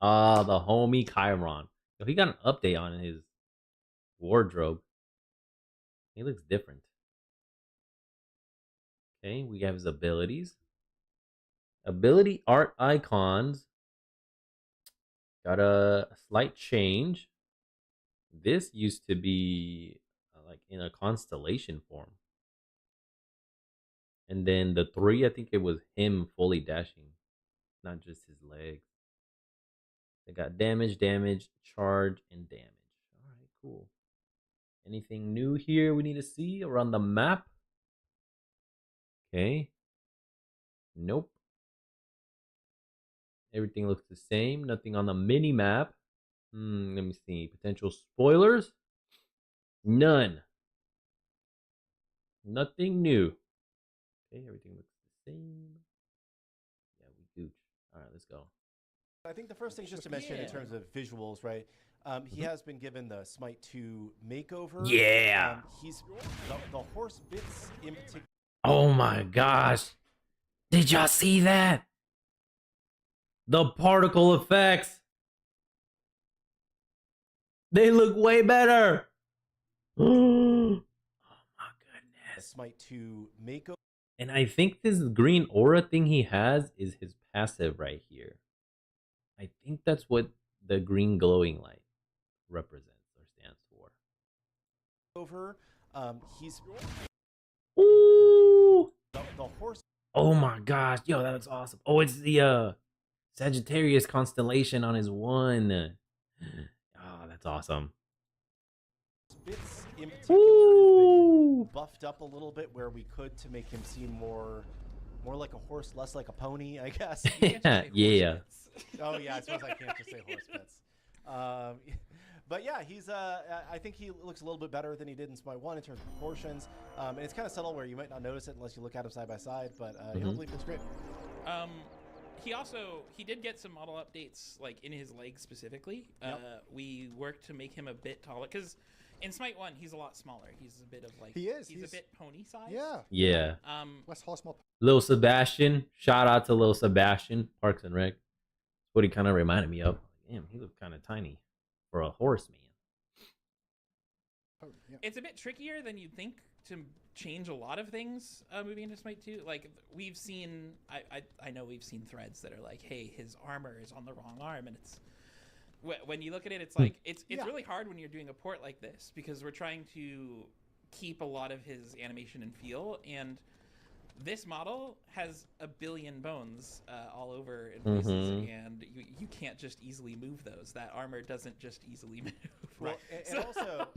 The homie Chiron. He got an update on his wardrobe. He looks different. Okay, we have his abilities. Ability art icons. Got a slight change. This used to be like like in a constellation form. And then the 3, I think it was him fully dashing, not just his legs. They got damage, charge, and damage. All right, cool. Anything new here we need to see around the map? Okay. Nope. Everything looks the same. Nothing on the mini map. Let me see. Potential spoilers? None. Nothing new. Okay, everything looks the same. Yeah, we gooch. All right, let's go. I think the first thing just to mention in terms of visuals, right? He has been given the Smite 2 makeover. Yeah. He's the horse bits in particular. Oh my gosh. Did y'all see that? The particle effects. They look way better. Oh my goodness. Smite 2 makeover. And I think this green aura thing he has is his passive right here. I think that's what the green glowing light represents or stands for. Over, he's Ooh. The horse. Oh my gosh, yo, that looks awesome. Oh, it's the Sagittarius constellation on his one. Oh, that's awesome. Bits in particular buffed up a little bit where we could to make him seem more like a horse, less like a pony, I guess. Yeah. Oh yeah, I suppose I can't just say horse bits. But yeah, he's I think he looks a little bit better than he did in Smite 1 in terms of proportions. And it's kind of subtle where you might not notice it unless you look at him side by side, but hopefully it looks great. He did get some model updates like in his legs specifically. We worked to make him a bit taller because in Smite 1 he's a lot smaller. He's a bit of like he's a bit pony size. Yeah. Less horsepower. Lil Sebastian. Shout out to Lil Sebastian, Parks and Rec. That's what he kind of reminded me of. Damn, he looked kind of tiny for a horse, man. Oh, yeah. It's a bit trickier than you'd think to change a lot of things moving into Smite 2. Like we've seen, I know we've seen threads that are like, hey, his armor is on the wrong arm, and it's when you look at it, it's like it's really hard when you're doing a port like this because we're trying to keep a lot of his animation and feel, and this model has a billion bones all over in places, and you can't just easily move those. That armor doesn't just easily move. Well, and also,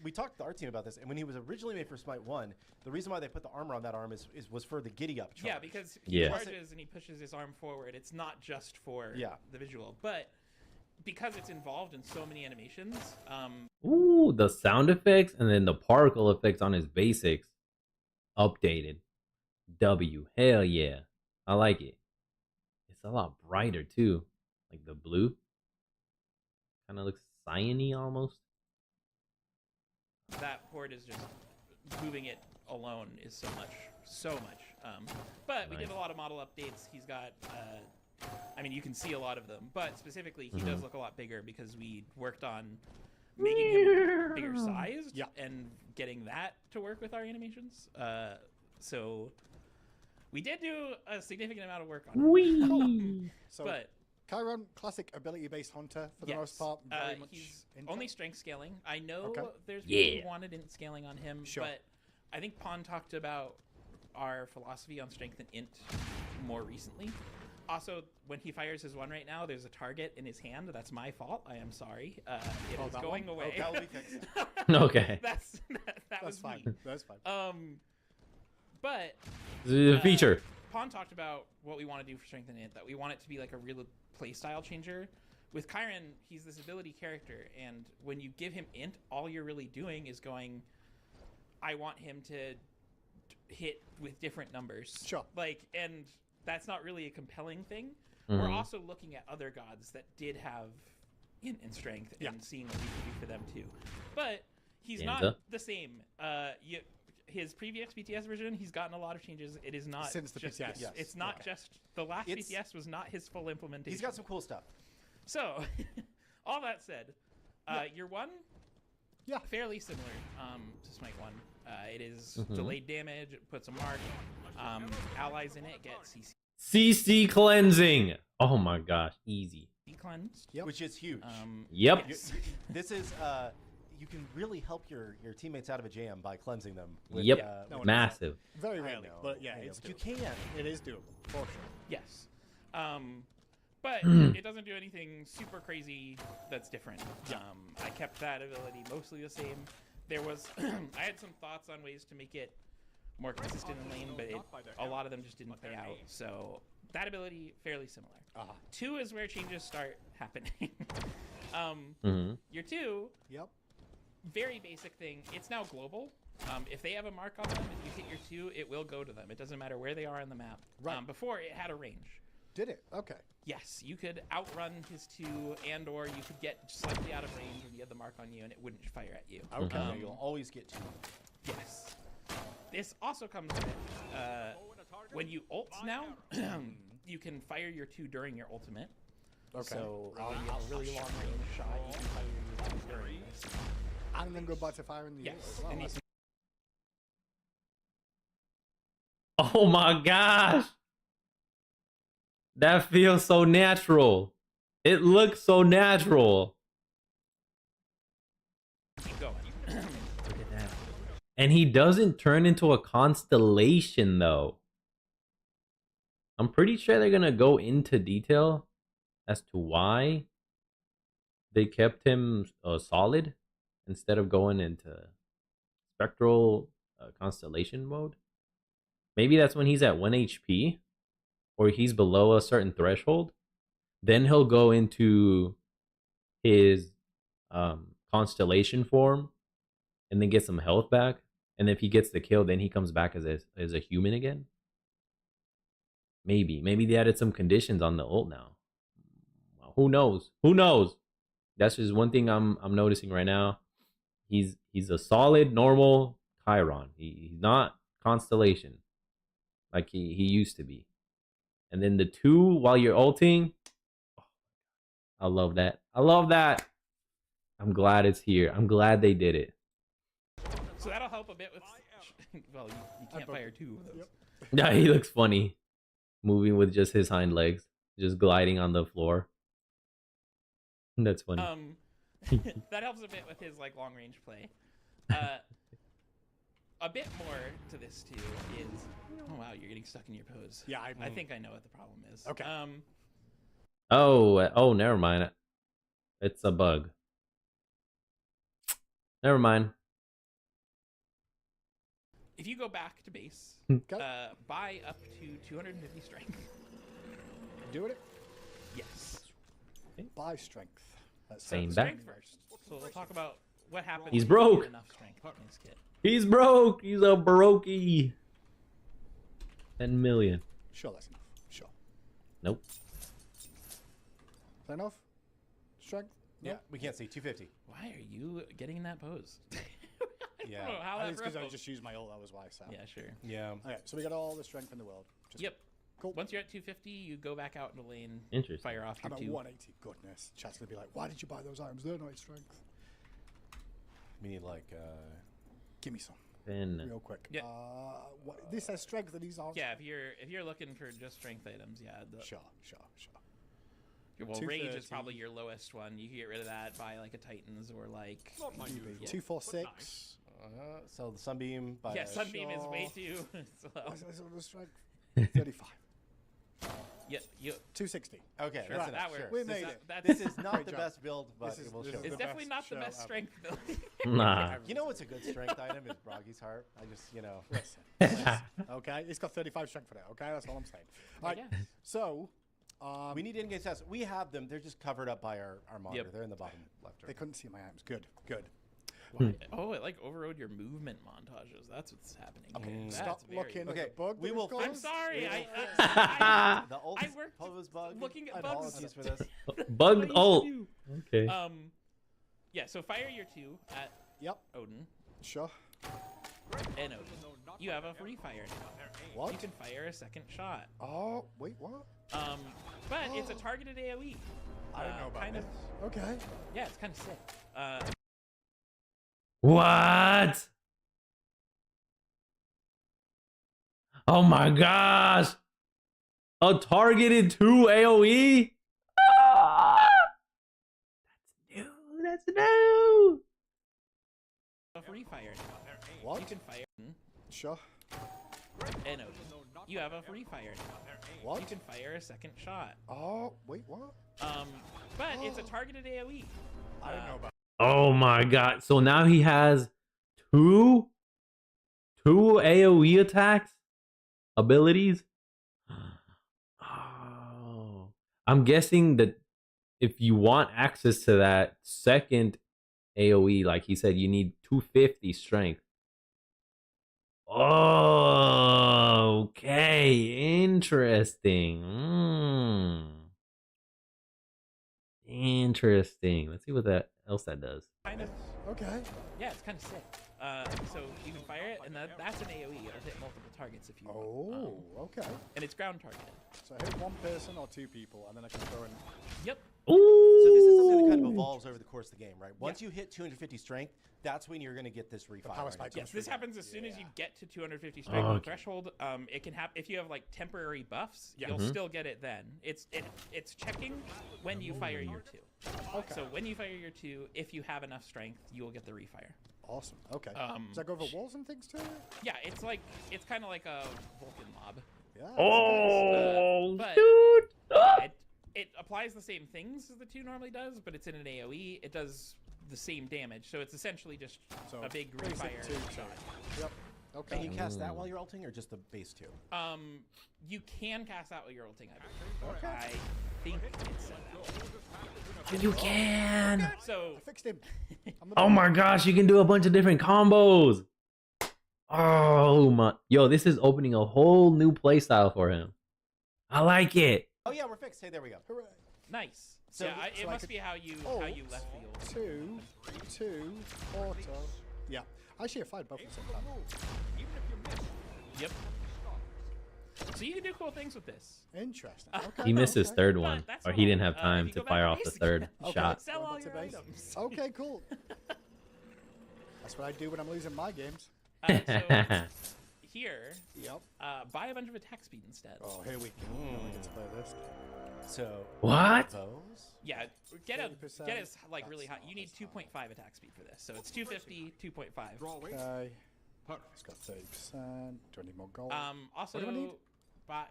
we talked to our team about this, and when he was originally made for Smite 1, the reason why they put the armor on that arm was for the giddy up charge. Yeah, because he charges and he pushes his arm forward. It's not just for the visual, but because it's involved in so many animations. Ooh, the sound effects and then the particle effects on his basics. Updated. W. Hell yeah. I like it. It's a lot brighter too. Like the blue. Kind of looks cyany almost. That port is just moving it alone is so much. But we did a lot of model updates. He's got I mean, you can see a lot of them, but specifically he does look a lot bigger because we worked on making him bigger sized and getting that to work with our animations. So we did do a significant amount of work on it. But Chiron, classic ability-based hunter for the most part. Very much he's only strength scaling. I know there's people who wanted int scaling on him, but I think Pon talked about our philosophy on strength and int more recently. Also, when he fires his one right now, there's a target in his hand. That's my fault. I am sorry. It is going away. That will be fixed. Okay. That was fine. Me. That's fine. But the feature. Pon talked about what we want to do for strength and int, that we want it to be like a real playstyle changer. With Chiron, he's this ability character, and when you give him int, all you're really doing is going, I want him to hit with different numbers. Sure. And that's not really a compelling thing. We're also looking at other gods that did have int and strength and seeing what we can do for them too. But he's not the same. His previous BTS version, he's gotten a lot of changes. It is not since the just BTS. Yes. It's not just the last BTS was not his full implementation. He's got some cool stuff. So, all that said, your one, fairly similar to Smite 1. It is delayed damage. It puts a mark. Allies in it get CC cleansing. Oh my gosh, easy. cleansed, which is huge. Yep. This is you can really help your teammates out of a jam by cleansing them. With, Yep, with massive. Very rarely, but yeah, but it's you doable. can. It is doable for sure. Yes. But it doesn't do anything super crazy that's different. I kept that ability mostly the same. There was, I had some thoughts on ways to make it more consistent in lane, but a lot of them just didn't play out. So that ability, fairly similar. 2 is where changes start happening. Your 2, very basic thing. It's now global. If they have a mark on them, if you hit your 2, it will go to them. It doesn't matter where they are on the map. Right. Before, it had a range. Did it? Okay. Yes, you could outrun his 2, and or you could get slightly out of range when you had the mark on you, and it wouldn't fire at you. Okay. You'll always get 2. Yes. This also comes with when you ult now, you can fire your 2 during your ultimate. Okay. So when you have a really long range shot, you can fire your 2 during this. And then go back to firing the yes. ult as well. And Oh my gosh. That feels so natural. It looks so natural. keep going. Look at that. And he doesn't turn into a constellation though. I'm pretty sure they're gonna go into detail as to why they kept him solid instead of going into spectral constellation mode. Maybe that's when he's at 1 HP or he's below a certain threshold. Then he'll go into his constellation form and then get some health back. And if he gets the kill, then he comes back as a human again. Maybe they added some conditions on the ult now. Who knows? Who knows? That's just one thing I'm noticing right now. He's a solid, normal Chiron. He's not constellation like he used to be. And then the 2 while you're ulting, I love that. I love that. I'm glad it's here. I'm glad they did it. So that'll help a bit with. Well, you can't fire 2 of those. Yeah, he looks funny, moving with just his hind legs, just gliding on the floor. That's funny. That helps a bit with his like long range play. A bit more to this too is, oh wow, you're getting stuck in your pose. Yeah, I think I know what the problem is. Okay. Oh, never mind. It's a bug. Never mind. If you go back to base, buy up to 250 strength. Doing it? Yes. Buy strength. That's Same strength back. first. So we'll talk about what happens. He's when you broke. get enough strength in this kit. He's broke. He's a brokey. 10 million. Sure, that's enough. Sure. Nope. Is that enough? Strength? Yeah, No? we can't see 250. Why are you getting in that pose? Yeah. I don't know how I think it's that because I broke. just used my ult, that was why. So. Yeah, sure. Yeah. Okay, so we got all the strength in the world. Just Yep. Cool. Once you're at 250, you go back out into lane. Interesting. Fire off I'm your at 2. 180. Goodness. Chat's going to be like, why did you buy those items? They're not strength. We need like Give me some. Then Real quick. Yeah. This has strength and these aren't. Yeah, if you're looking for just strength items, yeah. Sure. Well, rage is 230. probably your lowest one. You can get rid of that by like a Titans or like. Yeah. 246. so the sunbeam by Yeah, Sunbeam is way too slow. What's the strength? 35. Yeah, 260. Okay, Sure, that's that enough. works. Sure. We made it. This is not Great the job. best build, but This is- we'll this show is it. It's the definitely best not the show best ever. strength build. nah. You know what's a good strength item is Broggy's heart. I just, Listen. Okay, it's got 35 strength for that. Okay, that's all I'm saying. All right, Yeah. so we need in-game stats. We have them. They're just covered up by our monitor. Yep. They're in the bottom left. they couldn't see my items. Good. Oh, it like overrode your movement montages. That's what's happening. Okay, that's Stop very looking at Okay, the bug. we that will we've I'm got. sorry. The ult I worked pose bug. looking at and bugs. apologies for this. Bugged ult. Okay. Yeah. So fire your 2 at Yep, Odin sure. and Odin. You have a free fire now. What? You can fire a second shot. Oh, wait, what? But it's a targeted AoE. I didn't know about kind this. of. Okay. Yeah, it's kind of sick. What? Oh my gosh. A targeted 2 AoE? Ah! That's new. free fire now. What? You can fire. Sure. And you have a free fire now. What? You can fire a second shot. Oh, wait, what? But it's a targeted AoE. I don't know about. Oh my god. So now he has two AoE attacks abilities. Oh. I'm guessing that if you want access to that second AoE, like he said, you need 250 strength. Oh, okay. Interesting. Interesting. Let's see what else that does. Kind of. Okay. Yeah, it's kind of sick. So you can fire it, and that's an AoE. It'll hit multiple targets if you want. Oh, okay. And it's ground targeted. So I hit one person or two people, and then I can throw in. Yep. Ooh. So this is something that kind of evolves over the course of the game, right? Once you hit 250 strength, that's when you're going to get this refire. power spike. Yes, this happens as soon as you get to 250 strength on the threshold. It can happen if you have like temporary buffs. You'll still get it then. It's checking when you fire your 2. Okay. So when you fire your 2, if you have enough strength, you will get the refire. Awesome. Okay. Does that go over walls and things too? Yeah, it's kind of like a Vulcan mob. Yeah. Oh, but dude. It applies the same things as the 2 normally does, but it's in an AoE. It does the same damage, so it's essentially just a big refire shot. Yep. Okay. Can you cast that while you're ulting, or just the base 2? You can cast out while you're ulting, I believe. Okay. I think it's set that. You can. So I fixed him. Oh my gosh, you can do a bunch of different combos. Oh my. Yo, this is opening a whole new playstyle for him. I like it. Oh yeah, we're fixed. Hey, there we go. Hooray. nice. So- Yeah, it must be how you left the old. 2, auto. Yeah. Actually, I fired both at the same time. Yep. So you can do cool things with this. Interesting. Okay. He missed his third one, that's or he didn't have all. time if you to go back fire to off the basic, third shot. Sell all Back to your basic. items. Okay, cool. That's what I do when I'm losing my games. So here, Yep. buy a bunch of attack speed instead. Oh, here we go. Now we get to play this. So What? those. Yeah, get it 30%, like really high. that's You need not 2.5 attack speed for this. So it's 250, 2.5. Okay. It's got 30%. Do I need more gold? Also, What do I need? buy,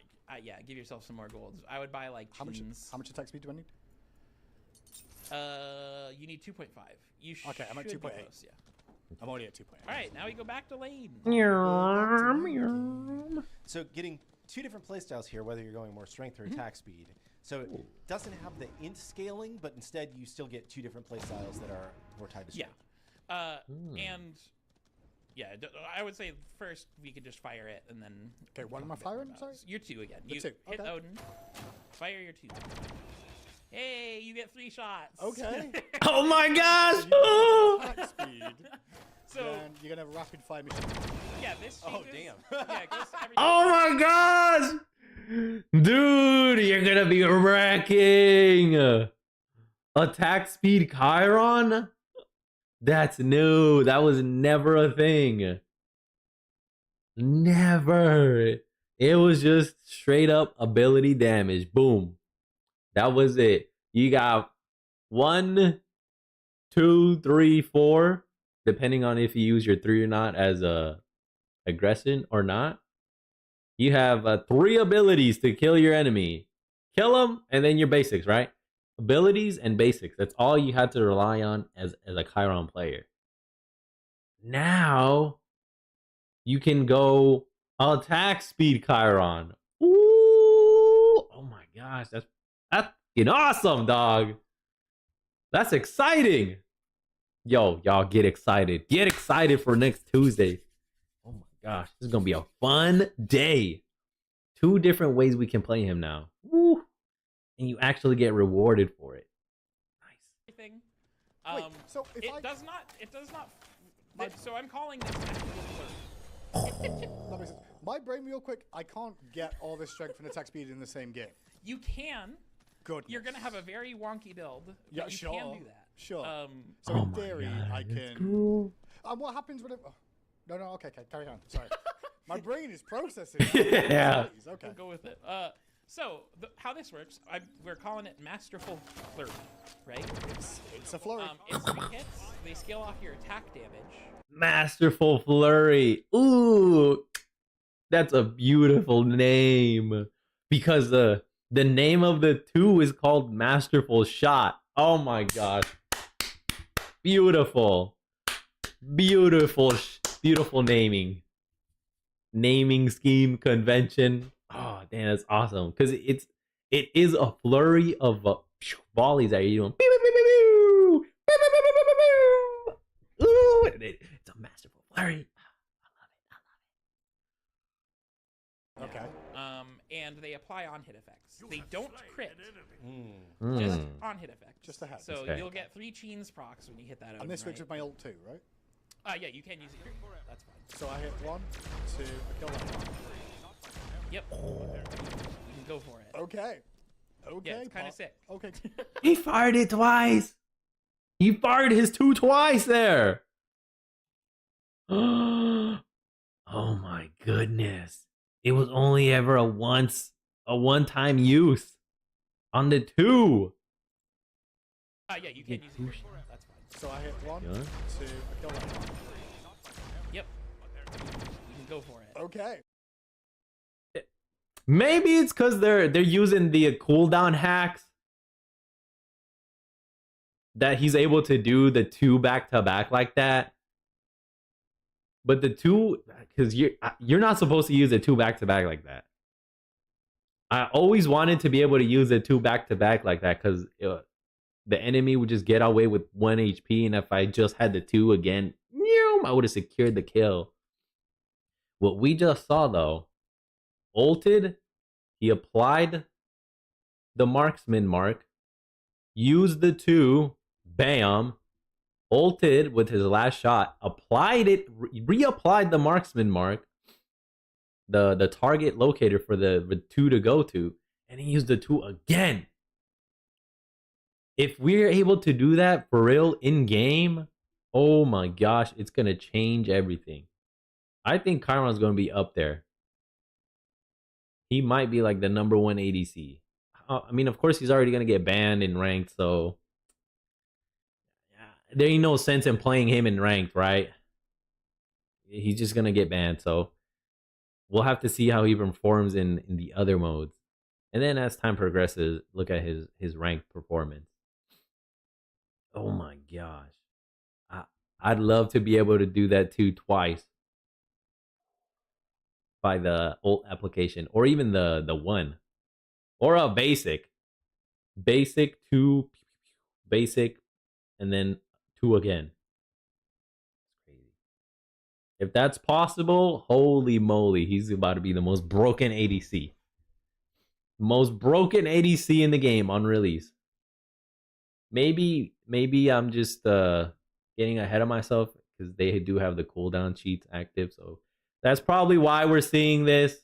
yeah, give yourself some more golds. I would buy like How much attack speed do I need? you need 2.5. You should. Okay, I'm at 2.8. Close, yeah. I'm already at 2.8. All right, now we go back to lane. So getting 2 different playstyles here, whether you're going more strength or attack speed. So it doesn't have the int scaling, but instead you still get 2 different playstyles that are more tied to Yeah. strength. And yeah, I would say first we could just fire it and then. Okay, what am I firing? Sorry? You're 2 again. You 2, hit okay. Odin, fire your 2. Hey, you get 3 shots. Okay. Oh my gosh! Attack speed. So Then you're gonna have rapid fire machine. yeah, this changes. Oh, damn. Yeah, it goes to every. Oh my gosh! Dude, you're gonna be wrecking! Attack speed Chiron? That's new. That was never a thing. Never. It was just straight up ability damage. Boom. That was it. You got 1, 2, 3, 4, depending on if you use your 3 or not as a aggression or not. You have 3 abilities to kill your enemy. Kill them, and then your basics, right? Abilities and basics. That's all you had to rely on as a Chiron player. Now, you can go attack speed Chiron. Ooh! Oh my gosh, that's fucking awesome, dog. That's exciting. Yo, y'all get excited. Get excited for next Tuesday. Oh my gosh, this is gonna be a fun day. 2 different ways we can play him now. Woo. And you actually get rewarded for it. Nice. Thing. Wait, so if it does not. So I'm calling this actual flirt. That makes sense. My brain, real quick, I can't get all this strength and attack speed in the same game. You can. Good. You're gonna have a very wonky build. But Yeah, you sure. can do that. Sure. So Oh in my theory, God, I that's can. cool. What happens when? No, okay, carry on. Sorry, my brain is processing. Yeah. Okay. We'll go with it. So how this works? We're calling it Masterful Flurry, right? It's a flurry. It's 3 hits. They scale off your attack damage. Masterful Flurry. Ooh, that's a beautiful name. Because the name of the 2 is called Masterful Shot. Oh my gosh. Beautiful. Beautiful naming. Naming scheme convention. Oh, damn, that's awesome. Because it is a flurry of volleys that you're doing. Ooh, it's a masterful flurry. Okay. And they apply on hit effects. They don't crit. Just on hit effects. Just a hat. So Okay. you'll get 3 Cheens procs when you hit that. And this switch with my ult too, right? Yeah, you can use it. That's fine. So I hit 1, 2, I kill that one. Yep. You can go for it. Okay. Okay. Yeah, it's kind of sick. Okay. He fired it twice. He fired his 2 twice there. Oh my goodness. It was only ever a one-time use on the 2. Yeah, you can use it. That's fine. So I hit 1, 2, I kill that one. Yep. You can go for it. Okay. Maybe it's because they're using the cooldown hacks that he's able to do the 2 back-to-back like that. But the 2, because you're not supposed to use the 2 back-to-back like that. I always wanted to be able to use the 2 back-to-back like that because the enemy would just get away with 1 HP, and if I just had the 2 again, I would have secured the kill. What we just saw though, ulted, he applied the marksman mark, used the 2, bam, ulted with his last shot, applied it, reapplied the marksman mark, the target locator for the 2 to go to, and he used the 2 again. If we're able to do that for real in game, oh my gosh, it's gonna change everything. I think Chiron's gonna be up there. He might be like the #1 ADC. I mean, of course, he's already gonna get banned in ranked, so there ain't no sense in playing him in ranked, right? He's just gonna get banned, so we'll have to see how he performs in the other modes. And then as time progresses, look at his ranked performance. Oh my gosh. I'd love to be able to do that too twice by the ult application, or even the 1, or a basic 2, basic, and then 2 again. Crazy. If that's possible, holy moly, he's about to be the most broken ADC. Most broken ADC in the game on release. Maybe I'm just getting ahead of myself because they do have the cooldown cheats active, so that's probably why we're seeing this.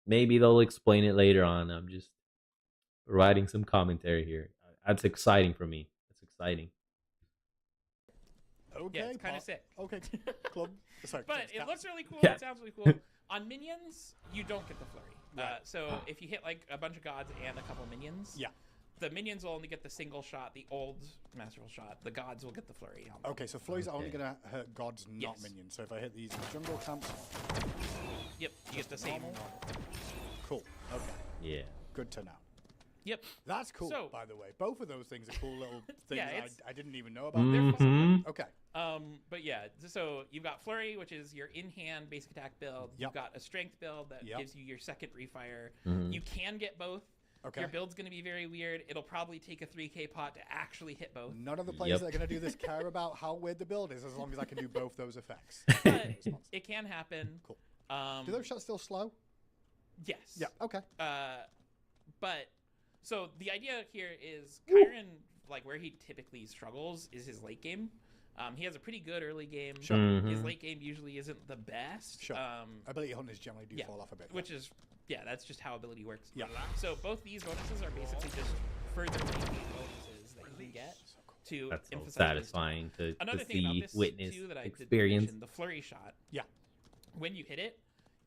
Maybe they'll explain it later on. I'm just providing some commentary here. That's exciting for me. That's exciting. Okay. Yeah, it's kind of sick. Okay. Club. Sorry. But it looks really cool. Yeah. It sounds really cool. On minions, you don't get the flurry. So if you hit like a bunch of gods and a couple minions, Yeah. the minions will only get the single shot, the old masterful shot. The gods will get the flurry. On them. Okay, so flurries are only Okay. going to hurt gods, not Yes. minions. So if I hit these jungle camps, Yep, you get the same. cool. Okay, Yeah. good to know. Yep. That's cool, So- by the way. Both of those things are cool little things Yeah, it's- I didn't even know about. Mhm. Okay. But yeah, so you've got flurry, which is your in-hand basic attack build. Yep. You've got a strength build that Yep. gives you your second refire. Mhm. You can get both. Okay. Your build's going to be very weird. It'll probably take a 3k pot to actually hit both. None of the players Yep. that are going to do this care about how weird the build is, as long as I can do both those effects. But it can happen. Cool. Um, Do those shots still slow? yes. Yeah. Okay. But so the idea here is Chiron, like where he typically struggles is his late game. He has a pretty good early game. Sure. His Mhm. late game usually isn't the best. Sure. Ability hunters generally do yeah, fall off a bit. which is that's just how ability works. Yeah. So both these bonuses are basically just further late game bonuses that you can get to That's so emphasize satisfying to Another thing about see, this witness, too that I did experience. mention, the flurry shot. Yeah. When you hit it,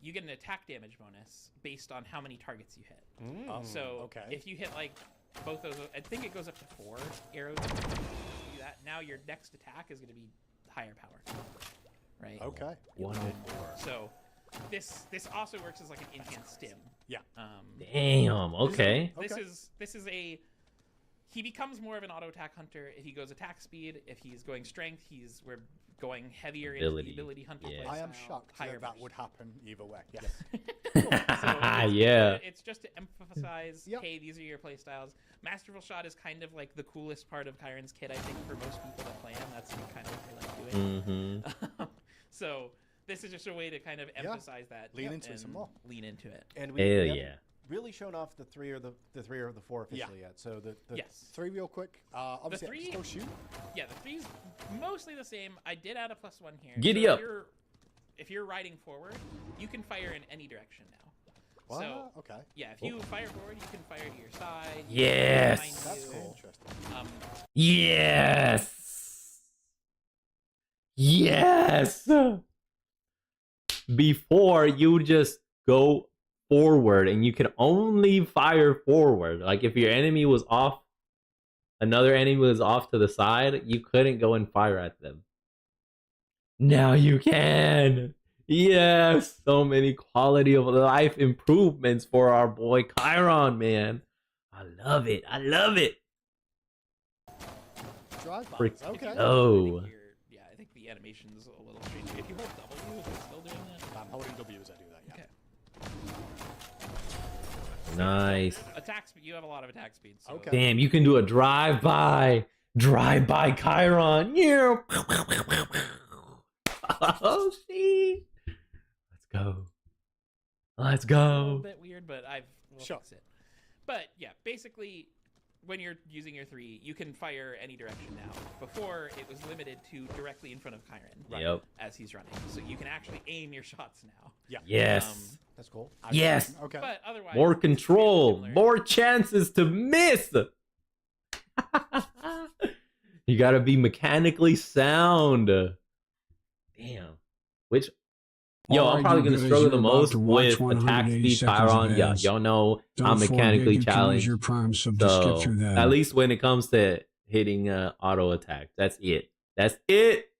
you get an attack damage bonus based on how many targets you hit. So okay. if you hit like both those, I think it goes up to 4 arrows. If you do that, now your next attack is going to be higher power. right? Okay. 1 to 4. So this also works as like an enhanced stim. Yeah. Damn. Okay. This is a. He becomes more of an auto attack hunter if he goes attack speed. If he's going strength, we're going heavier into the ability hunter. Yeah. I am playstyle, shocked higher that would happen either way. Yes. Yeah. It's just to emphasize, hey, these are your playstyles. Masterful Shot is kind of like the coolest part of Chiron's kit, I think, for most people that play him. That's kind of what they like doing. Mm-hmm. So this is just a way to kind of emphasize that. Lean into it some more. Lean into it. And Hell we yeah. really shown off the 3 or the 4 officially yet. So the Yes. 3 real quick. Obviously, three- still shoot. Yeah, the 3's mostly the same. I did add a +1 here. Giddy So up. If you're riding forward, you can fire in any direction now. Wow. So Okay. yeah, if you fire forward, you can fire to your side. Yes. That's interesting. Yes. Yes. Before you just go forward and you can only fire forward. Like if your enemy was off, another enemy was off to the side, you couldn't go and fire at them. Now you can. Yes, so many quality of life improvements for our boy Chiron, man. I love it. I love it. Drive by. Freak. Okay. Oh. Yeah, I think the animation's a little strange. If you hold W, is it still doing that? I'm holding W as I do that, yeah. Okay. Nice. Attack speed. You have a lot of attack speed. So Okay. Damn, you can do a drive-by. Drive-by Chiron. Yeah. Oh, shit. Let's go. Let's A go. little bit weird, but we'll Sure. fix it. But yeah, basically, when you're using your 3, you can fire any direction now. Before, it was limited to directly in front of Chiron. Yep. As he's running, so you can actually aim your shots now. Yeah. Yes. That's cool. Yes. Okay. But otherwise, More it's really control. similar. More chances to miss. You gotta be mechanically sound. Damn. Which, yo, I'm probably gonna struggle the most with attack speed Chiron. Yeah, y'all know I'm mechanically challenged. So at least when it comes to hitting auto attack, that's it. That's it.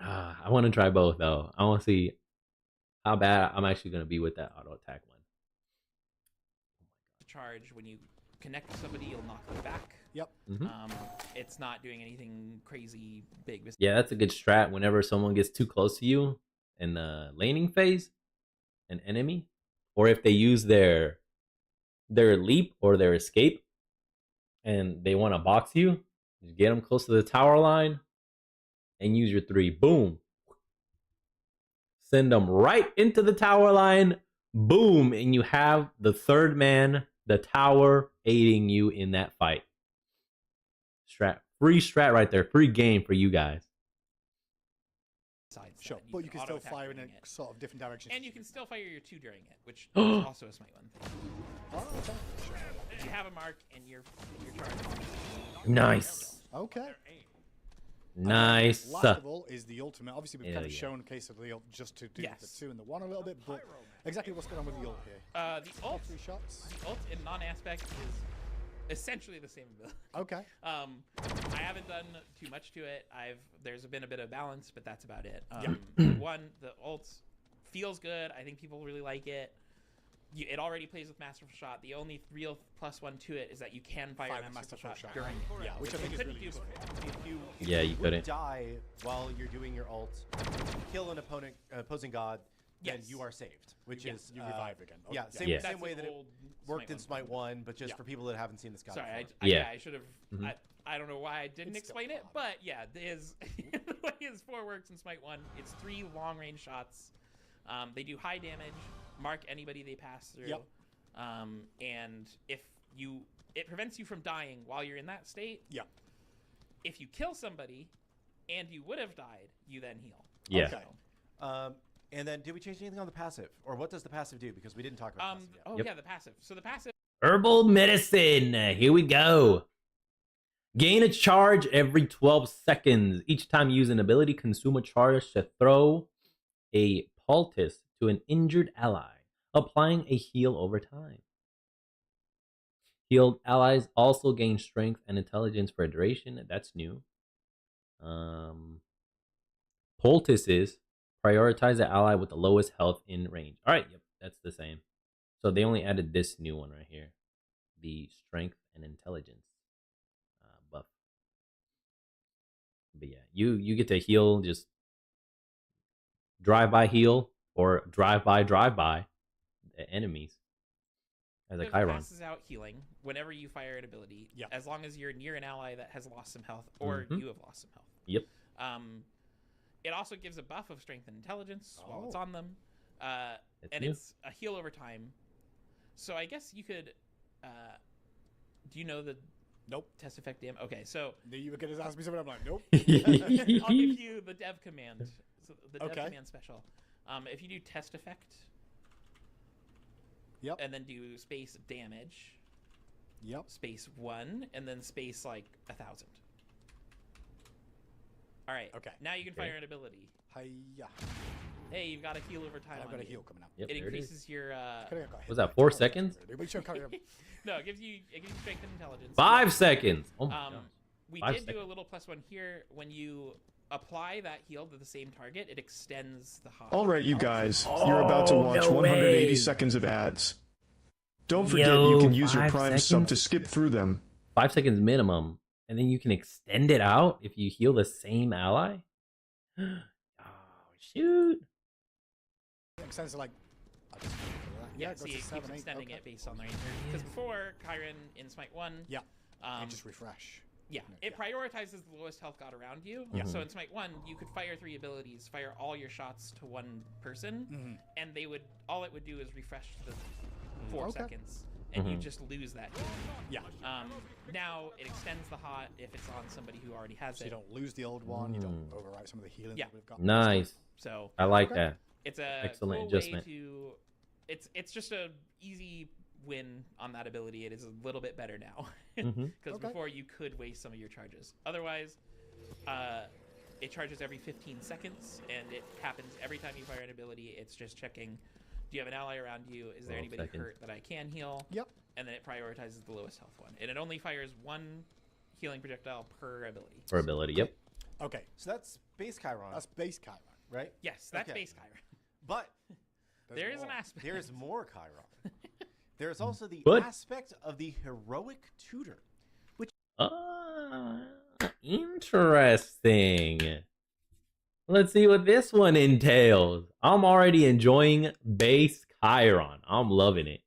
I want to try both though. I want to see how bad I'm actually gonna be with that auto attack one. Charge when you connect to somebody, you'll knock them back. Yep. It's not doing anything crazy big. Yeah, that's a good strat. Whenever someone gets too close to you in the laning phase, an enemy, or if they use their leap or their escape, and they want to box you, just get them close to the tower line, and use your 3. Boom. Send them right into the tower line. Boom, and you have the 3rd man, the tower, aiding you in that fight. Free strat right there. Free game for you guys. Sure, but you can still fire in a sort of different direction. And you can still fire your 2 during it, which is also a Smite 1 thing. Oh, okay. Sure. You have a mark and you're charging. Nice. Okay. Nice. Last of all is the ultimate. Obviously, we've kind of yeah. shown a case of the ult just to do Yes. the 2 and the 1 a little bit, but exactly what's going on with the ult here? The ult 3 shots. The ult in non-aspect is essentially the same ability. Okay. I haven't done too much to it. There's been a bit of balance, but that's about it. One, the ult feels good. I think people really like it. It already plays with Masterful Shot. The only real +1 to it is that you can fire Masterful Shot during it. Yeah, which I think is couldn't really do useful. before. You couldn't die while you're doing your ult. If you kill an opposing god, then Yes. you are saved, which is you revive again. Okay. Yeah, same, Yeah. same That's way an that it old worked in Smite Smite 1, but just for people that haven't seen this god Sorry, before. I should have. I don't know why I didn't It's explain it, but yeah, the way his 4 works in Smite 1, it's 3 long range shots. They do high damage, mark anybody they pass through, Yep. and it prevents you from dying while you're in that state. Yeah. If you kill somebody and you would have died, you then heal. Yeah. Okay. And then, did we change anything on the passive, or what does the passive do? Because we didn't talk about the passive yet. Yep. Yeah, the passive. So the passive. Herbal medicine. Here we go. Gain a charge every 12 seconds. Each time you use an ability, consume a charge to throw a poultice to an injured ally, applying a heal over time. Healed allies also gain strength and intelligence for a duration. That's new. poultices. Prioritize the ally with the lowest health in range. All right, yep, that's the same. So they only added this new one right here, the strength and intelligence buff. But yeah, you get to heal, just drive-by heal or drive-by the enemies as a Chiron. Passes out healing whenever you fire an ability, Yeah. as long as you're near an ally that has lost some health or you have lost some health. Yep. It also gives a buff of strength and intelligence while it's on them, and new. it's a heal over time. So I guess you could. Do you know the? Nope. Test effect DM. Okay, so you were gonna ask me something. I'm like, nope. I'll give you the dev command. So the dev command special. If you do test effect. Yep. And then do space damage. Yep. Space 1 and then space like 1,000. All right. Okay. Now you can fire an ability. Hiya. Hey, you've got a heal over time. I've got a heal coming up. Yep, It increases your. Was that 4 seconds? No, it gives you strength and intelligence. 5 seconds. Oh my gosh. We 5 did do seconds. a little +1 here. When you apply that heal to the same target, it extends the hot. All right, you guys, you're about to watch 180 seconds of ads. Don't forget you can use your 5 Prime sub seconds? to skip through them. 5 seconds minimum, and then you can extend it out if you heal the same ally. Oh shoot! Extends to like. Yeah, see, it keeps extending it based on the range. Because before, Chiron in Smite 1... Yeah, and just refresh. Yeah, it prioritizes the lowest health god around you. Yeah. So in Smite 1, you could fire 3 abilities, fire all your shots to one person, and they would all it would do is refresh to the 4 seconds, and you just lose that heal. Yeah. Now it extends the hot if it's on somebody who already has So it. you don't lose the old one. You don't overwrite some of the healing that we've got. Nice. So I like that. It's a excellent cool adjustment. way to. It's just a easy win on that ability. It is a little bit better now because before you could waste some of your charges. Otherwise, it charges every 15 seconds, and it happens every time you fire an ability. It's just checking: do you have an ally around you? Is there anybody hurt that I can heal? Yep. And then it prioritizes the lowest health one, and it only fires 1 healing projectile per ability. Per ability, yep. Okay, so that's base Chiron. That's base Chiron, right? Yes, that's base Chiron. But there is an aspect. There is more Chiron. There's also the But- aspect of the heroic tutor, which Interesting. Let's see what this one entails. I'm already enjoying base Chiron. I'm loving it.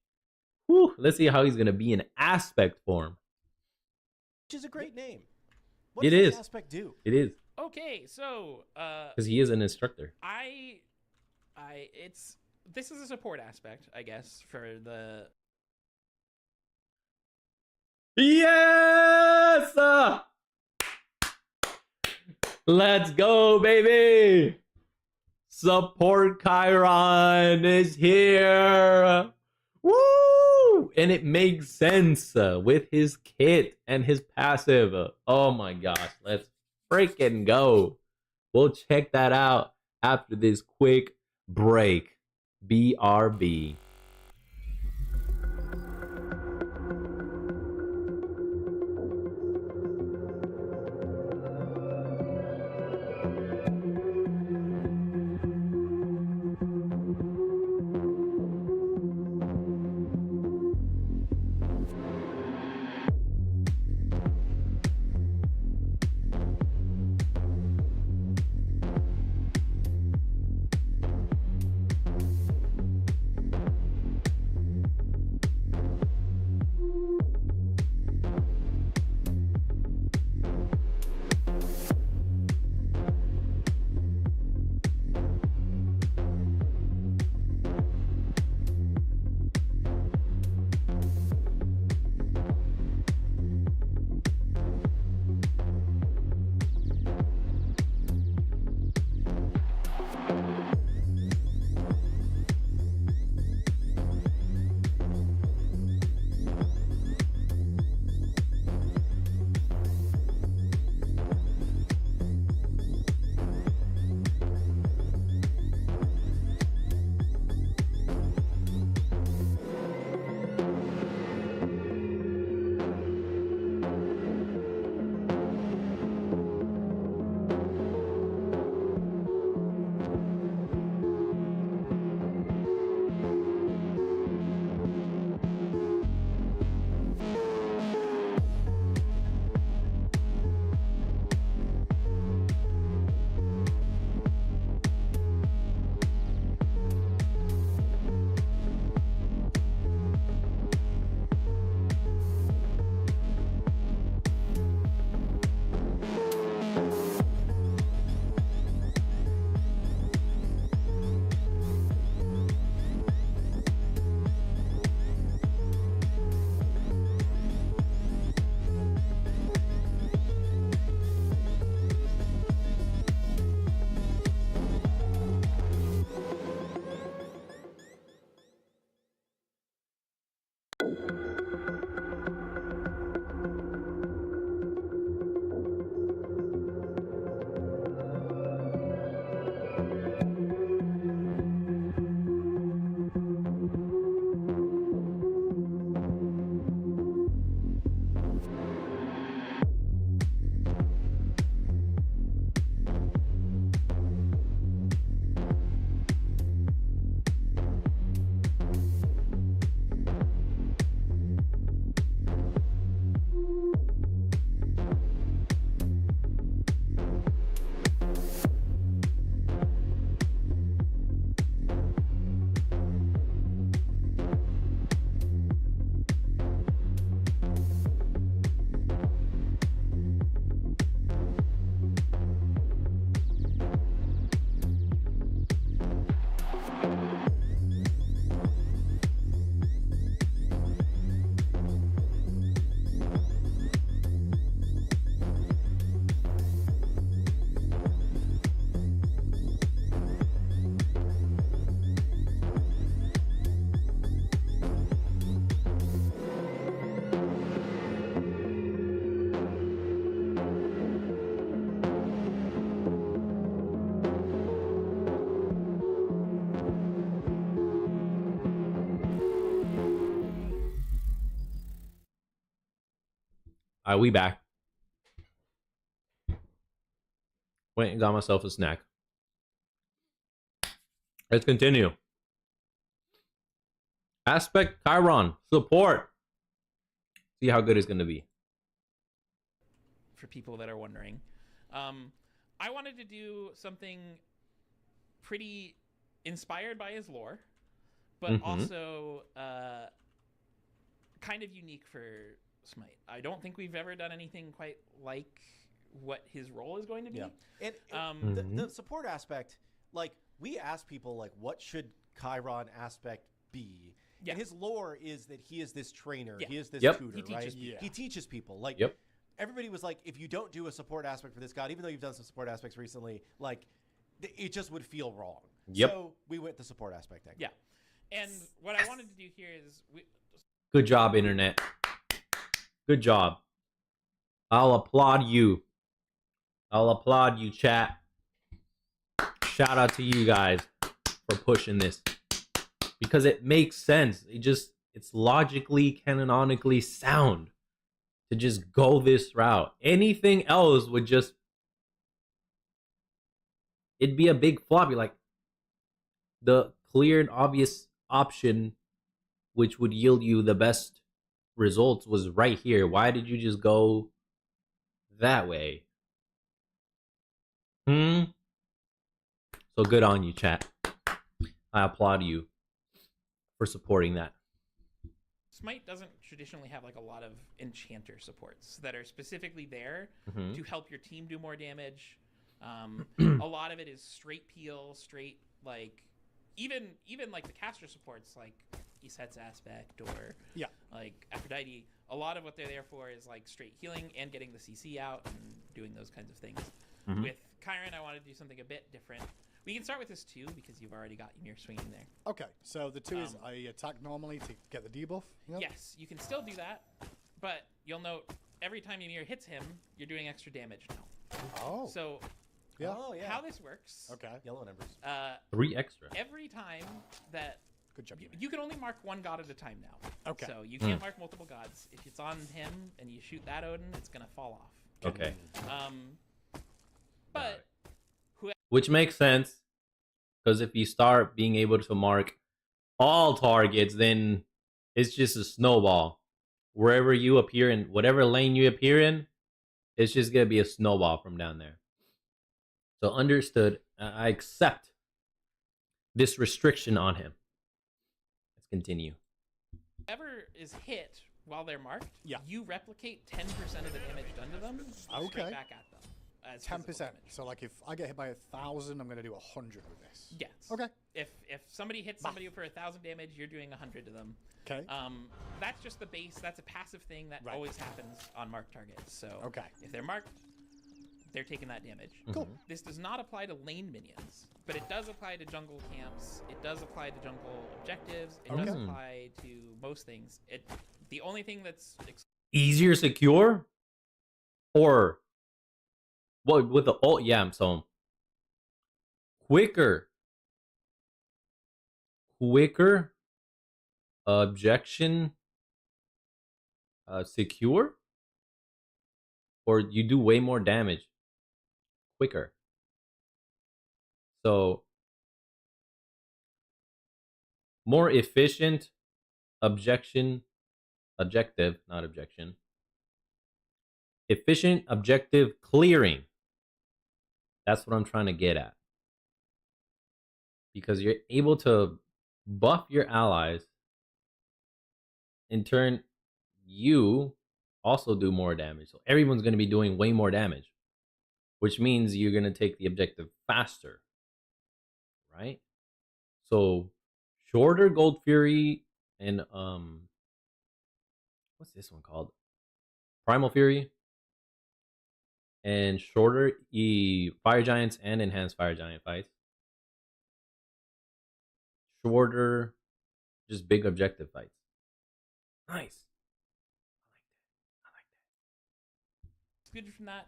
Whew, let's see how he's gonna be in aspect form. is a great name. What It does is. this aspect do? It is Okay, so because he is an instructor. This is a support aspect, I guess, for the. Yes! Let's go, baby! Support Chiron is here! Woo! And it makes sense with his kit and his passive. Oh my gosh, let's freaking go. We'll check that out after this quick break. BRB. We back. Went and got myself a snack. Let's continue. Aspect Chiron support. See how good it's going to be. For people that are wondering, I wanted to do something pretty inspired by his lore, but also kind of unique for Smite. I don't think we've ever done anything quite like what his role is going to be. Yeah. The support aspect, like, we asked people, like, what should Chiron aspect be? Yeah. And his lore is that he is this trainer. Yeah. He is this tutor, right? He teaches people. Like, everybody was like, if you don't do a support aspect for this god, even though you've done some support aspects recently, like, it just would feel wrong. So we went the support aspect angle. Yeah. And what I wanted to do here is... Good job, internet. Good job. I'll applaud you. I'll applaud you, chat. Shout out to you guys for pushing this. Because it makes sense. It's logically, canonically sound to just go this route. Anything else would just... It'd be a big flop. You're like, the clear and obvious option which would yield you the best results was right here. Why did you just go that way? So good on you, chat. I applaud you for supporting that. Smite doesn't traditionally have like a lot of enchanter supports that are specifically there to help your team do more damage. A lot of it is straight peel, straight, like, even like the caster supports, like Iset's aspect or like Aphrodite. A lot of what they're there for is like straight healing and getting the CC out and doing those kinds of things. With Chiron, I want to do something a bit different. We can start with this 2 because you've already got Ymir swinging there. Okay, so the 2 is I attack normally to get the debuff? Yep. Yes, you can still do that, but you'll note every time Ymir hits him, you're doing extra damage now. Oh. So how this works... Okay. Yellow numbers. 3 extra. Every time that... Good job, you can only mark one god at a time now. Okay. So you can't mark multiple gods. If it's on him and you shoot that Odin, it's going to fall off. Okay. But... Which makes sense, because if you start being able to mark all targets, then it's just a snowball. Wherever you appear in, whatever lane you appear in, it's just going to be a snowball from down there. So understood. I accept this restriction on him. Let's continue. Whoever is hit while they're marked, you replicate 10% of the damage done to them straight back at them. 10%. So, like, if I get hit by 1,000, I'm going to do 100 with this. Yes. Okay. If somebody hits somebody for 1,000 damage, you're doing 100 to them. Okay. That's just the base. That's a passive thing that always happens on marked targets. So, if they're marked, they're taking that damage. Cool. This does not apply to lane minions, but it does apply to jungle camps. It does apply to jungle objectives. It does apply to most things. The only thing that's easier secure, or what with the ult? Yeah, so quicker objection secure, or you do way more damage quicker. So more efficient objective, not objection. Efficient objective clearing. That's what I'm trying to get at. Because you're able to buff your allies. In turn, you also do more damage. So everyone's going to be doing way more damage. Which means you're going to take the objective faster. Right? So shorter Gold Fury and what's this one called? Primal Fury. And shorter Fire Giants and Enhanced Fire Giant fights. Shorter, just big objective fights. Nice. I like that. Excluded from that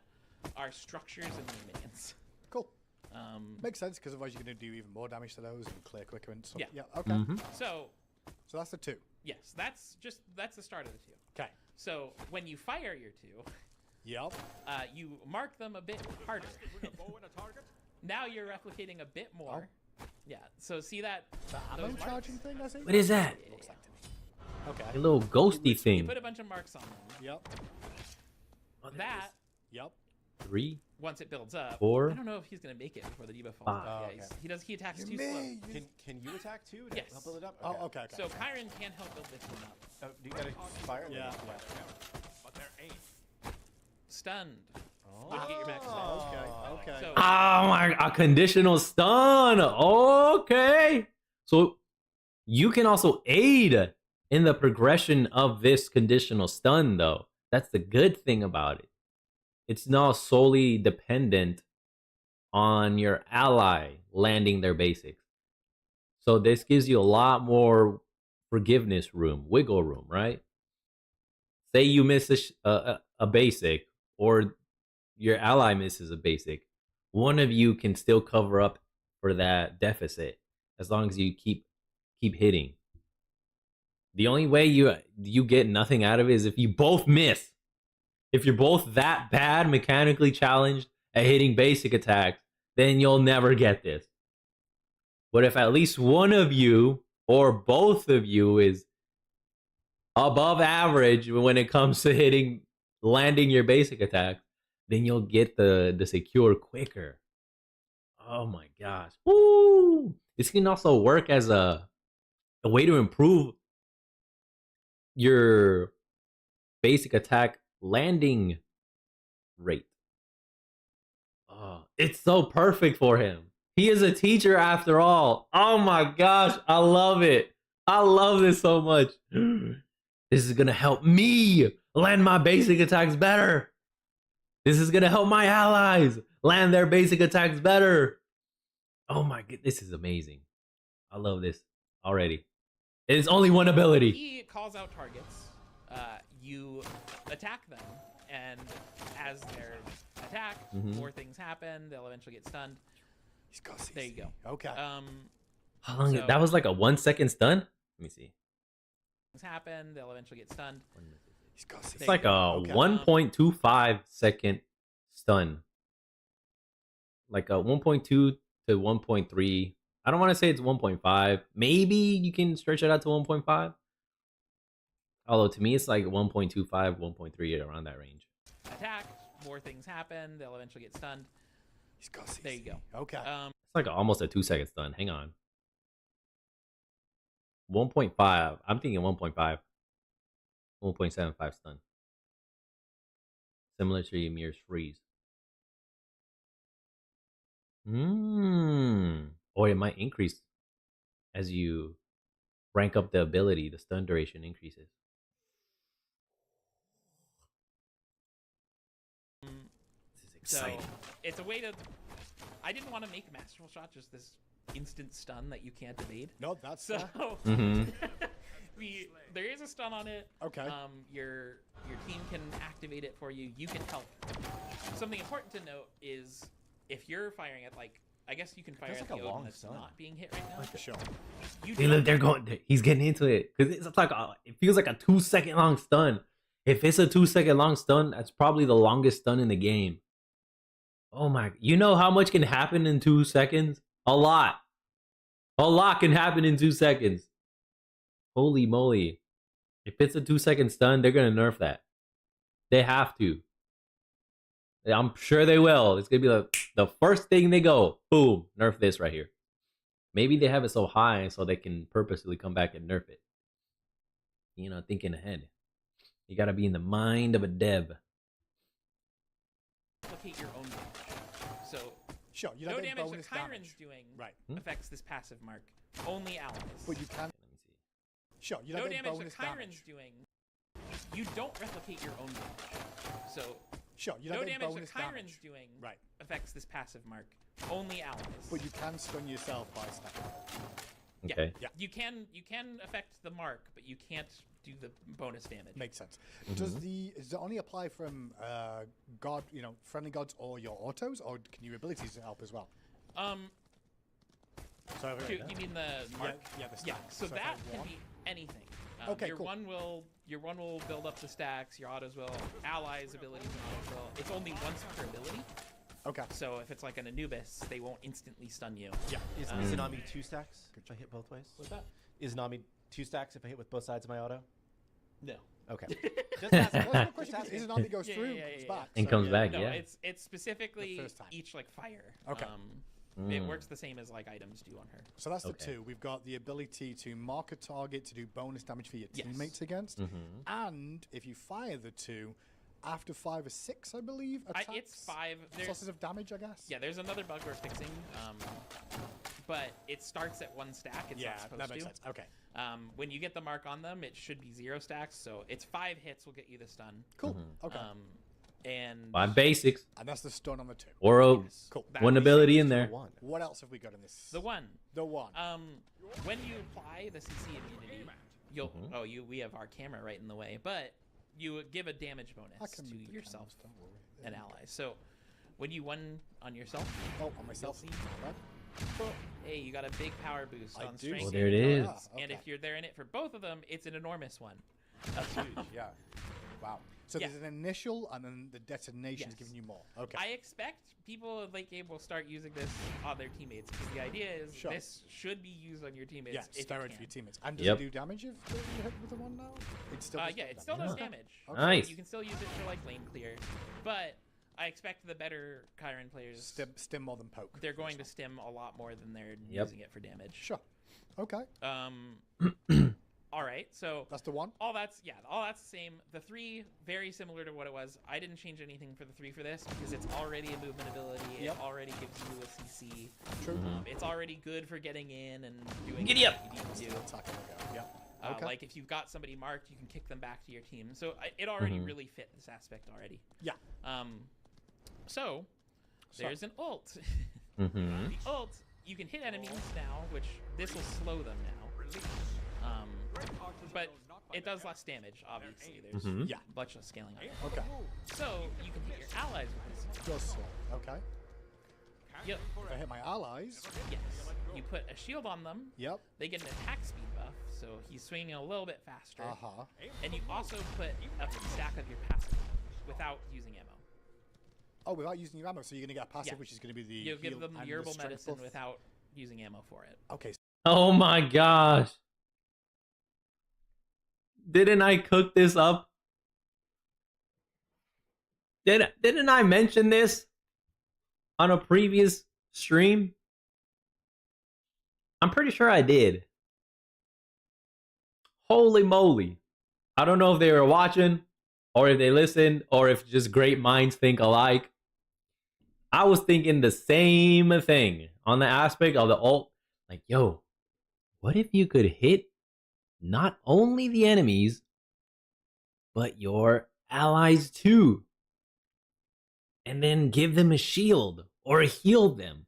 are structures and minions. Cool. Makes sense, because otherwise you're going to do even more damage to those and clear quicker and stuff. Yeah. Okay. So that's the 2. Yes, that's the start of the 2. Okay. So when you fire your 2, yep, you mark them a bit harder. Now you're replicating a bit more. Yeah. So see that? Ammo charging thing, I think. What is that? Looks like to me. Okay. A little ghosty You thing. put a bunch of marks on them. Yep. That. Yep. 3, Once it builds up, 4. I don't know if he's gonna make it before the debuff falls. 5. Yeah, he attacks too slow. Can you attack too? To Yes. help build it up? Oh, okay. So Chiron can help build this one up. Oh, do you gotta fire? Yeah. Stunned. Oh. You get your max stun. Okay. So, Oh my, a conditional stun. Okay. So you can also aid in the progression of this conditional stun though. That's the good thing about it. It's not solely dependent on your ally landing their basics. So this gives you a lot more forgiveness room, wiggle room, right? Say you miss a basic, or your ally misses a basic. One of you can still cover up for that deficit as long as you keep hitting. The only way you get nothing out of it is if you both miss. If you're both that bad mechanically challenged at hitting basic attacks, then you'll never get this. But if at least one of you or both of you is above average when it comes to landing your basic attack, then you'll get the secure quicker. Oh my gosh. Woo! This can also work as a way to improve your basic attack landing rate. Oh, it's so perfect for him. He is a teacher after all. Oh my gosh, I love it. I love this so much. This is gonna help me land my basic attacks better. This is gonna help my allies land their basic attacks better. Oh my god, this is amazing. I love this already. It's only one ability. He calls out targets. You attack them, and as they're attacked, 4 things happen. They'll eventually get stunned. He's got CC. There you go. Okay. How long? That was like a 1 second stun. Let me see. Things happen. They'll eventually get stunned. He's got CC. It's like a 1.25 second stun. Like a 1.2 to 1.3. I don't want to say it's 1.5. Maybe you can stretch it out to 1.5. Although to me, it's like 1.25, 1.3, around that range. Attacked. More things happen. They'll eventually get stunned. He's got CC. There you go. Okay. It's like almost a 2 second stun. Hang on. 1.5. I'm thinking 1.5. 1.75 stun. Similar to Ymir's freeze. Or it might increase as you rank up the ability. The stun duration increases. This is exciting. So it's a way to. I didn't want to make Masterful Shot just this instant stun that you can't evade. No, that's so. Mhm. There is a stun on it. Okay. Your team can activate it for you. You can help. Something important to note is if you're firing at I guess you can fire at the Odin that's not being hit right now. Sure. Hey, look, they're going. He's getting into it because it's like it feels like a 2 second long stun. If it's a 2 second long stun, that's probably the longest stun in the game. Oh my! You know how much can happen in 2 seconds? A lot. A lot can happen in 2 seconds. Holy moly! If it's a 2 second stun, they're gonna nerf that. They have to. I'm sure they will. It's gonna be like the first thing they go, boom, nerf this right here. Maybe they have it so high so they can purposely come back and nerf it. You know, thinking ahead. You gotta be in the mind of a dev. Replicate your own damage. So sure, you no don't get damage bonus that Chiron's damage. doing Right. affects this passive mark. Only allies. But you can. Let me see. Sure, you no don't get damage bonus that Chiron's damage. doing. You don't replicate your own damage. So sure, you don't no get damage bonus that Chiron's damage. doing Right. affects this passive mark. Only allies. But you can stun yourself by stepping. Okay. Yeah. You can affect the mark, but you can't do the bonus damage. Makes sense. Does it only apply from friendly gods or your autos, or can your abilities help as well? You mean the mark? Yeah, the Yeah. stats. So if that I can want- be anything. Okay, your cool. one will build up the stacks. Your autos will. Allies' abilities and autos will. It's only once per ability. Okay. So if it's like an Anubis, they won't instantly stun you. Yeah. Is Nami 2 stacks if I hit both ways? What's that? Is Nami 2 stacks if I hit with both sides of my auto? No. Okay. Just asking. Is Nami goes through, comes back. And comes back, no, yeah. It's specifically each like fire. Okay. It works the same as like items do on her. So that's the two. We've got the ability to mark a target to do bonus damage for your teammates against, and if you fire the 2, after 5 or 6, I believe, attacks. It's 5. Sources of damage, I guess. Yeah, there's another bug we're fixing, but it starts at 1 stack. It's not supposed that makes to. sense. Okay. When you get the mark on them, it should be 0 stacks. So it's 5 hits will get you the stun. Cool. Okay. And 5 basics. And that's the stun on the 2. Or cool. one ability in there. What else have we got in this? The 1. The 1. When you apply the CC immunity, you'll we have our camera right in the way, but you give a damage bonus to yourself and allies. So when you won on yourself, on myself. Hey, you got a big power boost on strength. Well, there it is. And if you're there in it for both of them, it's an enormous one. That's huge. Yeah. Wow. So there's an initial, and then the detonation is giving you more. Okay. I expect people in late game will start using this on their teammates, because the idea is this should be used on your teammates. Yeah, steroid for your teammates. And does it do damage if you hit with the 1 now? It still it still does damage. Okay. Nice. You can still use it for like lane clear, but I expect the better Chiron players stim more than poke. They're going to stim a lot more than they're using it for damage. Sure. Okay. All right, so that's the 1. All that's the same. The 3 very similar to what it was. I didn't change anything for the 3 for this because it's already a movement ability. It already gives you a CC. True. It's already good for getting in and doing Giddy up. what you need to do. Yeah. Okay. Like if you've got somebody marked, you can kick them back to your team. So it already really fit this aspect already. Yeah. So there's an ult. The ult, you can hit enemies now, which this will slow them now. But it does less damage, obviously. There's much less scaling on it. Okay. So you can hit your allies with this. Just slow. Okay. Yep. If I hit my allies. Yes. You put a shield on them. Yep. They get an attack speed buff, so he's swinging a little bit faster. And you also put up a stack of your passive without using ammo. Oh, without using your ammo, so you're going to get a passive, which is going to be the you give them the herbal medicine buff. without using ammo for it. Okay. Oh my gosh. Didn't I cook this up? Didn't I mention this on a previous stream? I'm pretty sure I did. Holy moly. I don't know if they were watching or if they listened or if just great minds think alike. I was thinking the same thing on the aspect of the ult. Like, yo, what if you could hit not only the enemies, but your allies too? And then give them a shield or heal them.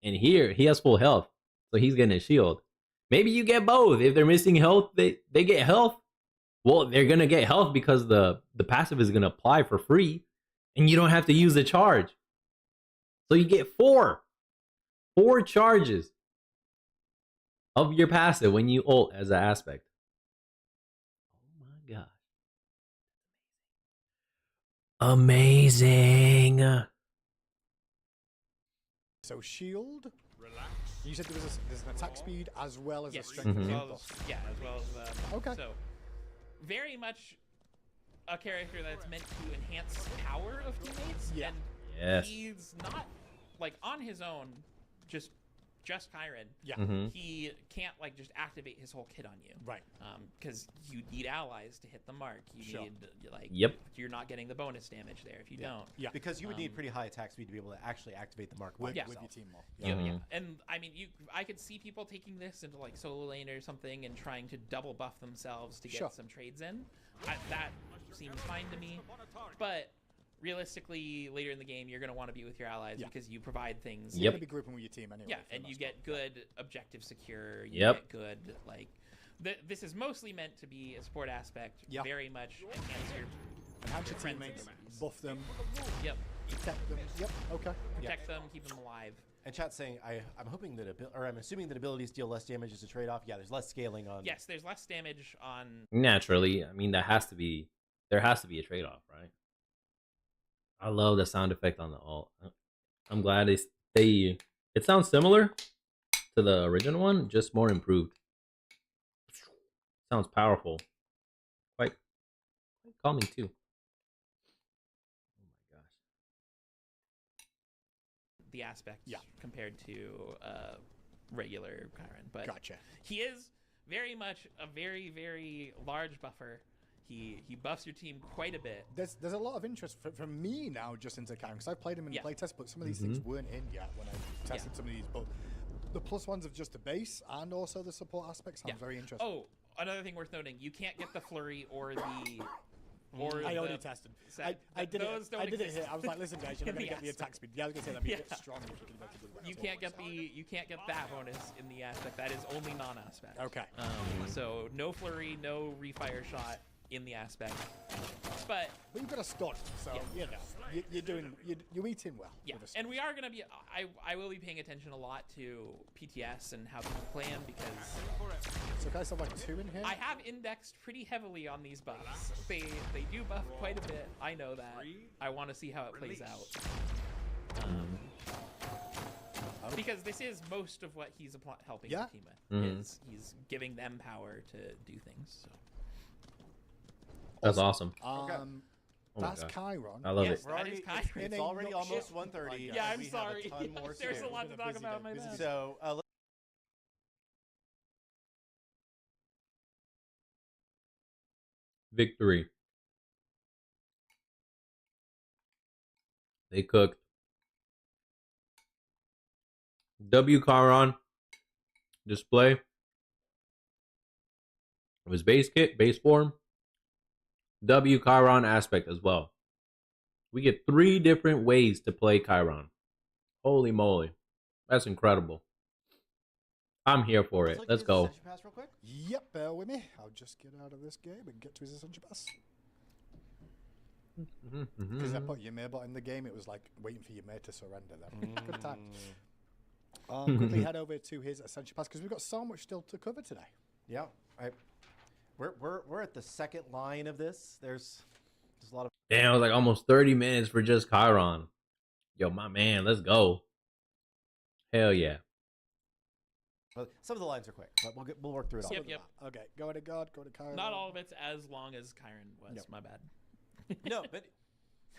And here, he has full health, so he's getting a shield. Maybe you get both. If they're missing health, they get health. Well, they're going to get health because the passive is going to apply for free, and you don't have to use the charge. So you get 4 charges of your passive when you ult as an aspect. Oh my god. Amazing. So shield. You said there's an attack speed as well as a strength. As well as okay. So very much a character that's meant to enhance power of teammates. Yeah. And he's not like on his own just Chiron. Yeah. He can't like just activate his whole kit on you. Right. Because you need allies to hit the mark. You need like you're not getting the bonus damage there if you don't. Yeah. Because you would need pretty high attack speed to be able to actually activate the mark with your team more. Yeah. And I mean, I could see people taking this into like solo lane or something and trying to double buff themselves to get some trades in. That seems fine to me. But realistically, later in the game, you're going to want to be with your allies because you provide things. You're going to be grouping with your team anyway. Yeah, and you get good objective secure. You get good, like... this is mostly meant to be a support aspect. Very much enhance your teammates, buff them. Yep. Protect them. Yep, okay. Protect them, keep them alive. And chat's saying, I'm hoping that I'm assuming that abilities deal less damage as a trade-off. Yeah, there's less scaling on. Yes, there's less damage on. Naturally, I mean there has to be a trade-off, right? I love the sound effect on the alt. I'm glad they it sounds similar to the original one, just more improved. Sounds powerful. Quite calming too. Oh my gosh. The aspect compared to regular Chiron, but Gotcha. He is very much a very, very large buffer. He buffs your team quite a bit. There's a lot of interest from me now just into Chiron, because I've played him in the playtest, but some of these things weren't in yet when I tested some of these. But the plus ones of just the base and also the support aspects sound very interesting. Oh, another thing worth noting: you can't get the flurry or the. I already tested. I did it here. I was like, listen, guys, you're not gonna get the attack speed. Yeah, I was gonna say that'd be a bit strong. You can't get that bonus in the aspect. That is only non-aspect. Okay. So no flurry, no refire shot in the aspect. But you've got a stun, so you know you're eating well. Yeah, and we are gonna be. I will be paying attention a lot to PTS and how people play them because. So guys have like 2 in here. I have indexed pretty heavily on these buffs. They do buff quite a bit. I know that. I want to see how it plays out. Because this is most of what he's helping the team with. He's giving them power to do things. So. That's awesome. That's Chiron. I love it. It's already almost 1:30. Yeah, I'm sorry. There's a lot to talk about. My bad. So Victory. They cooked. W Chiron display of his base kit, base form. W Chiron aspect as well. We get 3 different ways to play Chiron. Holy moly. That's incredible. I'm here for it. Let's go. Pass real quick. Yep, bear with me. I'll just get out of this game and get to his Ascension Pass. Because I put your Maybot in the game, it was like waiting for your mate to surrender then. Good times. Quickly head over to his Ascension Pass because we've got so much still to cover today. Yeah. We're at the second line of this. There's a lot of. Damn, it was like almost 30 minutes for just Chiron. Yo, my man, let's go. Hell yeah. Well, some of the lines are quick, but we'll work through it all. Yep. Okay, go to God, go to Chiron. Not all of it's as long as Chiron was. Yep. My bad. No, but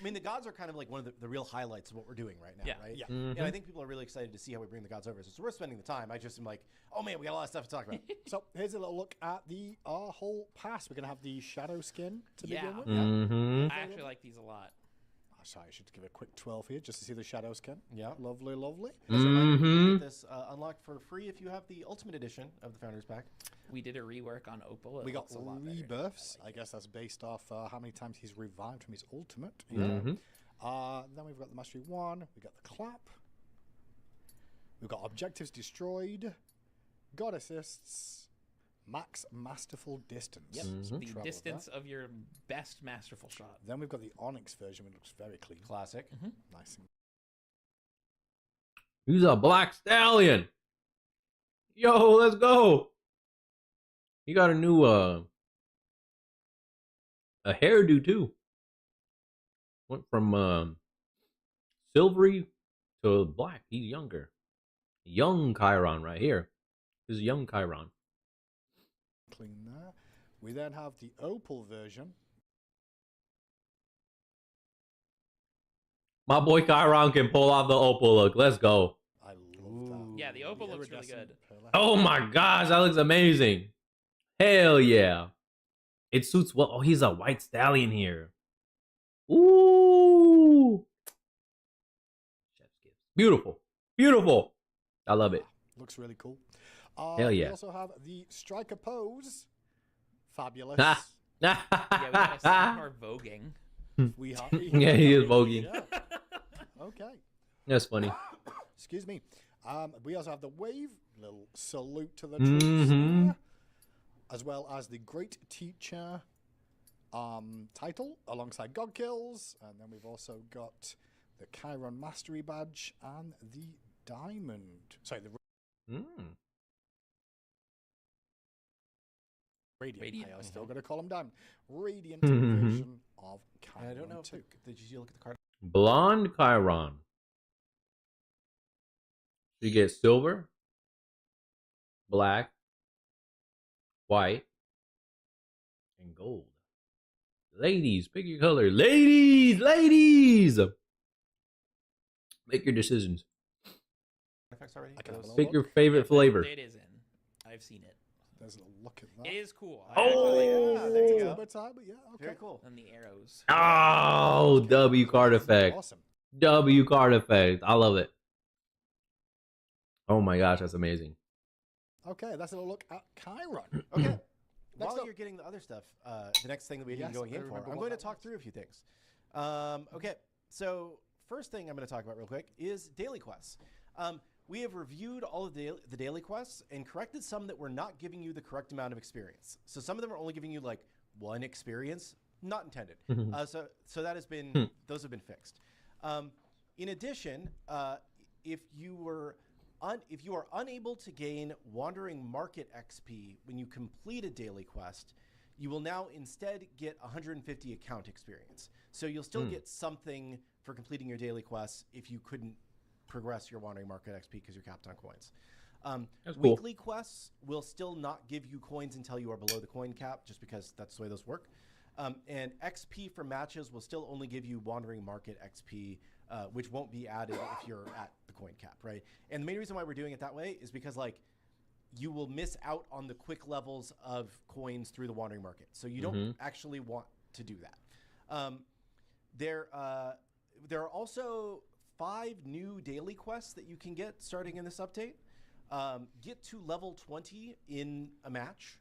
I mean the gods are kind of like one of the real highlights of what we're doing right now, right? Yeah. And I think people are really excited to see how we bring the gods over. So we're spending the time. I just am like, oh man, we got a lot of stuff to talk about. So here's a little look at our whole pass. We're gonna have the shadow skin to begin with. I actually like these a lot. Sorry, I should give it a quick 12 here just to see the shadow skin. Yeah. Lovely, lovely. You can get this unlocked for free if you have the Ultimate Edition of the Founders Pack. We did a rework on Opal. We got rebirths. I guess that's based off how many times he's revived from his ultimate. Then we've got the Mastery 1. We got the Clap. We've got Objectives Destroyed. God Assists. Max Masterful Distance. Yep. The distance of your best masterful shot. Then we've got the Onyx version, which looks very clean. Classic. Nice. He's a black stallion. Yo, let's go. He got a new a hairdo too. Went from silvery to black. He's younger. Young Chiron right here. This is young Chiron. Clean there. We then have the Opal version. My boy Chiron can pull off the Opal look. Let's go. I love that. Yeah, the Opal looks really good. Oh my gosh, that looks amazing. Hell yeah. It suits well. Oh, he's a white stallion here. Ooh. Chef's kiss. Beautiful. Beautiful. I love it. Looks really cool. Hell yeah. We also have the Striker Pose. Fabulous. Yeah, we got a second more voguing. We have. Yeah, he is voguing. Yeah. Okay. That's funny. Excuse me. We also have the Wave. Little salute to the troops there, as well as the Great Teacher title alongside God Kills. And then we've also got the Chiron Mastery Badge and the diamond. Sorry, the radiant. I still got to call them diamond. Radiant version of Chiron. I don't know. Too. Did you look at the card? Blonde Chiron. You get silver, black, white, and gold. Ladies, pick your color. Ladies! Make your decisions. Effects already? Pick your favorite flavor. It is in. I've seen it. There's a look at that. It is cool. Yeah, there you go. But yeah, okay. Very cool. And the arrows. Oh, W card effect. Awesome. W card effect. I love it. Oh my gosh, that's amazing. Okay, let's have a look at Chiron. Okay. Next While up. you're getting the other stuff, the next thing that we didn't Yes, go I in for, remember I'm what going to that talk was. through a few things. Okay, so first thing I'm going to talk about real quick is daily quests. We have reviewed all of the daily quests and corrected some that were not giving you the correct amount of experience. So some of them are only giving you like 1 experience, not intended. So that has been those have been fixed. In addition, if you are unable to gain Wandering Market XP when you complete a daily quest, you will now instead get 150 account experience. So you'll still get something for completing your daily quests if you couldn't progress your Wandering Market XP because you're capped on coins. That's cool. Weekly quests will still not give you coins until you are below the coin cap, just because that's the way those work. And XP for matches will still only give you Wandering Market XP, which won't be added if you're at the coin cap, right? And the main reason why we're doing it that way is because, like, you will miss out on the quick levels of coins through the Wandering Market. So you don't actually want to do that. There are also 5 new daily quests that you can get starting in this update. Get to level 20 in a match.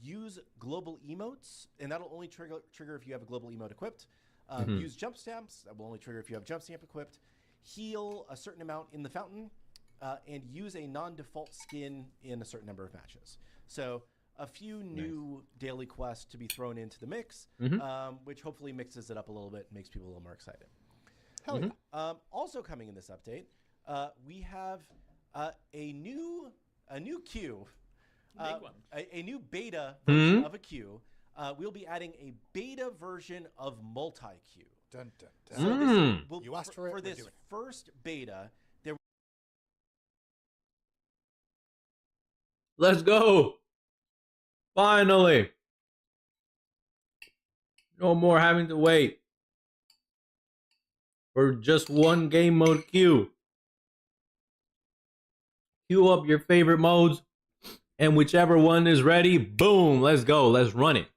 Use global emotes, and that'll only trigger if you have a global emote equipped. Use jump stamps, that will only trigger if you have jump stamp equipped. Heal a certain amount in the fountain, and use a non-default skin in a certain number of matches. So a few new daily quests to be thrown into the mix, which hopefully mixes it up a little bit and makes people a little more excited. Hell yeah. Also coming in this update, we have a new queue. Big one. A new beta version of a queue. We'll be adding a beta version of multi-queue. Dun, dun, So dun. this, You asked for it, we're this doing it. first beta. There. Let's go. Finally. No more having to wait for just one game mode queue. Queue up your favorite modes, and whichever one is ready, boom, let's go. Let's run it.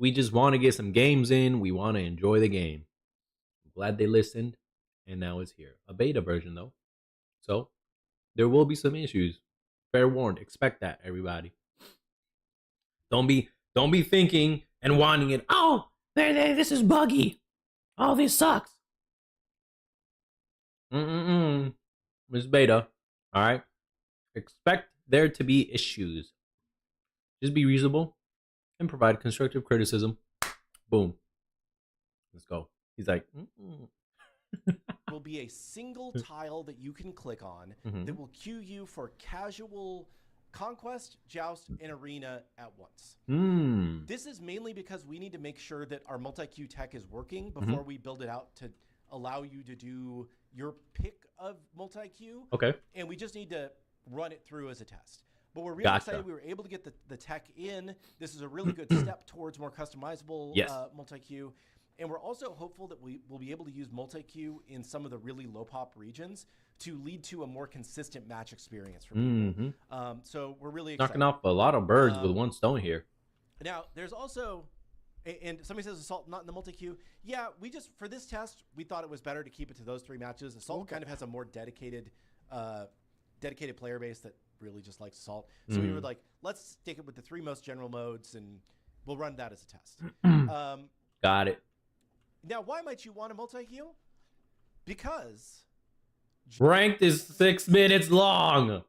We just want to get some games in. We want to enjoy the game. I'm glad they listened, and now it's here. A beta version, though. So there will be some issues. Fair warned. Expect that, everybody. Don't be thinking and wanting it. Oh, this is buggy. Oh, this sucks. It's beta. All right. Expect there to be issues. Just be reasonable and provide constructive criticism. Boom. Let's go. He's like, will be a single tile that you can click on that will queue you for casual conquest, joust, and arena at once. This is mainly because we need to make sure that our multi-queue tech is working before we build it out to allow you to do your pick of multi-queue. okay. And we just need to run it through as a test. But we're really excited we were able to get the tech in. This is a really good step towards more customizable multi-queue. And we're also hopeful that we will be able to use multi-queue in some of the really low-pop regions to lead to a more consistent match experience for people. So we're really excited. Knocking off a lot of birds with one stone here. Now, there's also, and somebody says Assault not in the multi-queue. Yeah, we just, for this test, we thought it was better to keep it to those 3 matches. Assault kind of has a more dedicated player base that really just likes Assault. So we were like, let's stick it with the 3 most general modes, and we'll run that as a test. Got it. Now, why might you want a multi-queue? Because Ranked is 6 minutes long.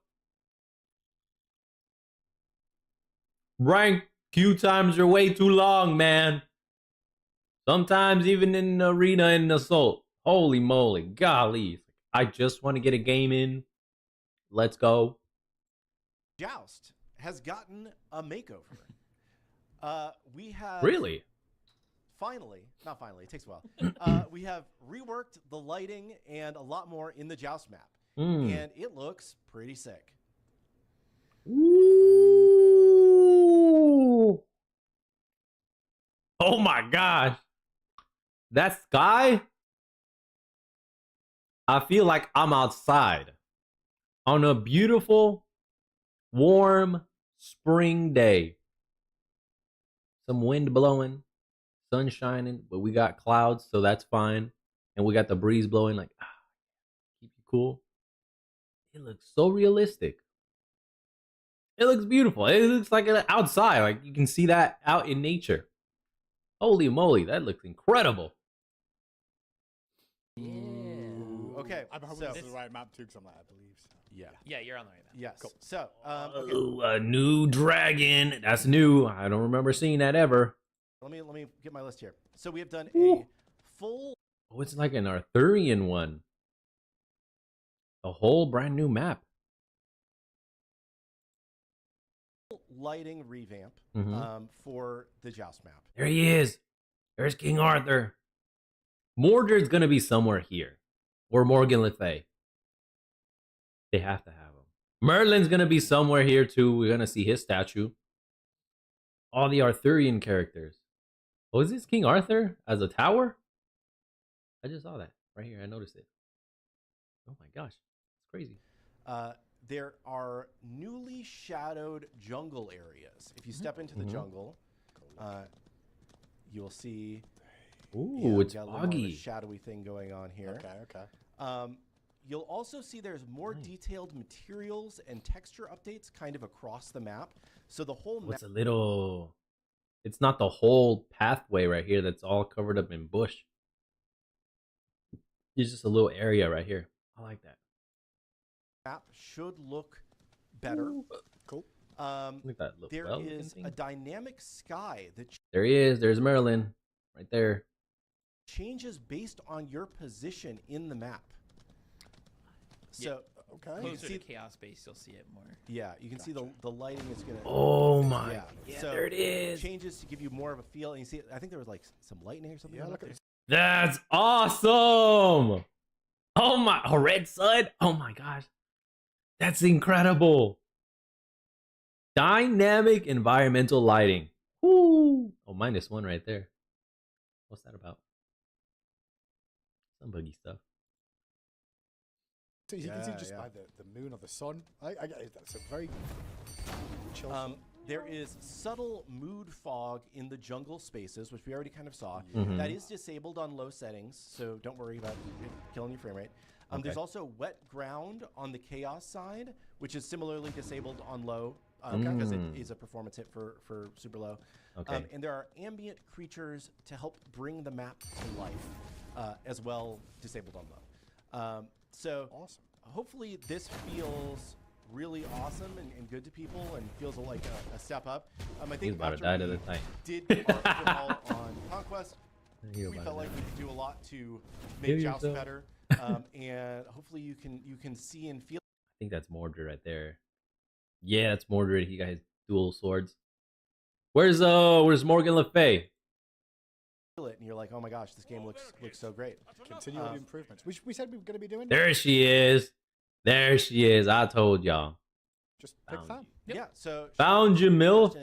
Ranked queue times are way too long, man. Sometimes even in arena and assault. Holy moly, golly. I just want to get a game in. Let's go. Joust has gotten a makeover. We have Really? Finally, not finally, it takes a while. We have reworked the lighting and a lot more in the Joust map. And it looks pretty sick. Ooh. Oh my gosh. That sky? I feel like I'm outside on a beautiful, warm spring day. Some wind blowing, sun shining, but we got clouds, so that's fine. And we got the breeze blowing, like, keep you cool. It looks so realistic. It looks beautiful. It looks like outside. Like you can see that out in nature. Holy moly, that looks incredible. Okay, I'm hoping this is the right map too, because I believe so. Yeah, you're on the right map. Yes. Cool. So, Oh, a new dragon. That's new. I don't remember seeing that ever. Let me get my list here. So we have done a full. Oh, it's like an Arthurian one. A whole brand new map. Lighting revamp for the Joust map. There he is. There's King Arthur. Mordred's gonna be somewhere here, or Morgan Le Fay. They have to have him. Merlin's gonna be somewhere here too. We're gonna see his statue. All the Arthurian characters. Oh, is this King Arthur as a tower? I just saw that right here. I noticed it. Oh my gosh, it's crazy. There are newly shadowed jungle areas. If you step into the jungle, you will see. Ooh, it's got a little more of a foggy. shadowy thing going on here. Okay. You'll also see there's more detailed materials and texture updates kind of across the map. So the whole map. It's a little. It's not the whole pathway right here that's all covered up in bush. It's just a little area right here. I like that. Map should look better. Cool. Look at that little There well is thing. a dynamic sky that There he is. There's Merlin right there. changes based on your position in the map. So okay, Closer to chaos base, you'll see it more. Yeah, you can see the lighting is gonna. Oh my! Yeah, so there it is. Changes to give you more of a feel, and you see. I think there was like some lightning or something. Yeah, look at this. That's awesome! Oh my! A red sun! Oh my gosh! That's incredible! Dynamic environmental lighting. Woo! Oh, -1 right there. What's that about? Some boogie stuff. So you can see just by the moon or the sun. I get it. That's a very chill. There is subtle mood fog in the jungle spaces, which we already kind of saw. That is disabled on low settings, so don't worry about it killing your frame rate. There's also wet ground on the chaos side, which is similarly disabled on low because it is a performance hit for super low. Okay. And there are ambient creatures to help bring the map to life, as well disabled on low. So awesome. Hopefully this feels really awesome and good to people and feels like a step up. I think He's about to die to the tank. Did our overhaul on Conquest. We felt like we could do a lot to make Joust better, and hopefully you can see and feel. I think that's Mordred right there. Yeah, that's Mordred. He got his dual swords. Where's Morgan Le Fay? It and you're like, oh my gosh, this game looks so great. Continue the improvements, which we said we were going to be doing. There she is. There she is. I told y'all. Just pick fun. Yep. Yeah. So found you, MILF.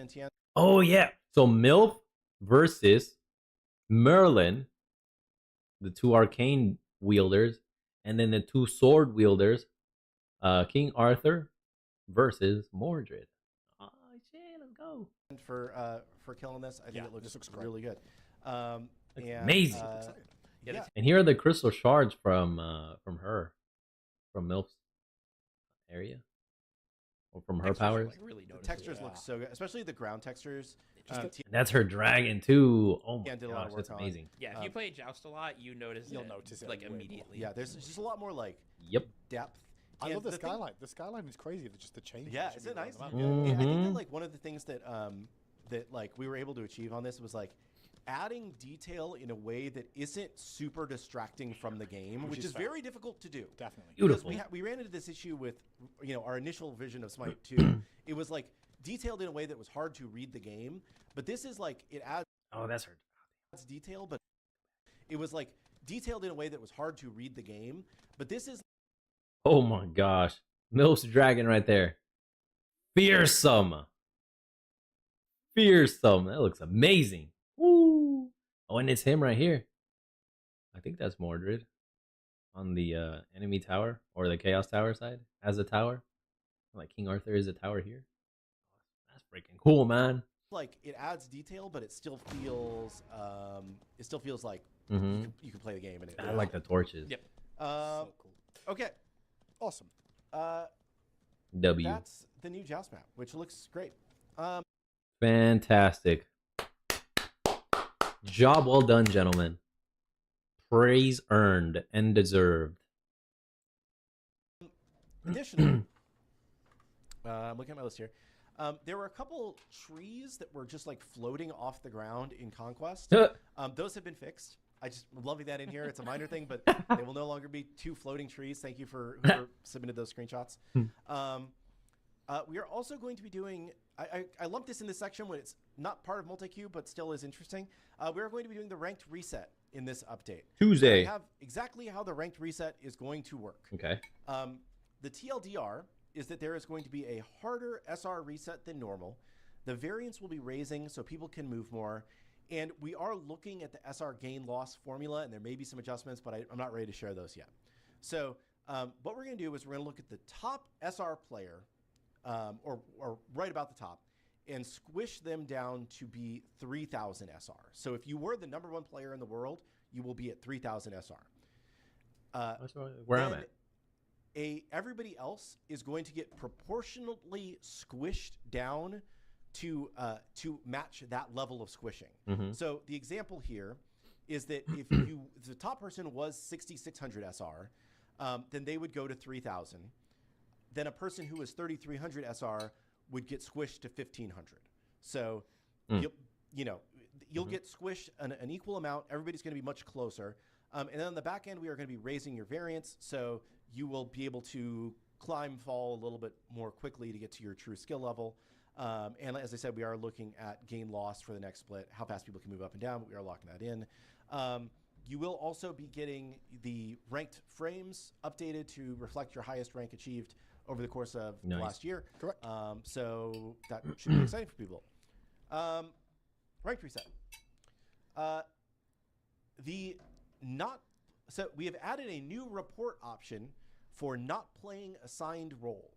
Oh yeah. So MILF versus Merlin, the two arcane wielders, and then the two sword wielders, King Arthur versus Mordred. Oh shit, let's go. For killing this, I think it looks really good. And, amazing. And here are the crystal shards from MILF's area, or from her powers. Like really the textures look so good, especially the ground textures. And that's her dragon too. Oh my did a gosh, lot of work that's amazing. Yeah, if you play Joust a lot, you'll notice it like immediately. Yeah, there's just a lot more like depth. I love the skyline. The skyline is crazy. Just the change. Yeah, isn't it nice? I think that like one of the things that that like we were able to achieve on this was like adding detail in a way that isn't super distracting from the game, which is very difficult to do. Definitely. Beautiful. Because we ran into this issue with, our initial vision of Smite 2. It was like detailed in a way that was hard to read the game, but this is like it adds. Oh, that's hard. Adds detail, but it was like detailed in a way that was hard to read the game, but this is. Oh my gosh, Milf's dragon right there, fearsome. That looks amazing. Woo! Oh, and it's him right here. I think that's Mordred on the enemy tower or the Chaos Tower side as a tower. Like King Arthur is a tower here. That's freaking cool, man. Like it adds detail, but it still feels like you can play the game. And I like the torches. Yep. So cool. Okay. Awesome. W. That's the new Joust map, which looks great. Fantastic. Job well done, gentlemen. Praise earned and deserved. Additionally, I'm looking at my list here. There were a couple trees that were just like floating off the ground in Conquest. Those have been fixed. I just loving that in here. It's a minor thing, but they will no longer be 2 floating trees. Thank you for whoever submitted those screenshots. We are also going to be doing. I lumped this in this section when it's not part of multi-queue, but still is interesting. We are going to be doing the ranked reset in this update. Tuesday. I have exactly how the ranked reset is going to work. Okay. The TLDR is that there is going to be a harder SR reset than normal. The variance will be raising so people can move more. And we are looking at the SR gain loss formula, and there may be some adjustments, but I'm not ready to share those yet. So what we're going to do is we're going to look at the top SR player, or right about the top, and squish them down to be 3,000 SR. So if you were the #1 player in the world, you will be at 3,000 SR. That's where I'm at. Everybody else is going to get proportionately squished down to match that level of squishing. So the example here is that if the top person was 6,600 SR, then they would go to 3,000. Then a person who was 3,300 SR would get squished to 1,500. So you'll get squished an equal amount. Everybody's going to be much closer. And then on the back end, we are going to be raising your variance, so you will be able to climb, fall a little bit more quickly to get to your true skill level. And as I said, we are looking at gain loss for the next split, how fast people can move up and down, but we are locking that in. You will also be getting the ranked frames updated to reflect your highest rank achieved over the course of the last year. Correct. So that should be exciting for people. Ranked reset. So we have added a new report option for not playing assigned role.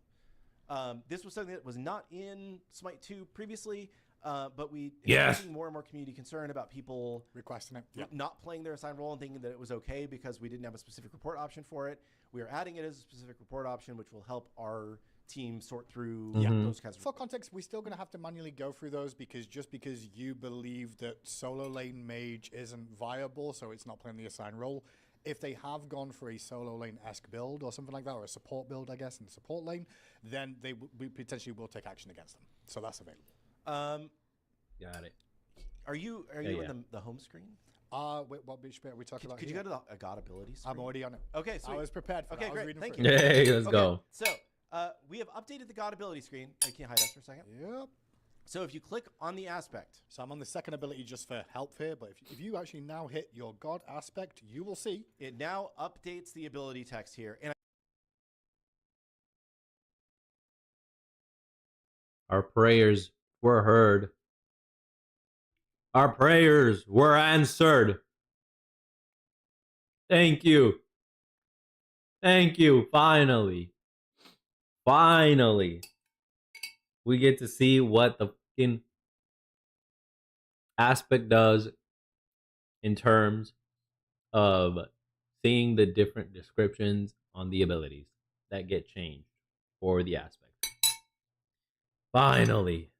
This was something that was not in Smite 2 previously, but we are seeing more and more community concern about people requesting it, not playing their assigned role and thinking that it was okay because we didn't have a specific report option for it. We are adding it as a specific report option, which will help our team sort through those kinds of. For context, we're still going to have to manually go through those because you believe that solo lane mage isn't viable, so it's not playing the assigned role. If they have gone for a solo lane-esque build or something like that, or a support build, I guess, in the support lane, then we potentially will take action against them. So that's available. Got it. Are you in the home screen? Wait, what beach are we talking about? Could you go to the God abilities? I'm already on it. Okay, sweet. I was prepared for that. Okay, great. Thank you. Hey, let's go. So we have updated the God ability screen. Can you hide us for a second? Yep. So if you click on the aspect. So I'm on the second ability just for help here, but if you actually now hit your God aspect, you will see. It now updates the ability text here. And our prayers were heard. Our prayers were answered. Thank you. Thank you. Finally. Finally. We get to see what the fucking aspect does in terms of seeing the different descriptions on the abilities that get changed for the aspect. Finally.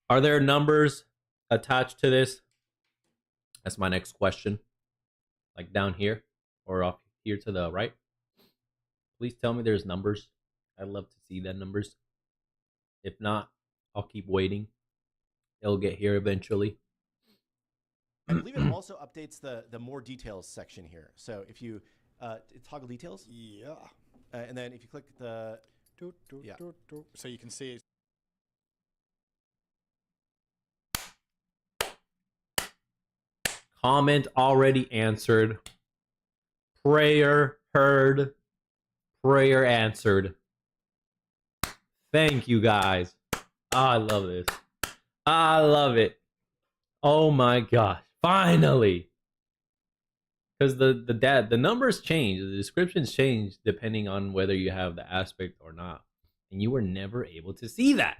Are there numbers attached to this? That's my next question. Like down here or up here to the right. Please tell me there's numbers. I'd love to see the numbers. If not, I'll keep waiting. It'll get here eventually. I believe it also updates the more details section here. So if you toggle details, Yeah. And then if you click the So you can see. Comment already answered. Prayer heard. Prayer answered. Thank you guys. I love this. I love it. Oh my gosh. Finally. Because the numbers change, the descriptions change depending on whether you have the aspect or not. And you were never able to see that.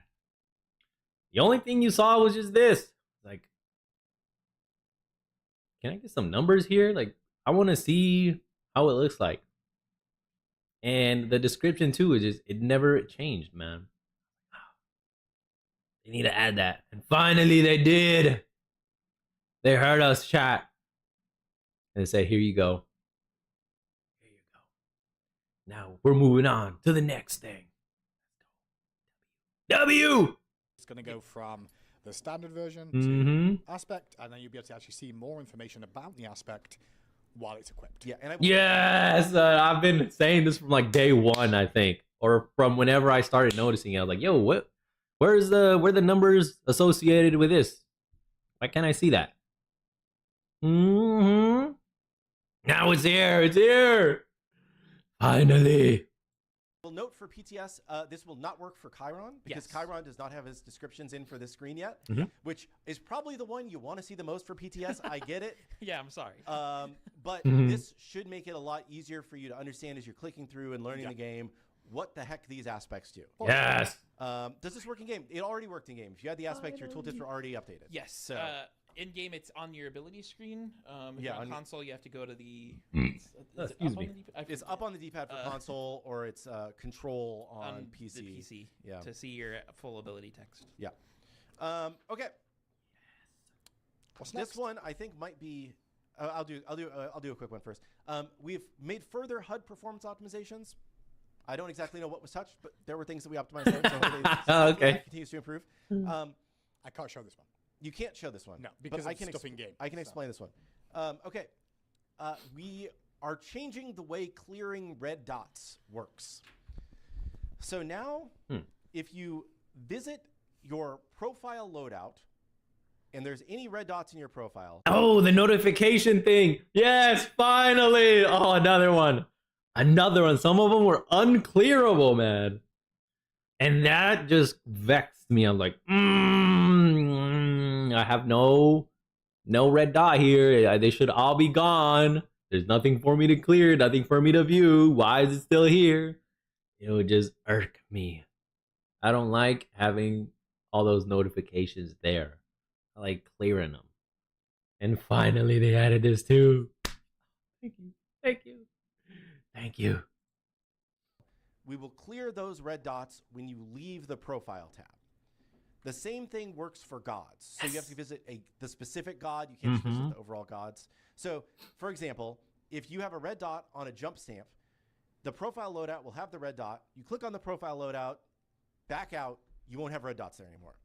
The only thing you saw was just this. Like, can I get some numbers here? Like, I want to see how it looks like. And the description too is just, it never changed, man. They need to add that. And finally they did. They heard us, chat. And they said, here you go. Here you go. Now we're moving on to the next thing. W! It's going to go from the standard version to aspect, and then you'll be able to actually see more information about the aspect while it's equipped. Yeah, and yes, I've been saying this from like day one, I think, or from whenever I started noticing it. I was like, yo, where are the numbers associated with this? Why can't I see that? Now it's here. It's here. Finally. Well, note for PTS, this will not work for Chiron because Chiron does not have his descriptions in for this screen yet, which is probably the one you want to see the most for PTS. I get it. Yeah, I'm sorry. But this should make it a lot easier for you to understand as you're clicking through and learning the game what the heck these aspects do. Yes. Does this work in game? It already worked in game. If you had the aspect, your tooltips were already updated. Yes. So. In game, it's on your ability screen. If Yeah, you're on on console, you have to go to the. Excuse me. It's up on the D-pad for console, or it's control on PC. The PC. Yeah. To see your full ability text. Yeah. Okay. What's This next? one I think might be. I'll do a quick one first. We've made further HUD performance optimizations. I don't exactly know what was touched, but there were things that we optimized there. So Okay. it continues to improve. I can't show this one. You can't show this one. No, because I it's can stuff in game. I can explain this one. Okay. We are changing the way clearing red dots works. So now, if you visit your profile loadout, and there's any red dots in your profile. Oh, the notification thing. Yes, finally. Oh, another one. Another one. Some of them were unclearable, man. And that just vexed me. I'm like, I have no red dot here. They should all be gone. There's nothing for me to clear, nothing for me to view. Why is it still here? It would just irk me. I don't like having all those notifications there. I like clearing them. And finally they added this too. Thank you. Thank you. Thank you. We will clear those red dots when you leave the profile tab. The same thing works for gods. So you have to visit the specific god. You can't just visit the overall gods. So, for example, if you have a red dot on a jump stamp, the profile loadout will have the red dot. You click on the profile loadout, back out, you won't have red dots there anymore.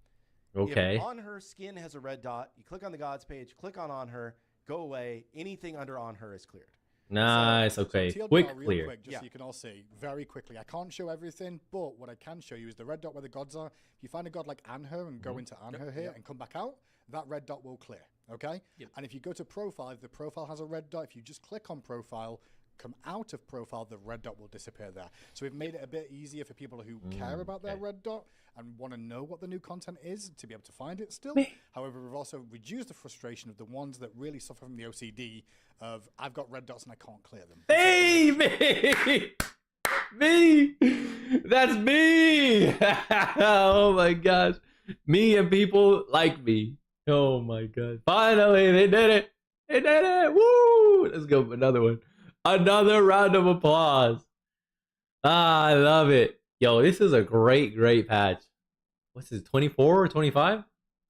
Okay. If on her skin has a red dot, you click on the gods page, click on her, go away. Anything under on her is cleared. Nice. Okay. TLDR Quick real clear. Quick, just so you can all see very quickly. I can't show everything, but what I can show you is the red dot where the gods are. If you find a god like Anher and go into Anher here and come back out, that red dot will clear. Okay? And if you go to profile, if the profile has a red dot, if you just click on profile, come out of profile, the red dot will disappear there. So we've made it a bit easier for people who care about their red dot and want to know what the new content is to be able to find it still. However, we've also reduced the frustration of the ones that really suffer from the OCD of I've got red dots and I can't clear them. Hey, me! That's me! Oh my gosh. Me and people like me. Oh my god. Finally, they did it! They did it! Woo! Let's go for another one. Another round of applause. Ah, I love it. Yo, this is a great patch. What's this, 24 or 25?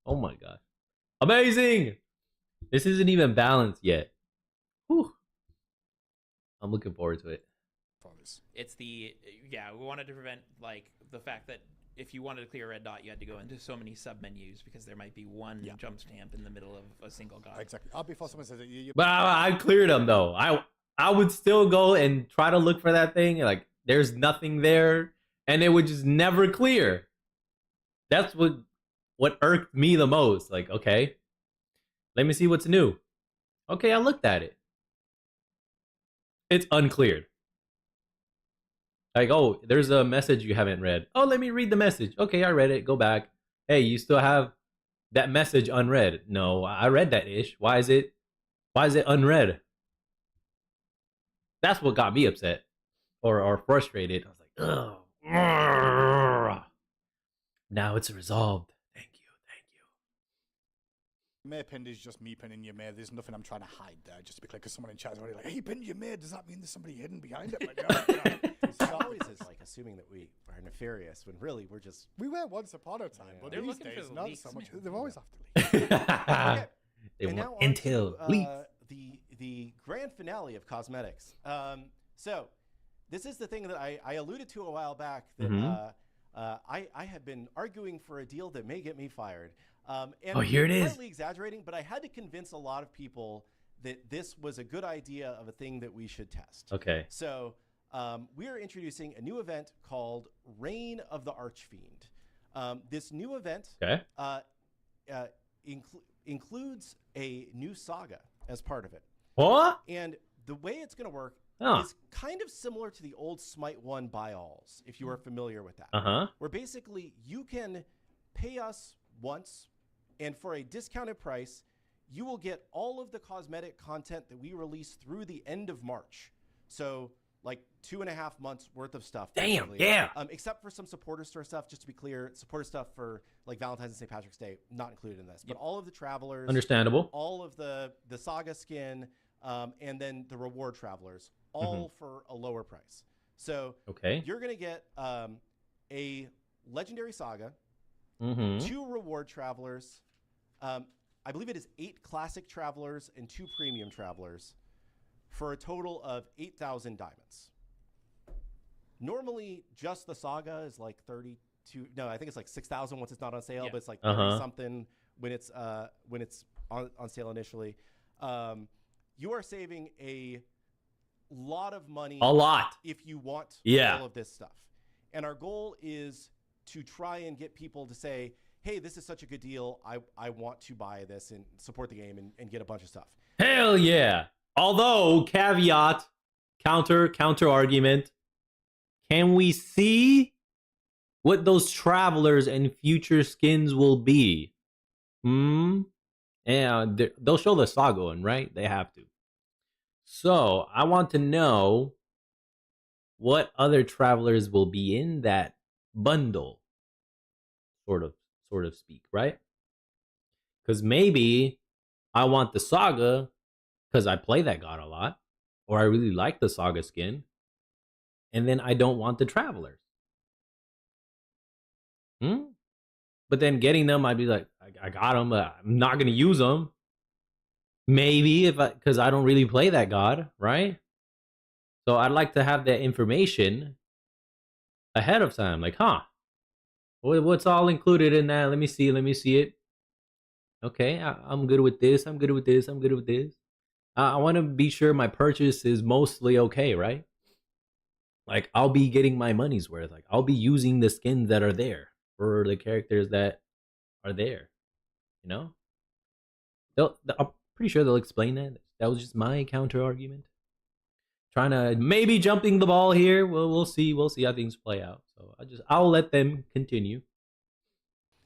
Oh my god. Amazing! This isn't even balanced yet. Whew. I'm looking forward to it. It's we wanted to prevent like the fact that if you wanted to clear a red dot, you had to go into so many sub menus because there might be one jump stamp in the middle of a single god. Exactly. Before someone says it, but I cleared them though. I would still go and try to look for that thing. Like there's nothing there, and it would just never clear. That's what irked me the most. Like, okay, let me see what's new. Okay, I looked at it. It's uncleared. Like, oh, there's a message you haven't read. Oh, let me read the message. Okay, I read it. Go back. Hey, you still have that message unread. No, I read that ish. Why is it unread? That's what got me upset or frustrated. I was like, ugh. Now it's resolved. Thank you. May pinned is just me pinning your May. There's nothing I'm trying to hide there, just to be clear, because someone in chat is already like, hey, you pinned your May. Does that mean there's somebody hidden behind it? Like, It's always like assuming that we are nefarious when really we were once upon a time, but They're these looking days for the not leaks, so much. man. They're always after leaks. Okay. They And want now intel, on to, leaks. the grand finale of cosmetics. So this is the thing that I alluded to a while back that I have been arguing for a deal that may get me fired. And here it is. Partly exaggerating, but I had to convince a lot of people that this was a good idea of a thing that we should test. Okay. So we are introducing a new event called Reign of the Archfiend. This new event includes a new saga as part of it. What? And the way it's going to work is kind of similar to the old Smite 1 buy-alls, if you are familiar with that. Where basically you can pay us once, and for a discounted price, you will get all of the cosmetic content that we release through the end of March. So like 2.5 months worth of stuff. Damn, basically. yeah. Except for some supporter store stuff, just to be clear, supporter stuff for like Valentine's and St. Patrick's Day, not included in this. But all of the travelers. Understandable. All of the saga skin, and then the reward travelers, all for a lower price. So you're going to get a legendary saga, 2 reward travelers, I believe it is 8 classic travelers and 2 premium travelers for a total of 8,000 diamonds. Normally, just the saga is like 32. No, I think it's like 6,000 once it's not on sale, but it's like 30 something when it's on sale initially. You are saving a lot of money. A lot. If you want all of this stuff. And our goal is to try and get people to say, hey, this is such a good deal. I want to buy this and support the game and get a bunch of stuff. Hell yeah. Although, caveat, counter argument, can we see what those travelers and future skins will be? Yeah, they'll show the saga one, right? They have to. So, I want to know what other travelers will be in that bundle, sort of speak, right? Because maybe I want the saga because I play that god a lot, or I really like the saga skin, and then I don't want the travelers. But then getting them, I'd be like, I got them, but I'm not going to use them. Maybe because I don't really play that god, right? So I'd like to have that information ahead of time. Like, what's all included in that? Let me see it. Okay, I'm good with this. I'm good with this. I want to be sure my purchase is mostly okay, right? Like, I'll be getting my money's worth. Like, I'll be using the skins that are there for the characters that are there. You know? I'm pretty sure they'll explain that. That was just my counter argument. Trying to maybe jumping the ball here. Well, we'll see. We'll see how things play out. So I'll let them continue.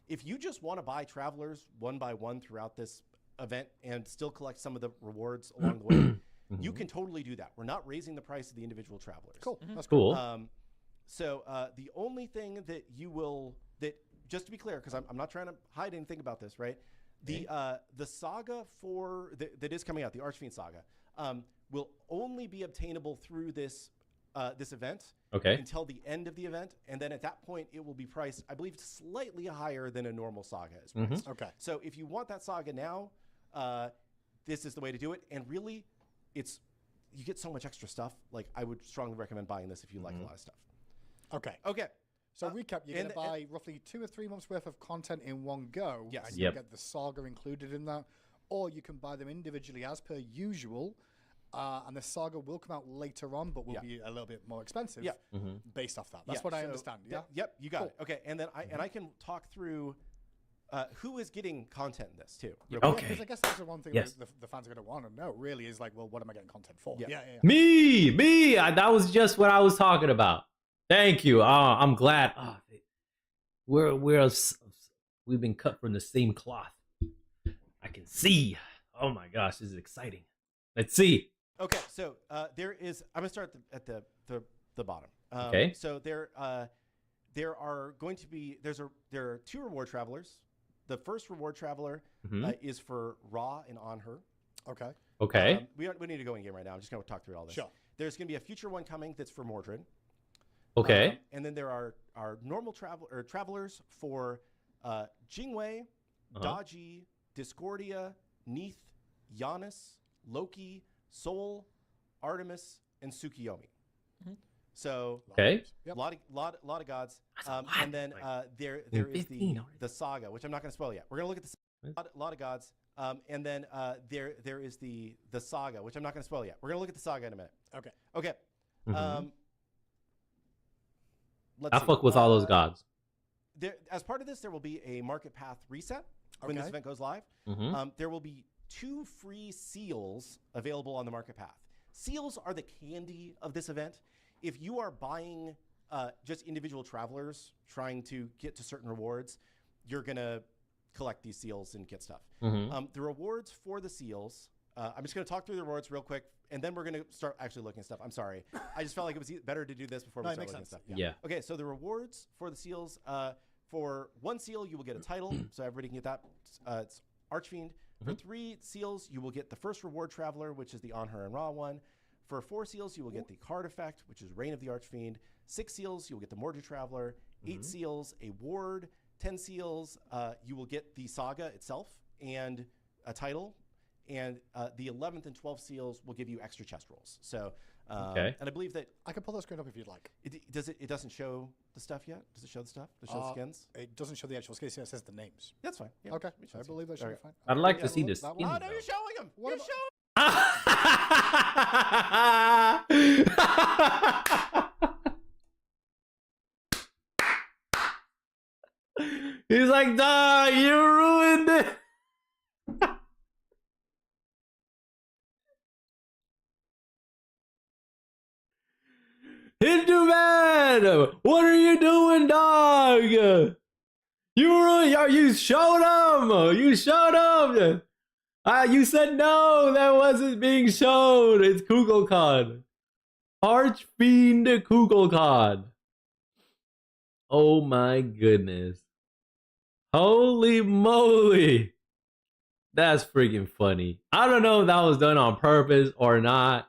If you just want to buy travelers one by one throughout this event and still collect some of the rewards along the way, you can totally do that. We're not raising the price of the individual travelers. Cool. That's cool. So the only thing that just to be clear, because I'm not trying to hide anything about this, right? The saga that is coming out, the Archfiend saga, will only be obtainable through this event until the end of the event, and then at that point it will be priced, I believe, slightly higher than a normal saga is priced. So if you want that saga now, this is the way to do it. And really, you get so much extra stuff. Like, I would strongly recommend buying this if you like a lot of stuff. Okay. So recap, you're going to buy roughly 2 or 3 months worth of content in one go. Yes. And you'll get the Saga included in that. Or you can buy them individually as per usual. And the Saga will come out later on, but will be a little bit more expensive based off that. That's what I understand. Yeah. Yep, you got it. Okay, and then I can talk through who is getting content in this too. Okay. Because I guess that's the one thing that the fans are going to want to know, really, is like, well, what am I getting content for? Yeah. Me. That was just what I was talking about. Thank you. I'm glad. We've been cut from the same cloth. I can see. Oh my gosh, this is exciting. Let's see. Okay, so there is. I'm gonna start at the bottom. Okay. So there are going to be there are 2 reward travelers. The first reward traveler is for Ra and On Her. Okay. Okay. We need to go in game right now. I'm just gonna talk through all this. Sure. There's gonna be a future one coming that's for Mordred. Okay. And then there are normal travelers for Jingwei, Daji, Discordia, Neith, Giannis, Loki, Sol, Artemis, and Tsukiyomi. So okay, a lot of gods. And then there is the Saga, which I'm not going to spoil yet. We're going to look at a lot of gods. And then there is the Saga, which I'm not going to spoil yet. We're going to look at the Saga in a minute. Okay. I fuck with all those gods. As part of this, there will be a market path reset when this event goes live. There will be 2 free seals available on the market path. Seals are the candy of this event. If you are buying just individual travelers trying to get to certain rewards, you're going to collect these seals and get stuff. The rewards for the seals, I'm just going to talk through the rewards real quick, and then we're going to start actually looking at stuff. I'm sorry. I just felt like it was better to do this before we start looking at stuff. Yeah. Okay, so the rewards for the seals, for 1 seal, you will get a title, so everybody can get that. It's Archfiend. For 3 seals, you will get the first reward traveler, which is the On Her and Ra one. For 4 seals, you will get the card effect, which is Reign of the Archfiend. 6 seals, you will get the Mordred Traveler. 8 seals, a ward. 10 seals, you will get the Saga itself and a title. And the 11th and 12th seals will give you extra chest rolls. So, and I believe that I can pull that screen up if you'd like. It doesn't show the stuff yet. Does it show the stuff? Does it show the skins? It doesn't show the actual skins. It says the names. That's fine. Yeah, okay, I believe that should be fine. I'd like to see this. Oh no, you're showing them. You're showing. He's like, dog, you ruined it. Hindu man, what are you doing, dog? You showed him. You showed him. You said no, that wasn't being shown. It's Kukulkan. Archfiend Kukulkan. Oh my goodness. Holy moly. That's freaking funny. I don't know if that was done on purpose or not.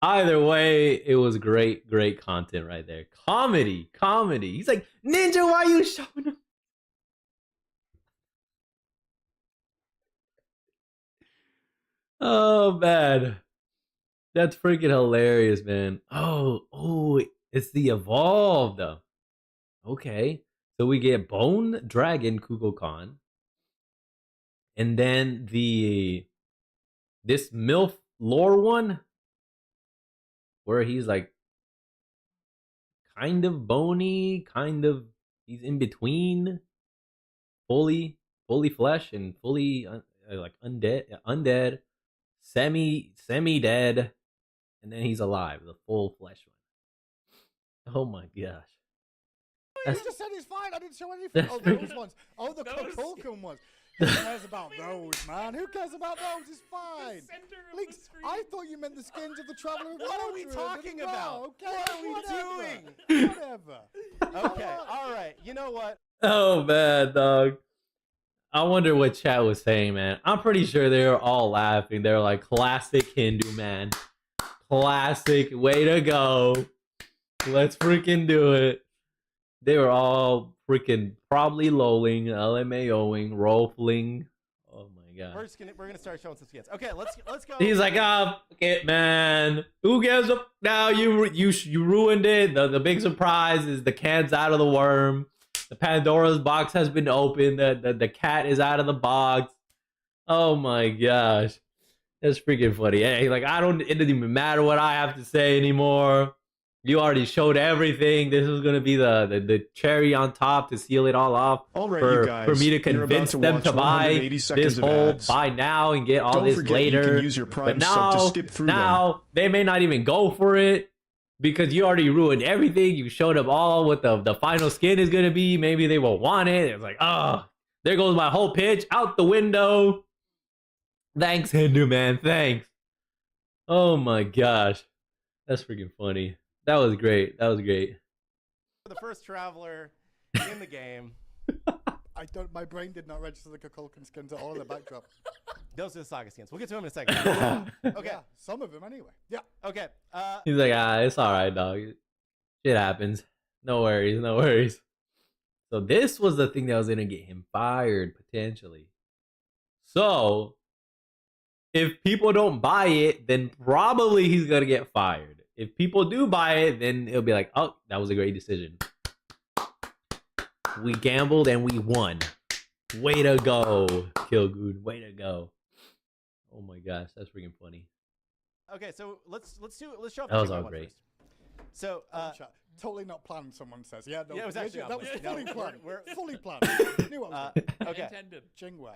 Either way, it was great content right there. Comedy. He's like, Ninja, why are you showing him? Oh, man. That's freaking hilarious, man. Oh, it's the evolved. Okay. So we get Bone Dragon Kukulkan. And then this MILF lore one, where he's like kind of bony, he's in between fully flesh and fully like undead, semi-dead, and then he's alive, the full flesh one. Oh my gosh. You just said he's fine. I didn't show anything. Oh, those ones. Oh, the Kukulkan ones. Who cares about those, man? Who cares about those? It's fine. Links, I thought you meant the skins of the Traveler. What are we talking about? Okay, what are we doing? Whatever. Okay, all right. You know what? Oh man, dog. I wonder what chat was saying, man. I'm pretty sure they were all laughing. They're like, classic Hindu, man. Classic. Way to go. Let's freaking do it. They were all freaking probably lolling, LMAOing, roleling. Oh my my god. We're gonna start showing some skins. Okay, let's go. He's like, okay, man. Who gives a now? You ruined it. The big surprise is the cat's out of the worm. The Pandora's box has been opened. The cat is out of the box. Oh my gosh, that's freaking funny. Hey, like it doesn't even matter what I have to say anymore. You already showed everything. This is gonna be the cherry on top to seal it all off. All right, you guys, for me to convince them to buy this whole buy now and get all this later. You can use your Prime but sub to skip through them. They may not even go for it because you already ruined everything. You showed them all what the final skin is gonna be. Maybe they won't want it. It's like, there goes my whole pitch out the window. Thanks, Hindu man. Thanks. Oh my gosh, that's freaking funny. That was great. That was great. The first traveler in the game. My brain did not register the Kukulkan skins at all in the backdrop. Those are the Saga skins. We'll get to them in a second. Okay. Yeah, some of them anyway. Yeah. Okay. He's like, it's all right, dog. Shit happens. No worries. No worries. So this was the thing that was gonna get him fired potentially. So if people don't buy it, then probably he's gonna get fired. If people do buy it, then it'll be like, oh, that was a great decision. We gambled and we won. Way to go, Kilgood. Way to go. Oh my gosh, that's freaking funny. Okay, so let's show off. That was all great. First. So totally not planned. Someone says, yeah, no, it was actually that was fully planned. We're fully planned. Knew what was okay. Intended. Jingwei.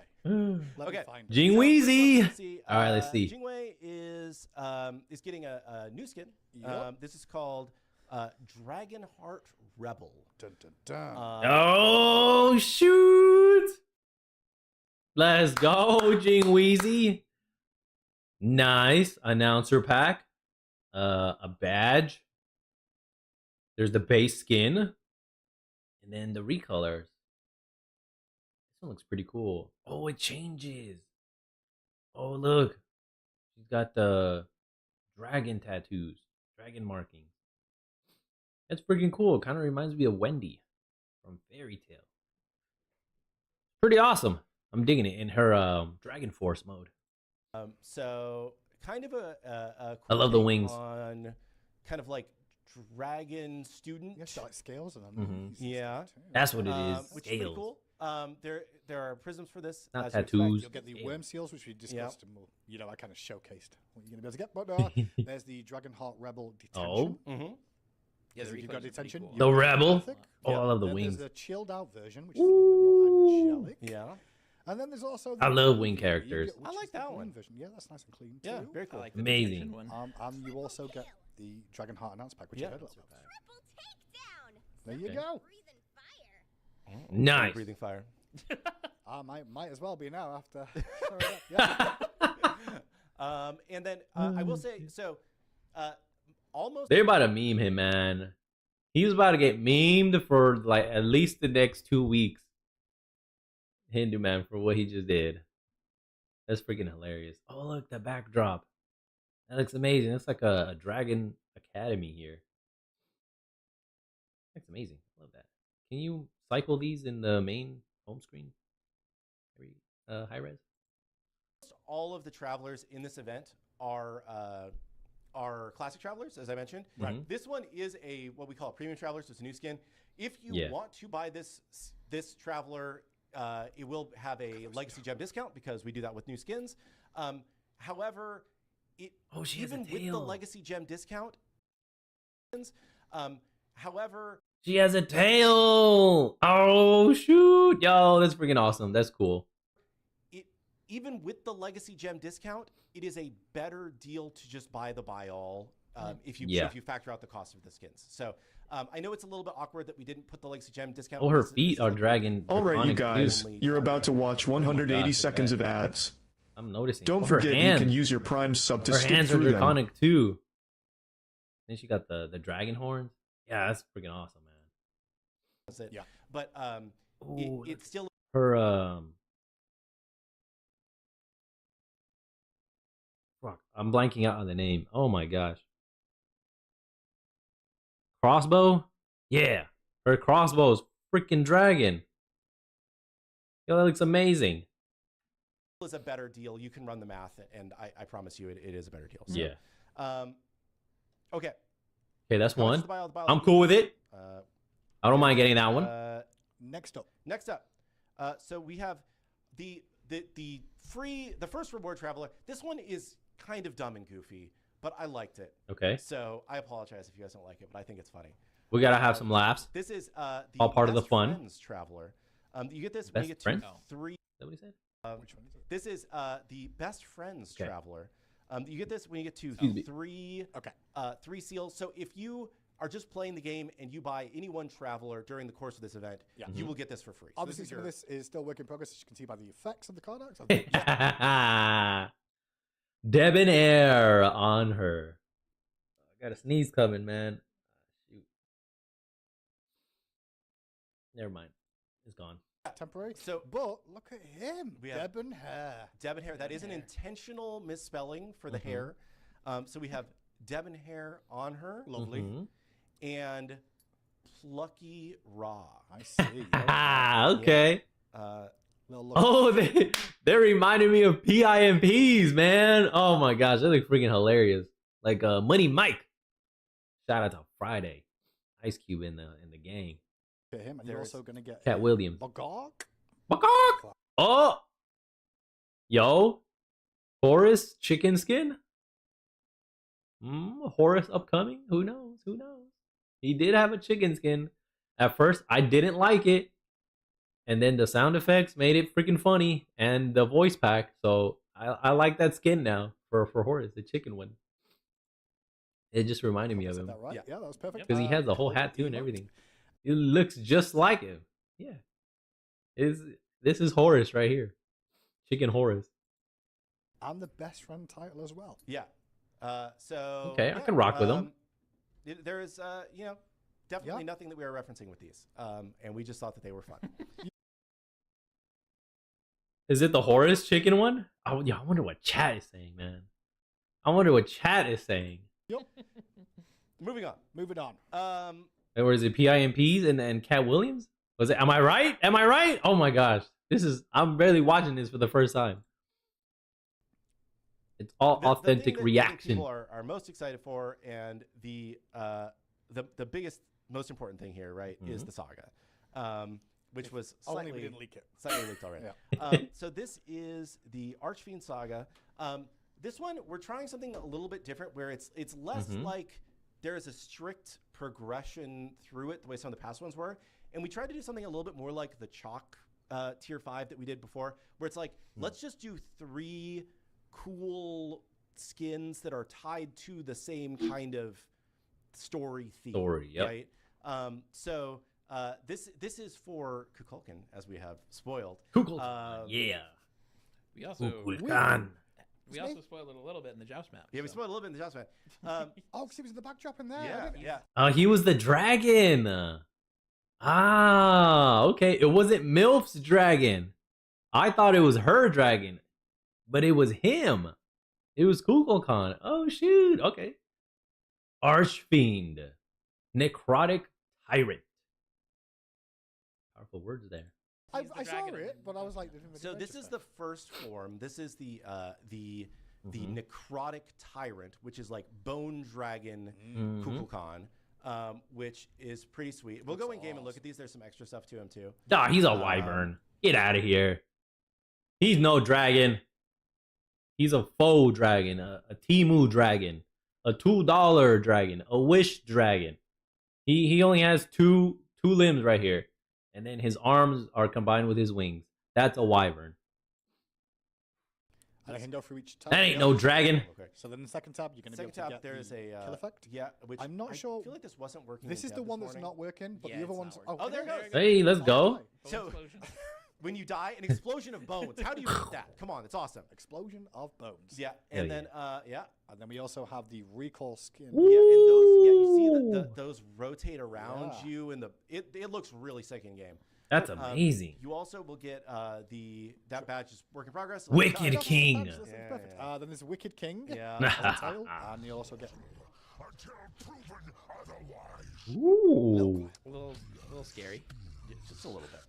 Let me find it. Jingweezy. All right, let's see. Jingwei is getting a new skin. Yep. This is called Dragonheart Rebel. Dun, dun, dun. Oh shoot! Let's go, Jingweezy. Nice announcer pack. A badge. There's the base skin, and then the recolors. This one looks pretty cool. Oh, it changes. Oh, look. She's got the dragon tattoos, dragon markings. That's freaking cool. Kind of reminds me of Wendy from Fairy Tail. Pretty awesome. I'm digging it in her Dragon Force mode. So kind of a I love the wings. On kind of like dragon student. Yes, like scales and them. Yeah, that's what it is. Which is pretty cool. There are prisms for this. Not tattoos. You'll get the worm seals, which we discussed, and I kind of showcased what you're going to be able to get. But there's the Dragonheart Rebel Detention. Oh. Yeah, you've got Detention. Cool. The Rebel. Oh, I love the wings. There's the chilled out version, which is a little bit more angelic. Yeah. And then there's also I love wing characters. I like that one. Version. Yeah, that's nice and clean too. Yeah, very cool. I like the Amazing. one. And you also get the Dragonheart Announce Pack, which you heard about. There you Okay. go. Nice. Breathing fire. Might as well be now after. Yeah. And then I will say so. Almost. They're about to meme him, man. He was about to get memed for like at least the next 2 weeks. Hindu man for what he just did. That's freaking hilarious. Oh look, the backdrop. That looks amazing. It's like a Dragon Academy here. That's amazing. I love that. Can you cycle these in the main home screen? High res. All of the travelers in this event are classic travelers, as I mentioned. Right. This one is what we call a premium traveler, so it's a new skin. If you want to buy this traveler, it will have a legacy gem discount because we do that with new skins. However, even with the legacy gem discount, however, she has a tail. Oh shoot, yo, that's freaking awesome. That's cool. Even with the legacy gem discount, it is a better deal to just buy the buy all if you factor out the cost of the skins. So I know it's a little bit awkward that we didn't put the legacy gem discount. Oh, her feet are dragon. All right, you guys, you're about to watch 180 seconds of ads. I'm noticing. Don't forget you can use your Prime sub to skip through them. Her hands are draconic too. Then she got the dragon horns. Yeah, that's freaking awesome, man. That's it. Yeah, but it's still her Fuck, I'm blanking out on the name. Oh my gosh. Crossbow? Yeah. Her crossbow is freaking dragon. Yo, that looks amazing. is a better deal. You can run the math, and I promise you, it is a better deal. So, yeah. Okay. Okay, that's one. I'm cool with it. I don't mind getting that one. Next up. So we have the first reward traveler. This one is kind of dumb and goofy, but I liked it. Okay. So I apologize if you guys don't like it, but I think it's funny. We gotta have some laughs. This is all part of the fun. Friends traveler. You get this best when you get friend? to 3. Is that what he said? Which one is it? This is the best friends traveler. You get this when you get to 3. Okay. 3 seals. So if you are just playing the game and you buy any one traveler during the course of this event, you will get this for free. So Obviously, some of this is still work in progress, as you can see by the effects of the card art. Debonair on her. I got a sneeze coming, man. Shoot. Never mind. It's gone. Temporary. So, but look at him. We have Debonair. Debonair. That is an intentional misspelling for the hair. So we have Debonair on her. Lovely. And Plucky Raw. I see. Okay. Yeah. They reminded me of PIMPs, man. Oh my gosh, they look freaking hilarious. Like Money Mike. Shout out to Friday. Ice Cube in the gang. For him, and you're also gonna get Cat Williams. Bagok. Oh, yo, Horus chicken skin. Horus upcoming. Who knows? Who knows? He did have a chicken skin. At first, I didn't like it, and then the sound effects made it freaking funny, and the voice pack. So I like that skin now for Horus, the chicken one. It just reminded me of him. That right? Yeah, that was perfect. Because he has the whole hat too and everything. It looks just like him. Yeah. This is Horus right here. Chicken Horus. And the best friend title as well. Yeah. So okay, I can rock with him. There is, definitely nothing that we are referencing with these, and we just thought that they were fun. Is it the Horus chicken one? I wonder what chat is saying, man. I wonder what chat is saying. Yep. Moving on. Or is it PIMPs and Cat Williams? Was it? Am I right? Am I right? Oh my gosh, I'm barely watching this for the first time. It's all authentic reaction. People are most excited for, and the biggest, most important thing here, right, is the saga, which was slightly we didn't leak it. Slightly leaked already. So this is the Archfiend saga. This one we're trying something a little bit different, where it's less like there is a strict progression through it the way some of the past ones were, and we tried to do something a little bit more like the chalk tier 5 that we did before, where it's like let's just do 3 cool skins that are tied to the same kind of story theme. Right? So this is for Kukulkan, as we have spoiled. Kukulkan, yeah. We also Kukulkan. We also spoiled it a little bit in the Joust map. Yeah, we spoiled a little bit in the Joust map. Because he was in the backdrop in there. Yeah. Oh, he was the dragon. Okay. It wasn't MILF's dragon. I thought it was her dragon, but it was him. It was Kukulkan. Oh, shoot. Okay. Archfiend. Necrotic Tyrant. Powerful words there. I saw it, but I was like, so this is the first form. This is the Necrotic Tyrant, which is like Bone Dragon Kukulkan, which is pretty sweet. We'll go in game and look at these. There's some extra stuff to him too. Nah, he's a wyvern. Get out of here. He's no dragon. He's a faux dragon, a Temu dragon, a $2 dragon, a Wish dragon. He only has two limbs right here. And then his arms are combined with his wings. That's a wyvern. And I can go through each tab. That ain't no dragon. Okay. So then the second tab, you're going to be able to get there is a kill effect. Yeah, which I'm not sure. I feel like this wasn't working. This is the one that's not working, but Yeah, the other it's ones. not Oh, there it goes. Hey, let's go. So when you die, an explosion of bones. How do you beat that? Come on, it's awesome. Explosion of bones. Yeah, and then and then we also have the recall skin. Yeah, and those you see those rotate around you, and it looks really sick in game. That's amazing. You also will get that badge is work in progress. Wicked King. Perfect. Then there's Wicked King. Yeah. And you also get. Ooh. A little scary. Just a little bit.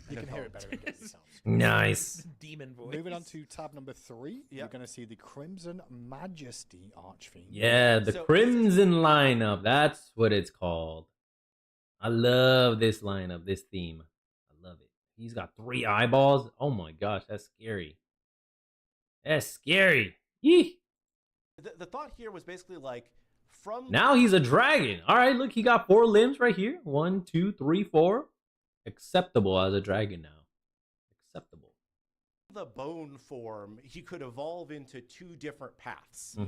You can hear it better against yourselves. Nice. Demon voice. Moving on to tab number 3, you're going to see the Crimson Majesty Archfiend. Yeah, the Crimson lineup. That's what it's called. I love this lineup, this theme. I love it. He's got 3 eyeballs. Oh my gosh, that's scary. That's scary. Yee. The thought here was basically like from now he's a dragon. All right, look, he got 4 limbs right here. 1, 2, 3, 4. Acceptable as a dragon now. Acceptable. The bone form, he could evolve into 2 different paths.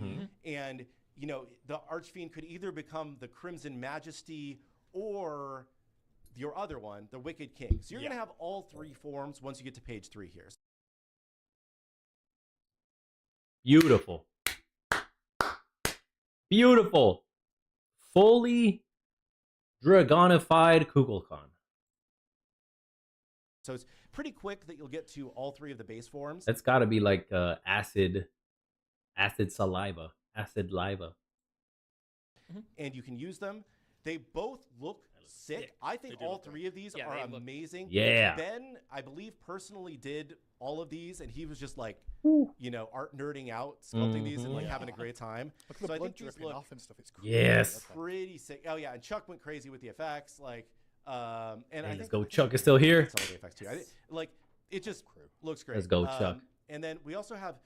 And, you know, the Archfiend could either become the Crimson Majesty or your other one, the Wicked King. So you're going to have all 3 forms once you get to page 3 here. Beautiful. Beautiful. Fully dragonified Kukulkan. So it's pretty quick that you'll get to all 3 of the base forms. That's got to be like acid saliva, acid lava. And you can use them. They both look sick. I think all 3 of these are amazing. Yeah. Ben, I believe, personally did all of these, and he was just like, you know, art nerding out, sculpting these and like having a great time. Look at the blood dripping off and stuff. It's cool. Yes. Pretty sick. Oh yeah, and Chuck went crazy with the effects. Like, and I let's think go. Chuck is still here. Some of the effects too. Like, it just looks great. Let's go, Chuck. And then we also have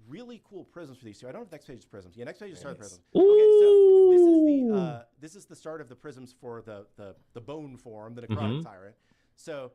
really cool prisms for these two. I don't know if next page is prisms. Yeah, next page is start prisms. Ooh. Okay, so this is the start of the prisms for the bone form, the necrotic tyrant. So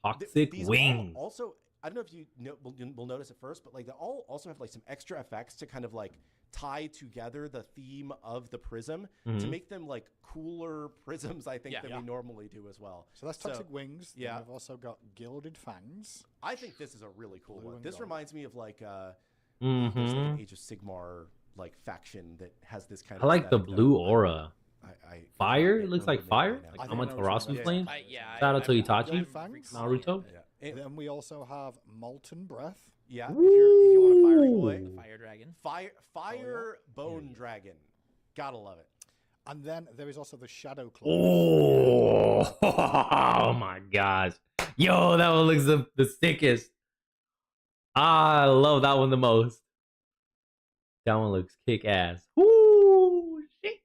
toxic these wings. Also, I don't know if you will notice at first, but like they all also have like some extra effects to kind of like tie together the theme of the prism to make them like cooler prisms, I think, than we normally do as well. So that's toxic wings. Yeah. We've also got gilded fangs. I think this is a really cool one. This reminds me of like there's like an Age of Sigmar like faction that has this kind of. I like the blue aura. Fire? It looks like fire? Like Amaterasu flame? Shout out to Itachi. Naruto. And then we also have Molten Breath. Yeah, if you want a fiery boy. Fire dragon. Fire bone dragon. Gotta love it. And then there is also the Shadow Claw. Oh my gosh. Yo, that one looks the sickest. I love that one the most. That one looks kick ass. Ooh, shit.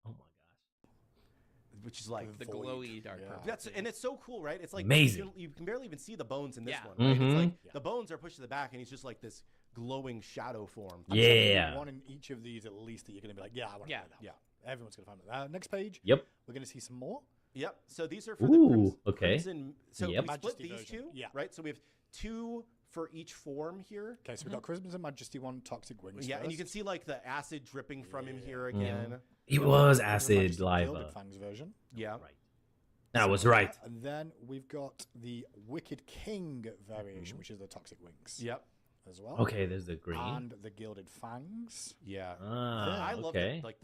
Oh my gosh. Which is like the glowy dark purple. And it's so cool, right? It's like amazing. You can barely even see the bones in this one, right? It's like the bones are pushed to the back, and he's just like this glowing shadow form. Yeah. One in each of these, at least, that you're going to be like, I want to find out. Yeah. Everyone's going to find out. Next page. Yep. We're going to see some more. Yep. So these are for the okay. Crimson. So we split these two, right? So we have 2 for each form here. Okay, so we've got Crimson Majesty 1, Toxic Wings. Yeah, and you can see like the acid dripping from him here again. It was acid lava. Fangs version. Yeah. Right. That was right. And then we've got the Wicked King variation, which is the Toxic Wings. Yep. As well. Okay, there's the green. And the Gilded Fangs. Yeah. I love like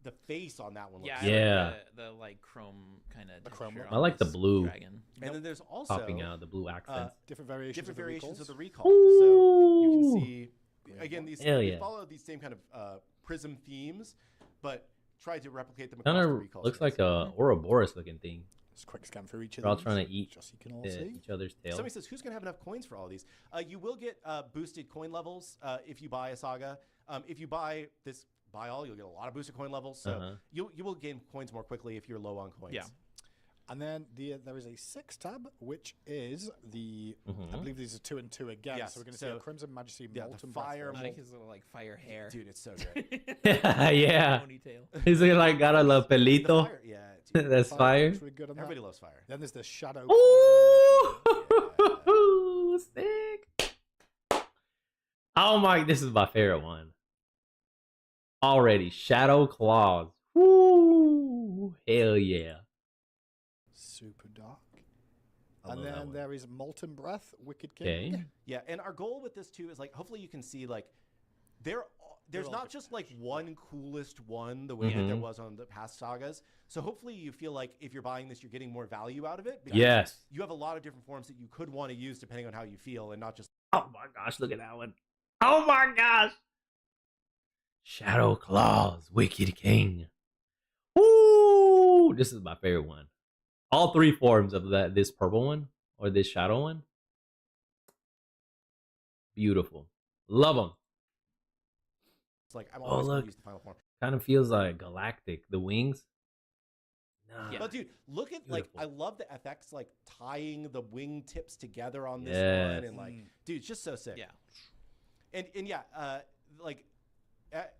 the face on that one. Looks the like chrome kind of. I like the blue. Dragon. And then there's also popping out the blue accents. Different variations of the recall. So you can see again these we follow these same kind of prism themes, but try to replicate them across the recall. Looks like a Ouroboros looking thing. Just a quick scan through each of They're all these. trying to eat just so you can all see. each other's tail. Somebody says, who's going to have enough coins for all these? You will get boosted coin levels if you buy a Saga. If you buy all, you'll get a lot of boosted coin levels. So you will gain coins more quickly if you're low on coins. Yeah. And then there is a 6 tab, which is the I believe these are 2 and 2 again. Yes. So we're going to see a Crimson Majesty Molten Fire. I like his little like fire hair. Dude, it's so great. Yeah. Ponytail. He's like got a little pelito. Yeah. Dude. That's fire. Really good on Everybody that. loves fire. Then there's the Shadow. Ooh, sick. Oh my, this is my favorite one. Already, Shadow Claws. Woo, hell yeah. Super dark. And then there is Molten Breath, Wicked King. Okay. Yeah, and our goal with this too is like hopefully you can see like there's not just like one coolest one the way that there was on the past sagas. So hopefully you feel like if you're buying this, you're getting more value out of it. Yes. You have a lot of different forms that you could want to use depending on how you feel and not just. Oh my gosh, look at that one. Oh my gosh. Shadow Claws, Wicked King. Woo! This is my favorite one. All 3 forms of this purple one or this shadow one. Beautiful. Love them. It's like I'm always going to use the final form. Kind of feels like galactic. The wings. Nah. But dude, look at Beautiful. I love the FX like tying the wing tips together on this one, and like, dude, it's just so sick. Yeah. And yeah, like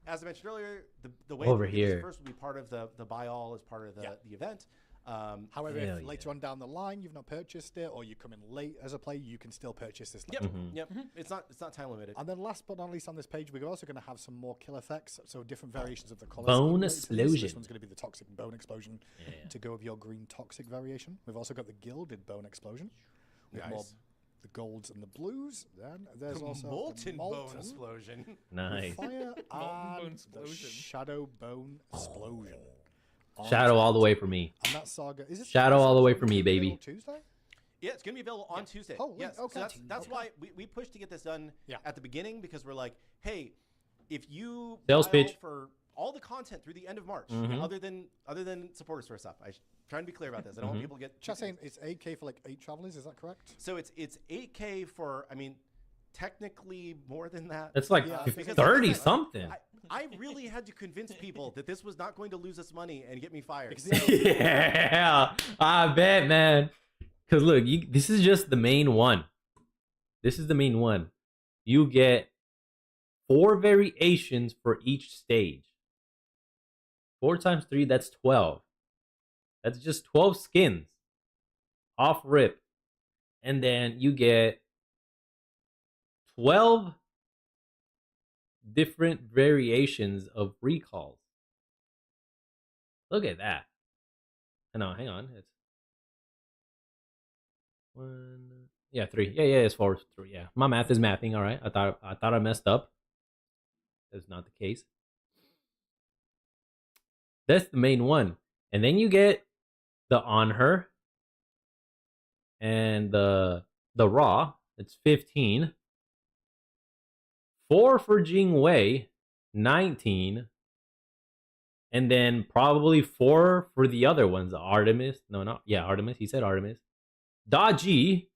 as I mentioned earlier, the way over that here first will be part of the buy all as part of the event. However, if later on down the line you've not purchased it, or you come in late as a player, you can still purchase this. Yep. It's not time limited. And then last but not least on this page, we're also going to have some more kill effects, so different variations of the colors. Bone explosion. This one's going to be the toxic bone explosion to go with your green toxic variation. We've also got the gilded bone explosion. With more the golds and the blues. Then there's also molten the bone explosion. Nice. Fire and the shadow bone explosion. Shadow all the way for me. And that saga is it Shadow all the way for me, baby. Tuesday? Yeah, it's gonna be available on Tuesday. Oh, yes. okay. So that's why we pushed to get this done at the beginning, because we're like, hey, if you sales pitch for all the content through the end of March, other than supporter store stuff, I'm trying to be clear about this. I don't want people to get. Just saying, it's 8K for like 8 travelers. Is that correct? So it's 8K for. I mean, technically more than that. It's like 30 something. I really had to convince people that this was not going to lose us money and get me fired. Yeah, I bet, man. Because look, this is just the main one. This is the main one. You get 4 variations for each stage. 4 times 3, that's 12. That's just 12 skins off rip. And then you get 12 different variations of recalls. Look at that. No, hang on. It's 1. Yeah, 3. Yeah, it's 4. 3. Yeah, my math is mathing. All right. I thought I messed up. That's not the case. That's the main one, and then you get the on her and the raw. It's 15. 4 for Jing Wei, 19. And then probably 4 for the other ones. Artemis. Artemis. He said Artemis. Da Ji.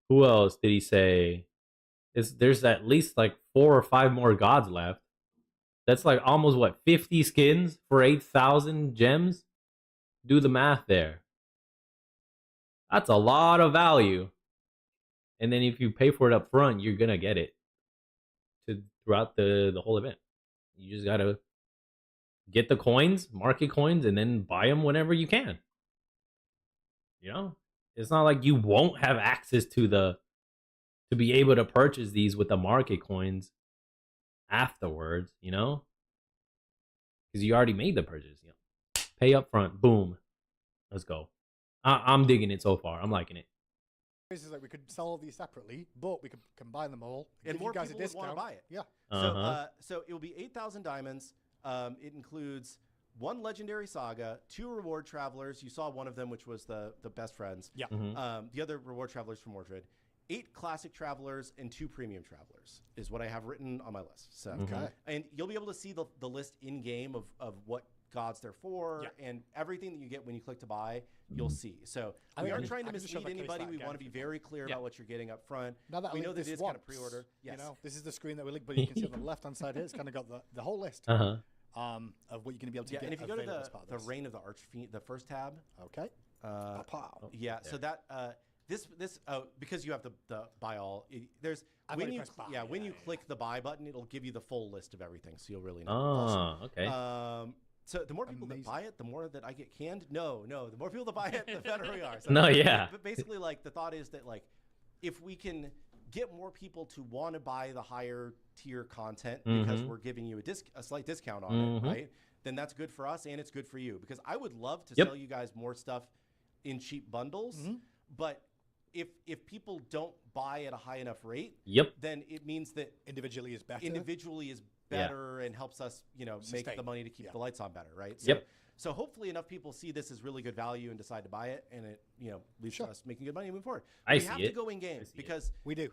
Who else did he say? There's at least like 4 or 5 more gods left. That's like almost 50 skins for 8,000 gems? Do the math there. That's a lot of value. And then if you pay for it up front, you're gonna get it throughout the whole event. You just gotta get the coins, market coins, and then buy them whenever you can. You know, it's not like you won't have access to be able to purchase these with the market coins afterwards. You know, because you already made the purchase. You know, pay up front, boom, let's go. I'm digging it so far. I'm liking it. Is like we could sell all these separately, but we could combine them all and more you guys people a discount. Would want to buy it. Yeah. So it will be 8,000 diamonds. It includes 1 legendary saga, 2 reward travelers. You saw one of them, which was the best friends. Yeah. The other reward travelers from Mordred. 8 classic travelers and 2 premium travelers is what I have written on my list. So and you'll be able to see the list in game of what gods they're for, and everything that you get when you click to buy, you'll see. So we are trying to mislead anybody. We want to be very clear about what you're getting up front. Now that we know that it is kind of pre-order. Yes. You know, this is the screen that we link, but you can see on the left-hand side here, it's kind of got the whole list of what you're going to be able to get. And if you go to the Reign of the Archfiend, the first tab. Okay. So that this because you have the buy all. There's when you click the buy button, it'll give you the full list of everything, so you'll really know. Okay. So the more people that buy it, the more that I get canned. No, the more people that buy it, the better we are. So But basically, like the thought is that like if we can get more people to want to buy the higher tier content because we're giving you a slight discount on it, right? Then that's good for us and it's good for you, because I would love to sell you guys more stuff in cheap bundles, but if people don't buy at a high enough rate, then it means that individually is better. And helps us, make the money to keep the lights on better, right? So hopefully enough people see this as really good value and decide to buy it, and it leads to us making good money moving forward. We have to go in game because we do.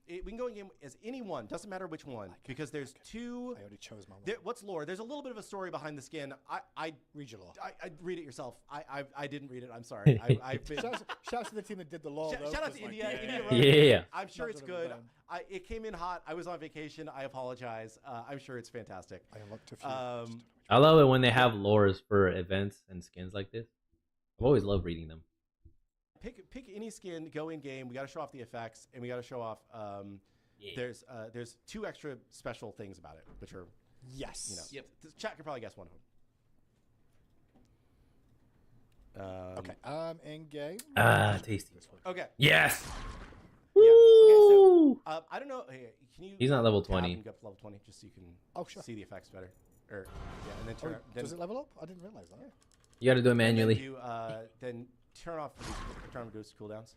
We can go in game as any one, doesn't matter which one, because there's two. I already chose my one. What's lore? There's a little bit of a story behind the skin. I read your lore. I read it yourself. I didn't read it. I'm sorry. Shout out to the team that did the lore. Shout out to India. Yeah. I'm sure it's good. It came in hot. I was on vacation. I apologize. I'm sure it's fantastic. I unlocked a few. I love it when they have lores for events and skins like this. I've always loved reading them. Pick any skin, go in game. We got to show off the effects, and we got to show off. There's 2 extra special things about it, which are the chat could probably guess one of them. Okay. In game. Tasty. Okay. Yes. Yeah. Okay. So I don't know. Hey, can you? He's not level 20. Go up to level 20 just so you can see the effects better. And then turn. Does it level up? I didn't realize that. You got to do it manually. Then turn off reduce cooldowns.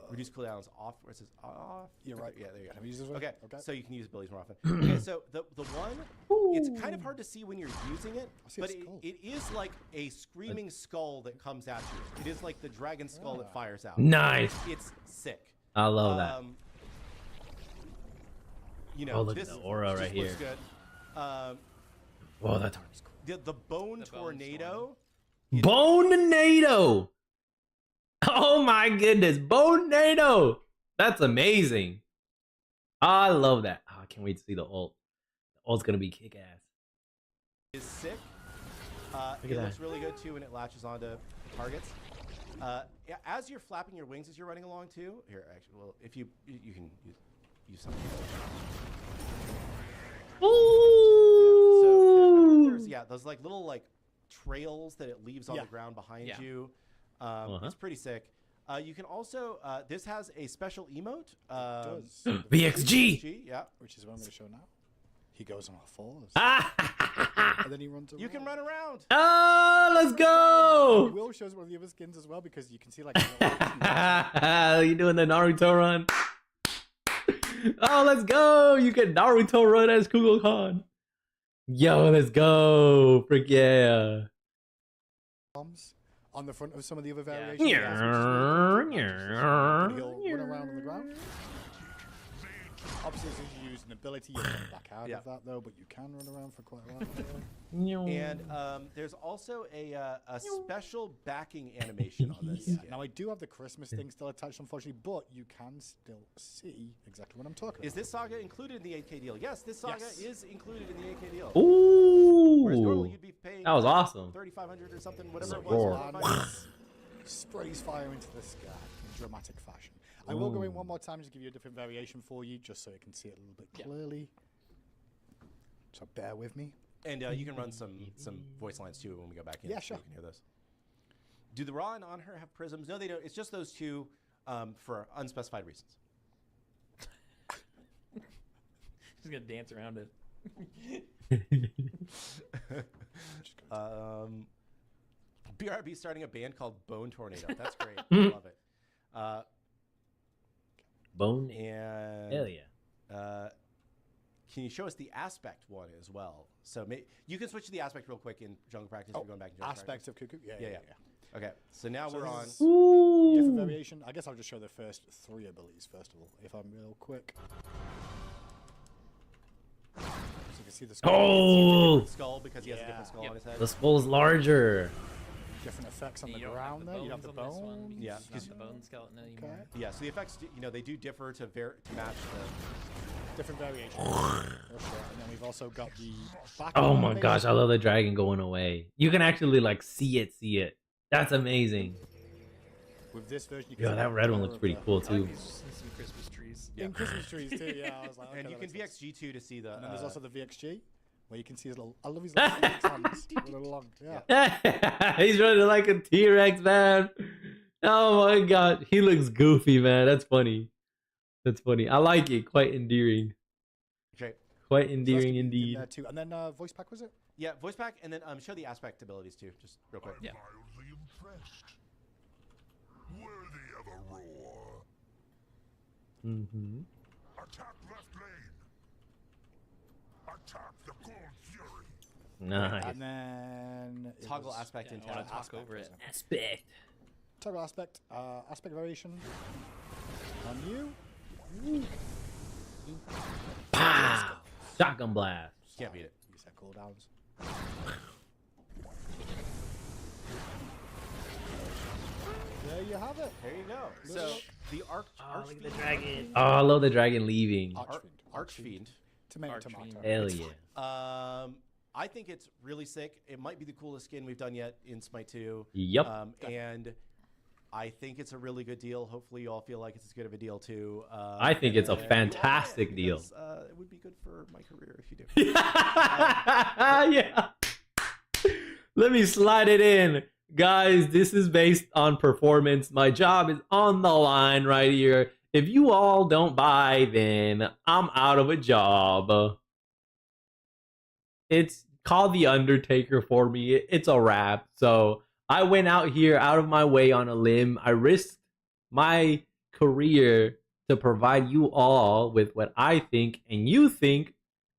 Reduce cooldowns off. Where it says off. You're right. Yeah, there you go. Can I use this one? Okay. So you can use abilities more often. Okay. So the one, it's kind of hard to see when you're using it, but it is like a screaming skull that comes at you. It is like the dragon skull that fires out. Nice. It's sick. I love that. Look this at the aura right here. Good. Whoa, that tornado's cool. The bone tornado. Bone-nado! Oh my goodness, Bone-nado! That's amazing. I love that. I can't wait to see the ult. The ult's gonna be kick-ass. It's sick. It looks really good too when it latches onto targets. As you're flapping your wings as you're running along too. Here, actually, well, if you can use something. Ooh! So there's those like little trails that it leaves on the ground behind you. It's pretty sick. You can also this has a special emote. VXG. Yeah, which is what I'm going to show now. He goes on all fours. And then he runs around. You can run around. Oh, let's go! Will shows one of the other skins as well because you can see like. You doing the Naruto run? Oh, let's go! You can Naruto run as Kukulkan. Yo, let's go! Frick yeah! Bombs on the front of some of the other variations. Yeah. He'll run around on the ground. Obviously, if you use an ability, you can back out of that though, but you can run around for quite a while. And there's also a special backing animation on this. Now, I do have the Christmas thing still attached, unfortunately, but you can still see exactly what I'm talking about. Is this saga included in the 8K deal? Yes, this saga is included in the 8K deal. Ooh! Whereas normally you'd be paying that was awesome. 3,500 or something, whatever it was. Sprays fire into the sky in dramatic fashion. I will go in one more time to give you a different variation for you, just so you can see it a little bit clearly. So bear with me. And you can run some voice lines too when we go back in. Yeah, sure. So you can hear those. Do the Ra and On Her have prisms? No, they don't. It's just those two for unspecified reasons. He's gonna dance around it. BRB starting a band called Bone Tornado. That's great. I love it. Bone and hell yeah. Can you show us the aspect one as well? So you can switch to the aspect real quick in jungle practice. We're going back to jungle aspect of Cuckoo. Yeah. Okay, so now we're on different variation. I guess I'll just show the first 3 abilities first of all, if I'm real quick. So you can see the skull. Skull because he has a different skull on his head. The skull's larger. Different effects on the ground there. You have the bone. Yeah, because the bone skeleton anymore. Yeah, so the effects, they do differ to match the different variations. And then we've also got the back. Oh my gosh, I love the dragon going away. You can actually see it. That's amazing. With this version, you can that red one looks pretty cool too. Some Christmas trees. Yeah. In Christmas trees too. Yeah, I was like, okay, and you can VXG2 to see the. And then there's also the VXG. Where you can see his little, I love his little hands. Little long, He's running like a T-Rex, man. Oh my god, he looks goofy, man. That's funny. I like it. Quite endearing. Okay. Quite endearing indeed. Too. And then voice pack, was it? Yeah, voice pack, and then show the aspect abilities too, just real quick. Yeah. Mildly impressed. Worthy of a roar. Mm-hmm. Attack left lane. Attack the Gold Fury. Nice. And then it Toggle was- aspect Yeah, and I wanna talk talk over it. wasn't Aspect. Toggle aspect, aspect variation on you. Pow! Shotgun blast. Can't beat it. Use that cooldowns. There you have it. There you go. So the Look at the dragon. Oh, I love the dragon leaving. Archfiend. Tomato, Archfiend. tomato. Hell yeah. I think it's really sick. It might be the coolest skin we've done yet in Smite 2. Yep. And I think it's a really good deal. Hopefully, you all feel like it's as good of a deal too. I think it's a and you all fantastic get it deal. because, it would be good for my career if you do. Yeah. Let me slide it in. Guys, this is based on performance. My job is on the line right here. If you all don't buy, then I'm out of a job. It's called The Undertaker for me. It's a wrap. So I went out here out of my way on a limb. I risked my career to provide you all with what I think and you think,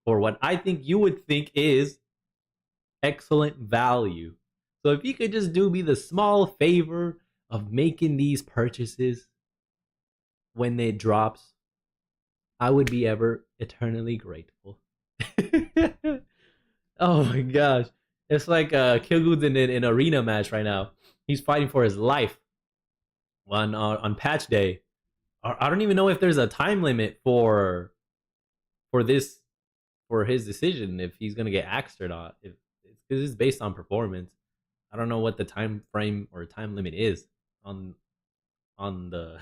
or what I think you would think is excellent value. So if you could just do me the small favor of making these purchases when it drops, I would be ever eternally grateful. Oh my gosh. It's like Kilgood's in an arena match right now. He's fighting for his life on patch day. I don't even know if there's a time limit for his decision, if he's gonna get axed or not. If because it's based on performance. I don't know what the time frame or time limit is on the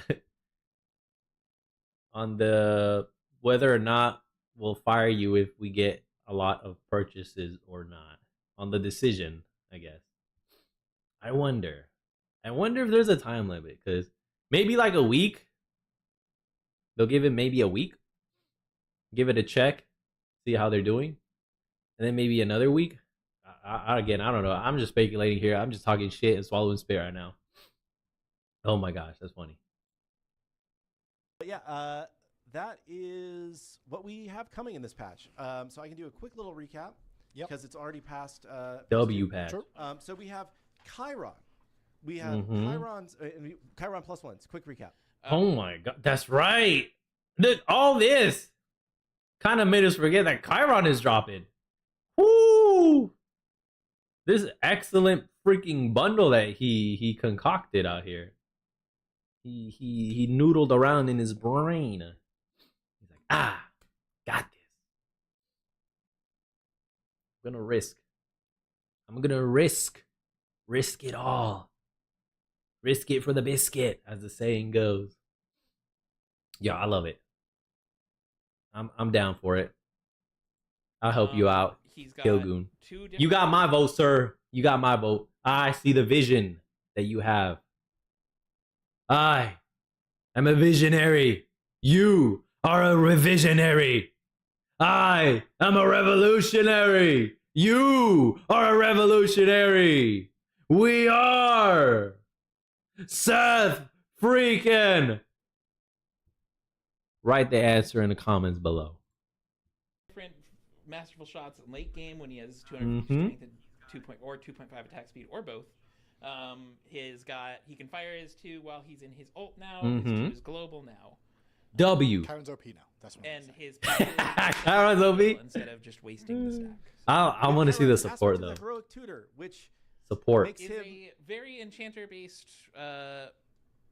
on the whether or not we'll fire you if we get a lot of purchases or not. On the decision, I guess. I wonder if there's a time limit, because maybe like a week. They'll give it maybe a week. Give it a check, see how they're doing, and then maybe another week. Again, I don't know. I'm just speculating here. I'm just talking shit and swallowing spit right now. Oh my gosh, that's funny. But yeah, that is what we have coming in this patch. So I can do a quick little recap because it's already past W patch. So we have Chiron. We have Chiron's Chiron +1s. Quick recap. Oh my god, that's right. All this kind of made us forget that Chiron is dropping. Woo! This excellent freaking bundle that he concocted out here. He noodled around in his brain. He's like, got this. I'm gonna risk it all. Risk it for the biscuit, as the saying goes. Yeah, I love it. I'm down for it. I'll help you out, Kilgoon. You got my vote, sir. You got my vote. I see the vision that you have. I am a visionary. You are a revisionary. I am a revolutionary. You are a revolutionary. We are Seth freaking. Write the answer in the comments below. Different masterful shots in late game when he has 250 strength and 2.5 attack speed, or both. He can fire his 2 while he's in his ult now. His 2 is global now. W. Chiron's OP now. That's what And his Chiron's OP instead of just wasting the stack. I want to see the support though. Heroic Tutor, which support makes is him a very enchanter based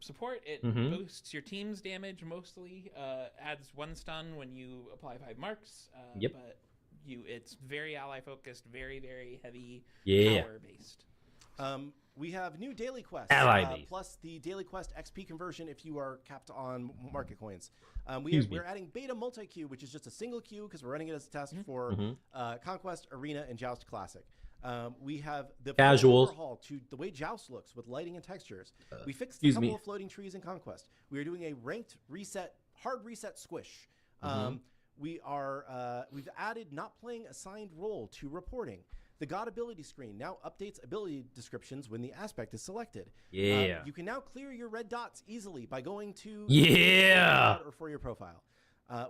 support. It boosts your team's damage mostly, adds 1 stun when you apply 5 marks. But it's very ally focused, very, very heavy power based. We have new daily quests, plus the daily quest XP conversion if you are capped on market coins. We're adding beta multi-queue, which is just a single queue because we're running it as a test for Conquest, Arena, and Joust Classic. We have the casuals overhaul to the way Joust looks with lighting and textures. We fixed a couple of floating trees in Conquest. We are doing a ranked reset, hard reset squish. We've added not playing assigned role to reporting. The God ability screen now updates ability descriptions when the aspect is selected. You can now clear your red dots easily by going to or for your profile.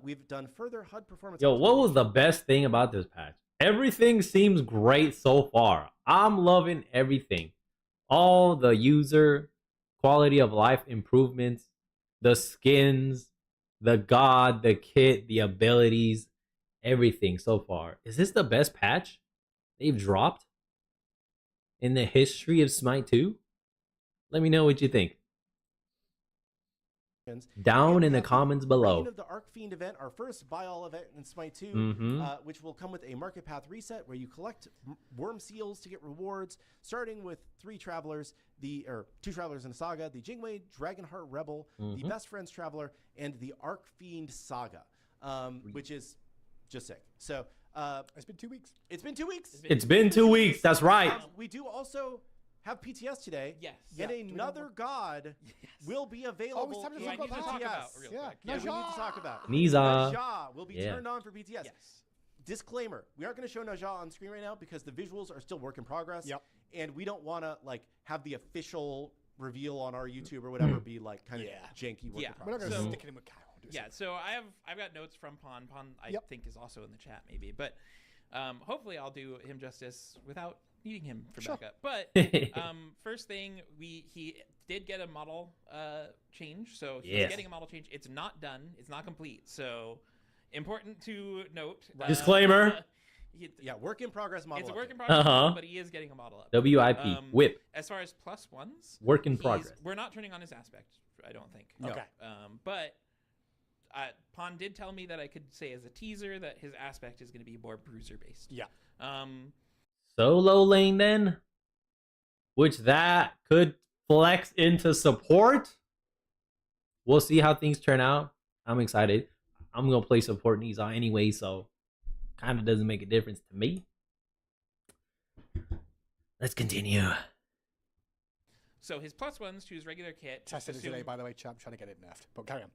We've done further HUD performance. Yo, what was the best thing about this patch? Everything seems great so far. I'm loving everything. All the user quality of life improvements, the skins, the god, the kit, the abilities, everything so far. Is this the best patch they've dropped in the history of Smite 2? Let me know what you think. Down in the comments below. Reign of the Arcfiend event, our first buy all event in Smite 2, which will come with a market path reset where you collect worm seals to get rewards, starting with 3 travelers, two travelers in the saga, the Jingwei Dragonheart Rebel, the Best Friends Traveler, and the Arcfiend Saga, which is just sick. So it's been 2 weeks. It's been 2 weeks. It's been 2 weeks. That's right. We do also have PTS today. Yes. And another god will be available Oh, in we need to talk about PTS. real quick. We need to talk about. Niza. Naja will be turned on for PTS. Yes. Disclaimer, we aren't going to show Naja on screen right now because the visuals are still work in progress. Yep. And we don't want to like have the official reveal on our YouTube or whatever be like kind of janky work in progress. We're not going to stick it in with Chiron. Yeah, so I've got notes from Pon. Pon I think is also in the chat maybe, but hopefully I'll do him justice without needing him for backup. But first thing, he did get a model change, so he's getting a model change. It's not done. It's not complete. So important to note. Disclaimer. Work in progress model. It's a work in progress, but he is getting a model up. WIP whip. As far as +1s, work in progress. We're not turning on his aspect. I don't think. No. Okay. But Pon did tell me that I could say as a teaser that his aspect is going to be more bruiser based. Yeah. Solo lane then, which that could flex into support. We'll see how things turn out. I'm excited. I'm gonna play support Niza anyway, so kind of doesn't make a difference to me. Let's continue. So his +1s to his regular kit. Tested it today, by the way, champ. Trying to get it nerfed, but carry on.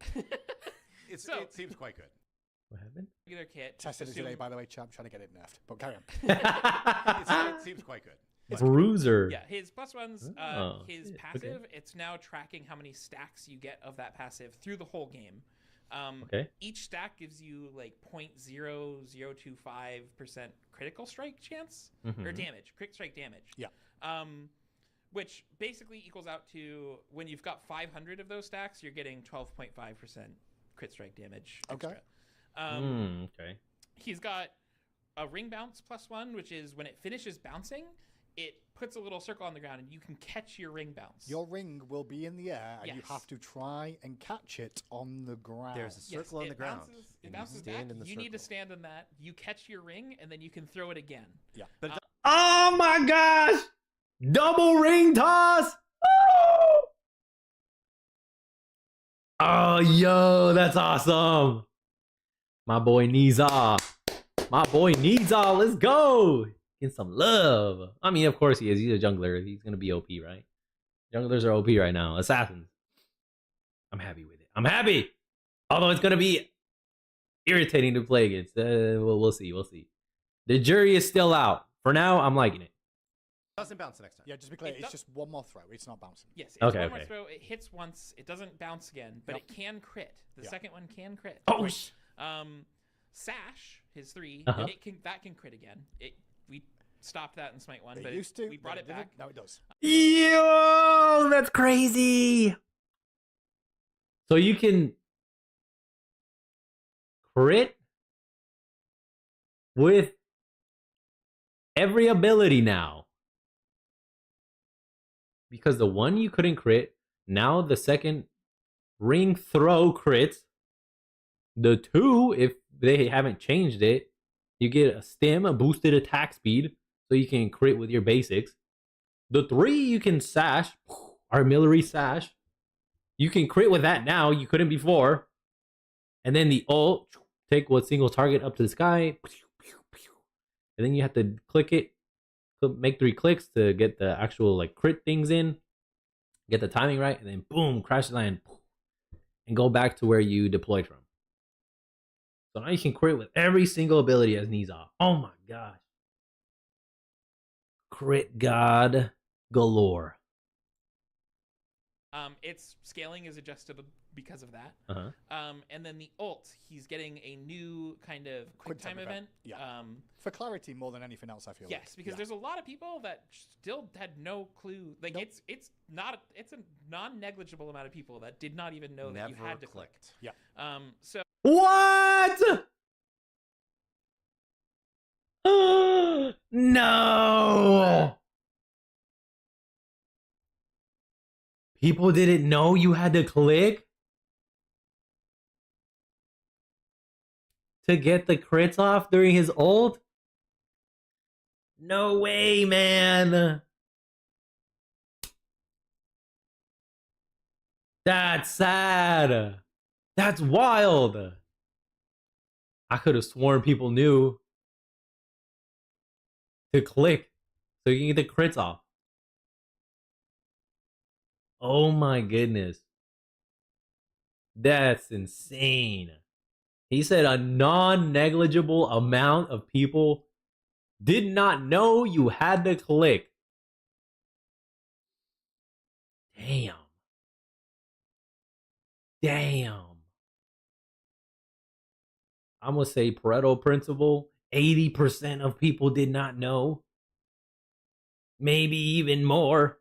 It seems quite good. What happened? Regular kit. Tested it today, by the way, champ. Trying to get it nerfed, but carry on. It seems quite good. Bruiser. Yeah, his +1s, his passive, it's now tracking how many stacks you get of that passive through the whole game. Each stack gives you like 0.0025% critical strike chance or damage, crit strike damage. Yeah. Which basically equals out to when you've got 500 of those stacks, you're getting 12.5% crit strike damage. Okay. Extra. He's got a ring bounce +1, which is when it finishes bouncing, it puts a little circle on the ground and you can catch your ring bounce. Your ring will be in the air and you have to try and catch it on the ground. There's a circle on the ground. It bounces back. You need to stand in that. You catch your ring and then you can throw it again. Yeah. But oh my gosh! Double ring toss! Oh, yo, that's awesome. My boy Niza. Let's go. Get some love. I mean, of course he is. He's a jungler. He's going to be OP, right? Junglers are OP right now. Assassins. I'm happy with it. I'm happy. Although it's going to be irritating to play against. We'll see. The jury is still out. For now, I'm liking it. Doesn't bounce the next time. Yeah, just be clear. It's just one more throw. It's not bouncing. Yes. It's one more throw. It hits once. It doesn't bounce again, but it can crit. The second one can crit. Oh. Sash, his 3, that can crit again. We stopped that in Smite 1, but we brought it back. Now it does. Yo, that's crazy. So you can crit with every ability now. Because the one you couldn't crit, now the second ring throw crits. The 2, if they haven't changed it, you get a stim, a boosted attack speed, so you can crit with your basics. The 3, you can sash, artillery sash. You can crit with that now, you couldn't before. And then the ult, take what single target up to the sky. And then you have to click it, make 3 clicks to get the actual like crit things in. Get the timing right, and then boom, crash land. And go back to where you deployed from. So now you can crit with every single ability as Niza. Oh my gosh. Crit god galore. Its scaling is adjusted because of that. Uh-huh. And then the ult, he's getting a new kind of quick time event. Yeah. For clarity more than anything else, I feel. Yes, because there's a lot of people that still had no clue. Like it's a non-negligible amount of people that did not even know that you had to click. Yeah. So What? No. People didn't know you had to click to get the crits off during his ult? No way, man. That's sad. That's wild. I could have sworn people knew to click so you can get the crits off. Oh my goodness. That's insane. He said a non-negligible amount of people did not know you had to click. Damn. I'm going to say Pareto principle. 80% of people did not know. Maybe even more.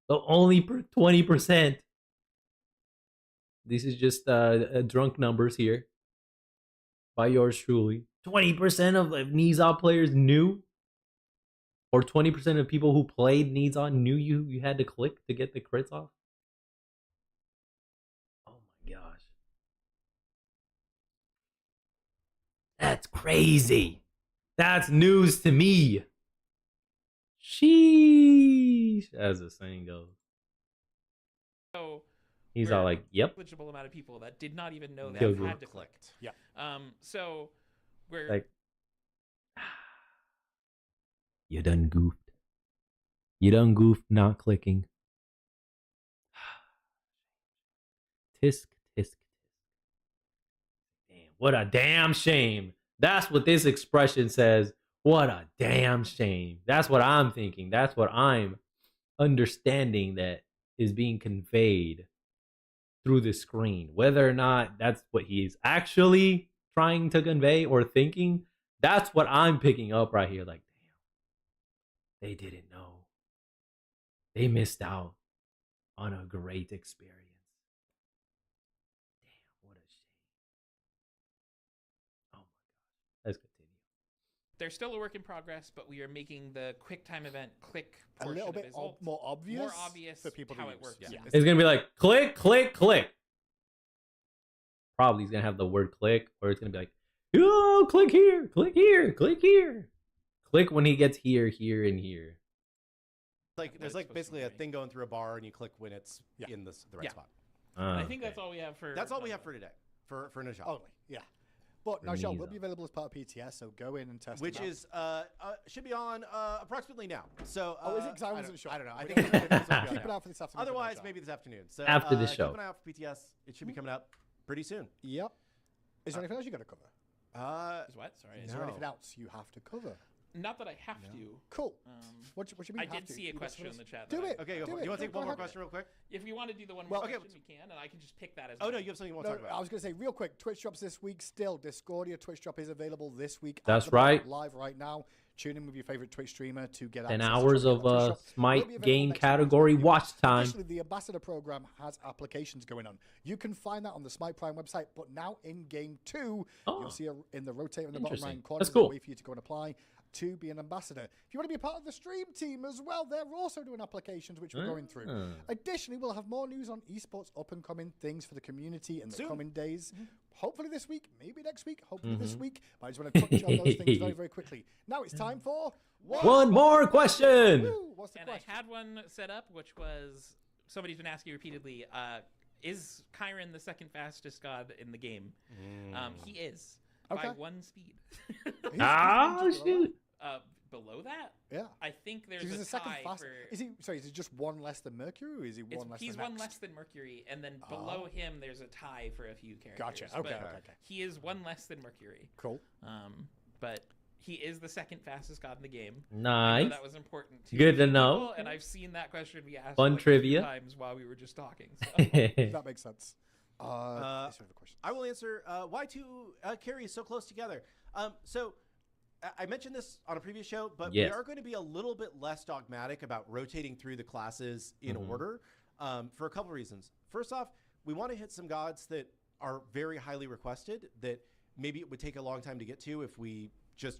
But only 20%. This is just drunk numbers here. By yours truly. 20% of Nizza players knew. Or 20% of people who played Nizza knew you had to click to get the crits off. Oh my gosh. That's crazy. That's news to me. Sheesh, as the saying goes. So he's all like, "Yep." Negligible amount of people that did not even know that Killed you you. had to click. Yeah. So we're Like, you done goofed. You done goofed not clicking. Tisk, tisk, tisk. Damn, what a damn shame. That's what this expression says. What a damn shame. That's what I'm thinking. That's what I'm understanding that is being conveyed through the screen. Whether or not that's what he's actually trying to convey or thinking, that's what I'm picking up right here. Like, damn, they didn't know. They missed out on a great experience. Damn, what a shame. Oh my gosh. Let's continue. They're still a work in progress, but we are making the quick time event click a portion little of bit his ult more obvious for people how it works. Yeah. It's going to be like, click, click, click. Probably he's going to have the word click, or it's going to be like, oh, click here, click here, click here. Click when he gets here, here, and here. Like there's like basically a thing going through a bar, and you click when it's in the right spot. I think that's all we have for. That's all we have for today. For Najal. Only, yeah. But Najal will be available as part of PTS, so go in and test Which it out. is should be on approximately now. So is it? Because I wasn't sure. I don't know. I We think don't keep it out for this afternoon. Otherwise, maybe this afternoon. So after the show. Keep an eye out for PTS. It should be coming out pretty soon. Yep. Is there anything else you got to cover? Is what? Sorry. Is there anything else you have to cover? Not that I have to. Cool. What you mean? I did see a question in the chat. Do it. Okay, go for it. You want to take one more question real quick? If you want to do the one more question, we can, and I can just pick that as. Oh no, you have something you want to talk about. I was going to say real quick. Twitch drops this week. Still, Discordia Twitch drop is available this week. That's right. Live right now. Tune in with your favorite Twitch streamer to get 10 hours of Smite game category watch time. Additionally, the Ambassador program has applications going on. You can find that on the Smite Prime website, but now in game 2, you'll see in the rotator in the bottom right corner. That's cool. There's a way for you to go and apply to be an ambassador. If you want to be a part of the stream team as well, they're also doing applications which we're going through. Additionally, we'll have more news on esports, up and coming things for the community in the coming days. Hopefully this week, maybe next week, hopefully this week. But I just want to touch on those things very, very quickly. Now it's time for one more question. Woo, what's the question? I had one set up, which was somebody's been asking repeatedly. Is Chiron the second fastest god in the game? He is by 1 speed. Shoot. Below that, yeah, I think there's so a second tie fast. for. Is he? Sorry, is it just one less than Mercury, or is he one less? He's than one next? less than Mercury, and then below him there's a tie for a few characters. Gotcha. Okay. He is one less than Mercury. Cool. But he is the second fastest god in the game. Nice. That was important to Good to people, know. and I've seen that question be asked Fun like trivia. a few times while we were just talking. So. That makes sense. I will answer why two carries so close together. So I mentioned this on a previous show, but we are going to be a little bit less dogmatic about rotating through the classes in order for a couple reasons. First off, we want to hit some gods that are very highly requested that maybe it would take a long time to get to if we just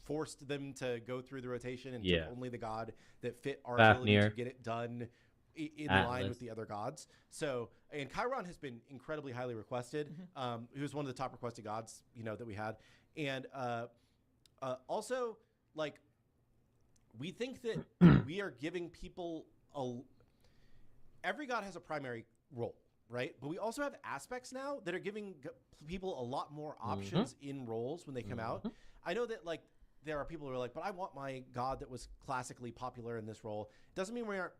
forced them to go through the rotation and took only the god that fit our ability to get it done in line with the other gods. So, and Chiron has been incredibly highly requested. He was one of the top requested gods, that we had. And also, like, we think that we are giving people every god has a primary role, right? But we also have aspects now that are giving people a lot more options in roles when they come out. I know that, like, there are people who are like, but I want my god that was classically popular in this role. Doesn't mean we're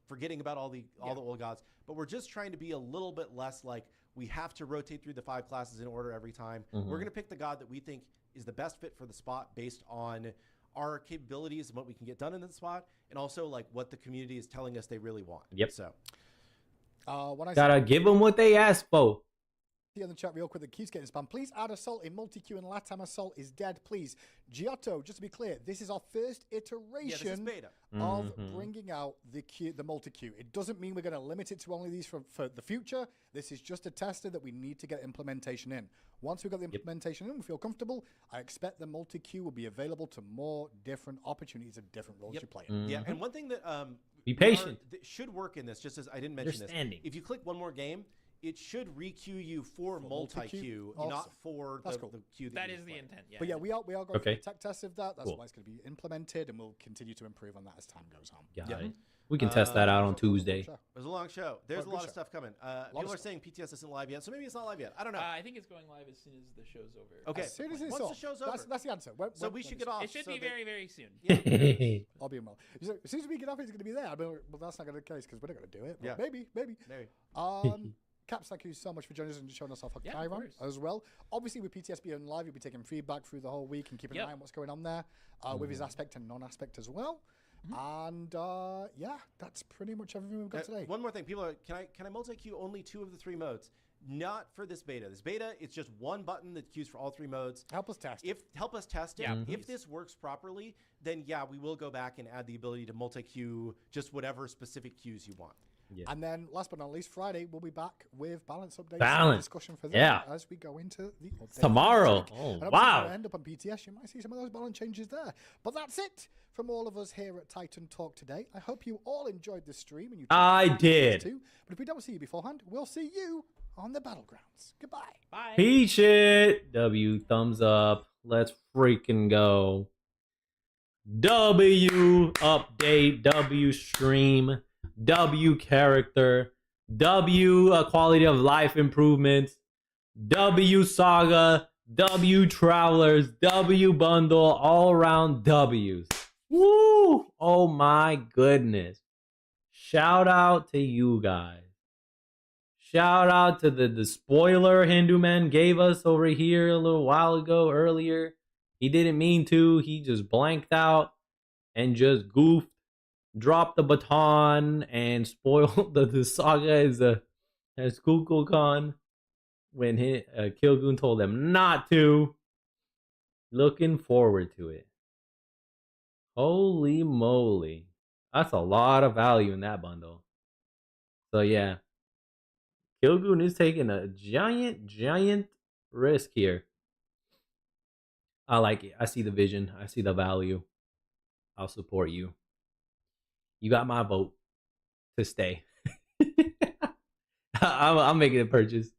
forgetting about all the old gods, but we're just trying to be a little bit less like we have to rotate through the 5 classes in order every time. We're going to pick the god that we think is the best fit for the spot based on our capabilities and what we can get done in the spot, and also like what the community is telling us they really want. So gotta give them what they asked for. Here in the chat real quick, the keeps getting spam. Please add Assault in multi-queue, and Latam Assault is dead, please. Giotto, just to be clear, this is our first iteration of bringing out the multi-queue. It doesn't mean we're going to limit it to only these for the future. This is just a tester that we need to get implementation in. Once we've got the implementation in, we feel comfortable, I expect the multi-queue will be available to more different opportunities of different roles you play in. And one thing that be patient that should work in this, just as I didn't mention this, if you click one more game, it should re-queue you for multi-queue, not for the queue. That is the intent, But yeah, we are going through the tech test of that. That's why it's going to be implemented, and we'll continue to improve on that as time goes on. We can test that out on Tuesday. It was a long show. There's a lot of stuff coming. People are saying PTS isn't live yet, so maybe it's not live yet. I don't know. I think it's going live as soon as the show's over. Okay. As soon as Once the show's over. That's the answer. So we should get off. It should be very, very soon. I'll be well. As soon as we get off, it's going to be there. I mean, well, that's not going to be the case because we're not going to do it. But maybe. Caps, thank you so much for joining us and showing us off on Chiron as well. Obviously, with PTS being live, you'll be taking feedback through the whole week and keeping an eye on what's going on there with his aspect and non-aspect as well. And yeah, that's pretty much everything we've got today. One more thing, people are, can I multi-queue only 2 of the 3 modes? Not for this beta. This beta, it's just one button that queues for all 3 modes. Help us test. Help us test it. If this works properly, then yeah, we will go back and add the ability to multi-queue just whatever specific queues you want. And then, last but not least, Friday we'll be back with balance updates, discussion for that as we go into the update tomorrow. And wow! End up on PTS, you might see some of those balance changes there. But that's it from all of us here at Titan Talk today. I hope you all enjoyed this stream, and you did too. But if we don't see you beforehand, we'll see you on the battlegrounds. Goodbye. Bye. Peace it. W thumbs up. Let's freaking go. W update. W stream. W character, W quality of life improvements, W saga, W travelers, W bundle, all around W's. Woo! Oh my goodness. Shout out to you guys. Shout out to the spoiler Hindu man gave us over here a little while ago earlier. He didn't mean to. He just blanked out and just goofed. Dropped the baton and spoiled the saga as Kukulkan when Kilgoon told them not to. Looking forward to it. Holy moly. That's a lot of value in that bundle. So yeah. Kilgoon is taking a giant risk here. I like it. I see the vision. I see the value. I'll support you. You got my vote to stay. I'm making a purchase.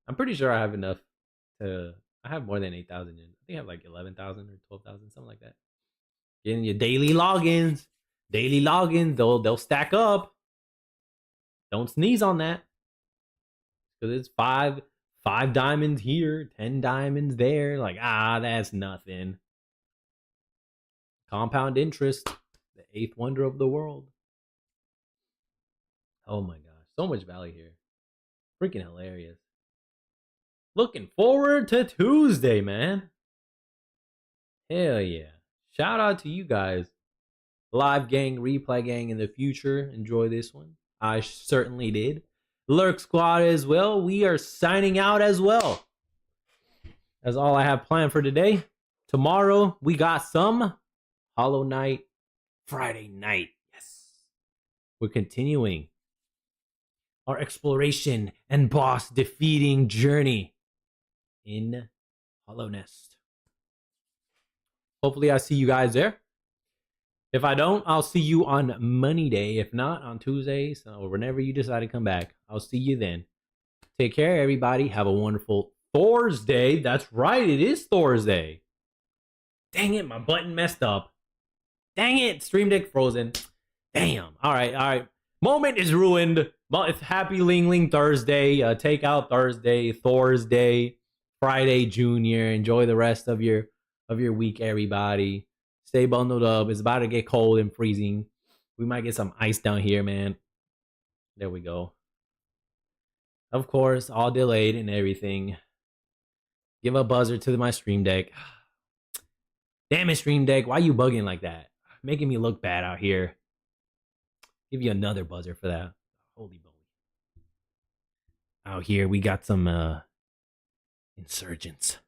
I'm pretty sure I have enough to. I have more than 8,000 in. I think I have like 11,000 or 12,000, something like that. Getting your daily logins. They'll stack up. Don't sneeze on that. Because it's five diamonds here, 10 diamonds there. Like, that's nothing. Compound interest. The 8th wonder of the world. Oh my gosh. So much value here. Freaking hilarious. Looking forward to Tuesday, man. Hell yeah. Shout out to you guys. Live gang, replay gang in the future. Enjoy this one. I certainly did. Lurk Squad as well. We are signing out as well. That's all I have planned for today. Tomorrow, we got some Hollow Knight Friday night. Yes. We're continuing our exploration and boss defeating journey in Hollow Nest. Hopefully I see you guys there. If I don't, I'll see you on Money Day. If not, on Tuesdays or whenever you decide to come back. I'll see you then. Take care, everybody. Have a wonderful Thursday. That's right, it is Thursday. Dang it, my button messed up. Dang it, Stream Deck frozen. Damn. All right. Moment is ruined. It's Happy Ling Ling Thursday. Takeout Thursday, Friday Junior. Enjoy the rest of your week, everybody. Stay bundled up. It's about to get cold and freezing. We might get some ice down here, man. There we go. Of course, all delayed and everything. Give a buzzer to my Stream Deck. Damn it, Stream Deck. Why you bugging like that? Making me look bad out here. Give you another buzzer for that. Holy moly. Out here, we got some insurgents.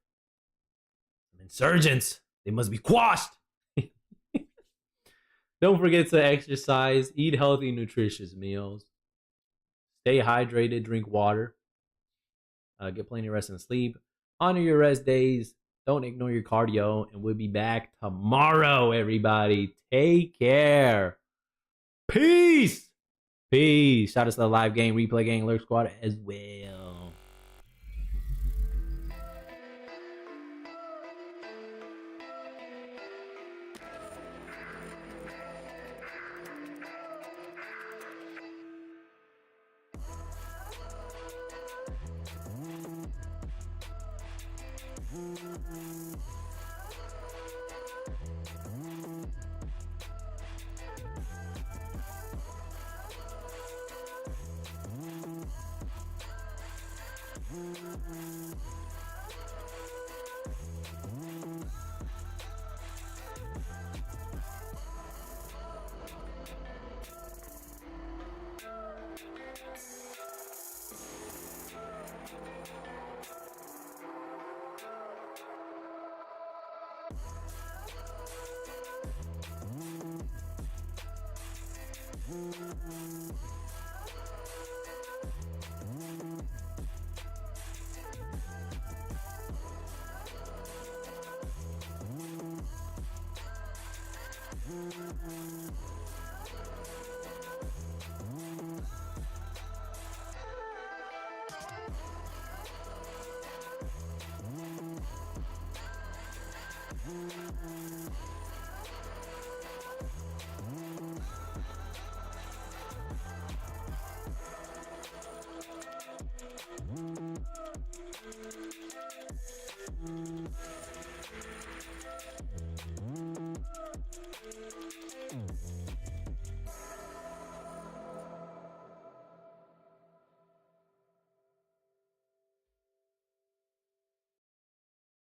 They must be quashed. Don't forget to exercise, eat healthy, nutritious meals. Stay hydrated, drink water. Get plenty of rest and sleep. Honor your rest days. Don't ignore your cardio. And we'll be back tomorrow, everybody. Take care. Peace. Shout out to the live gang, replay gang, Lurk Squad as well.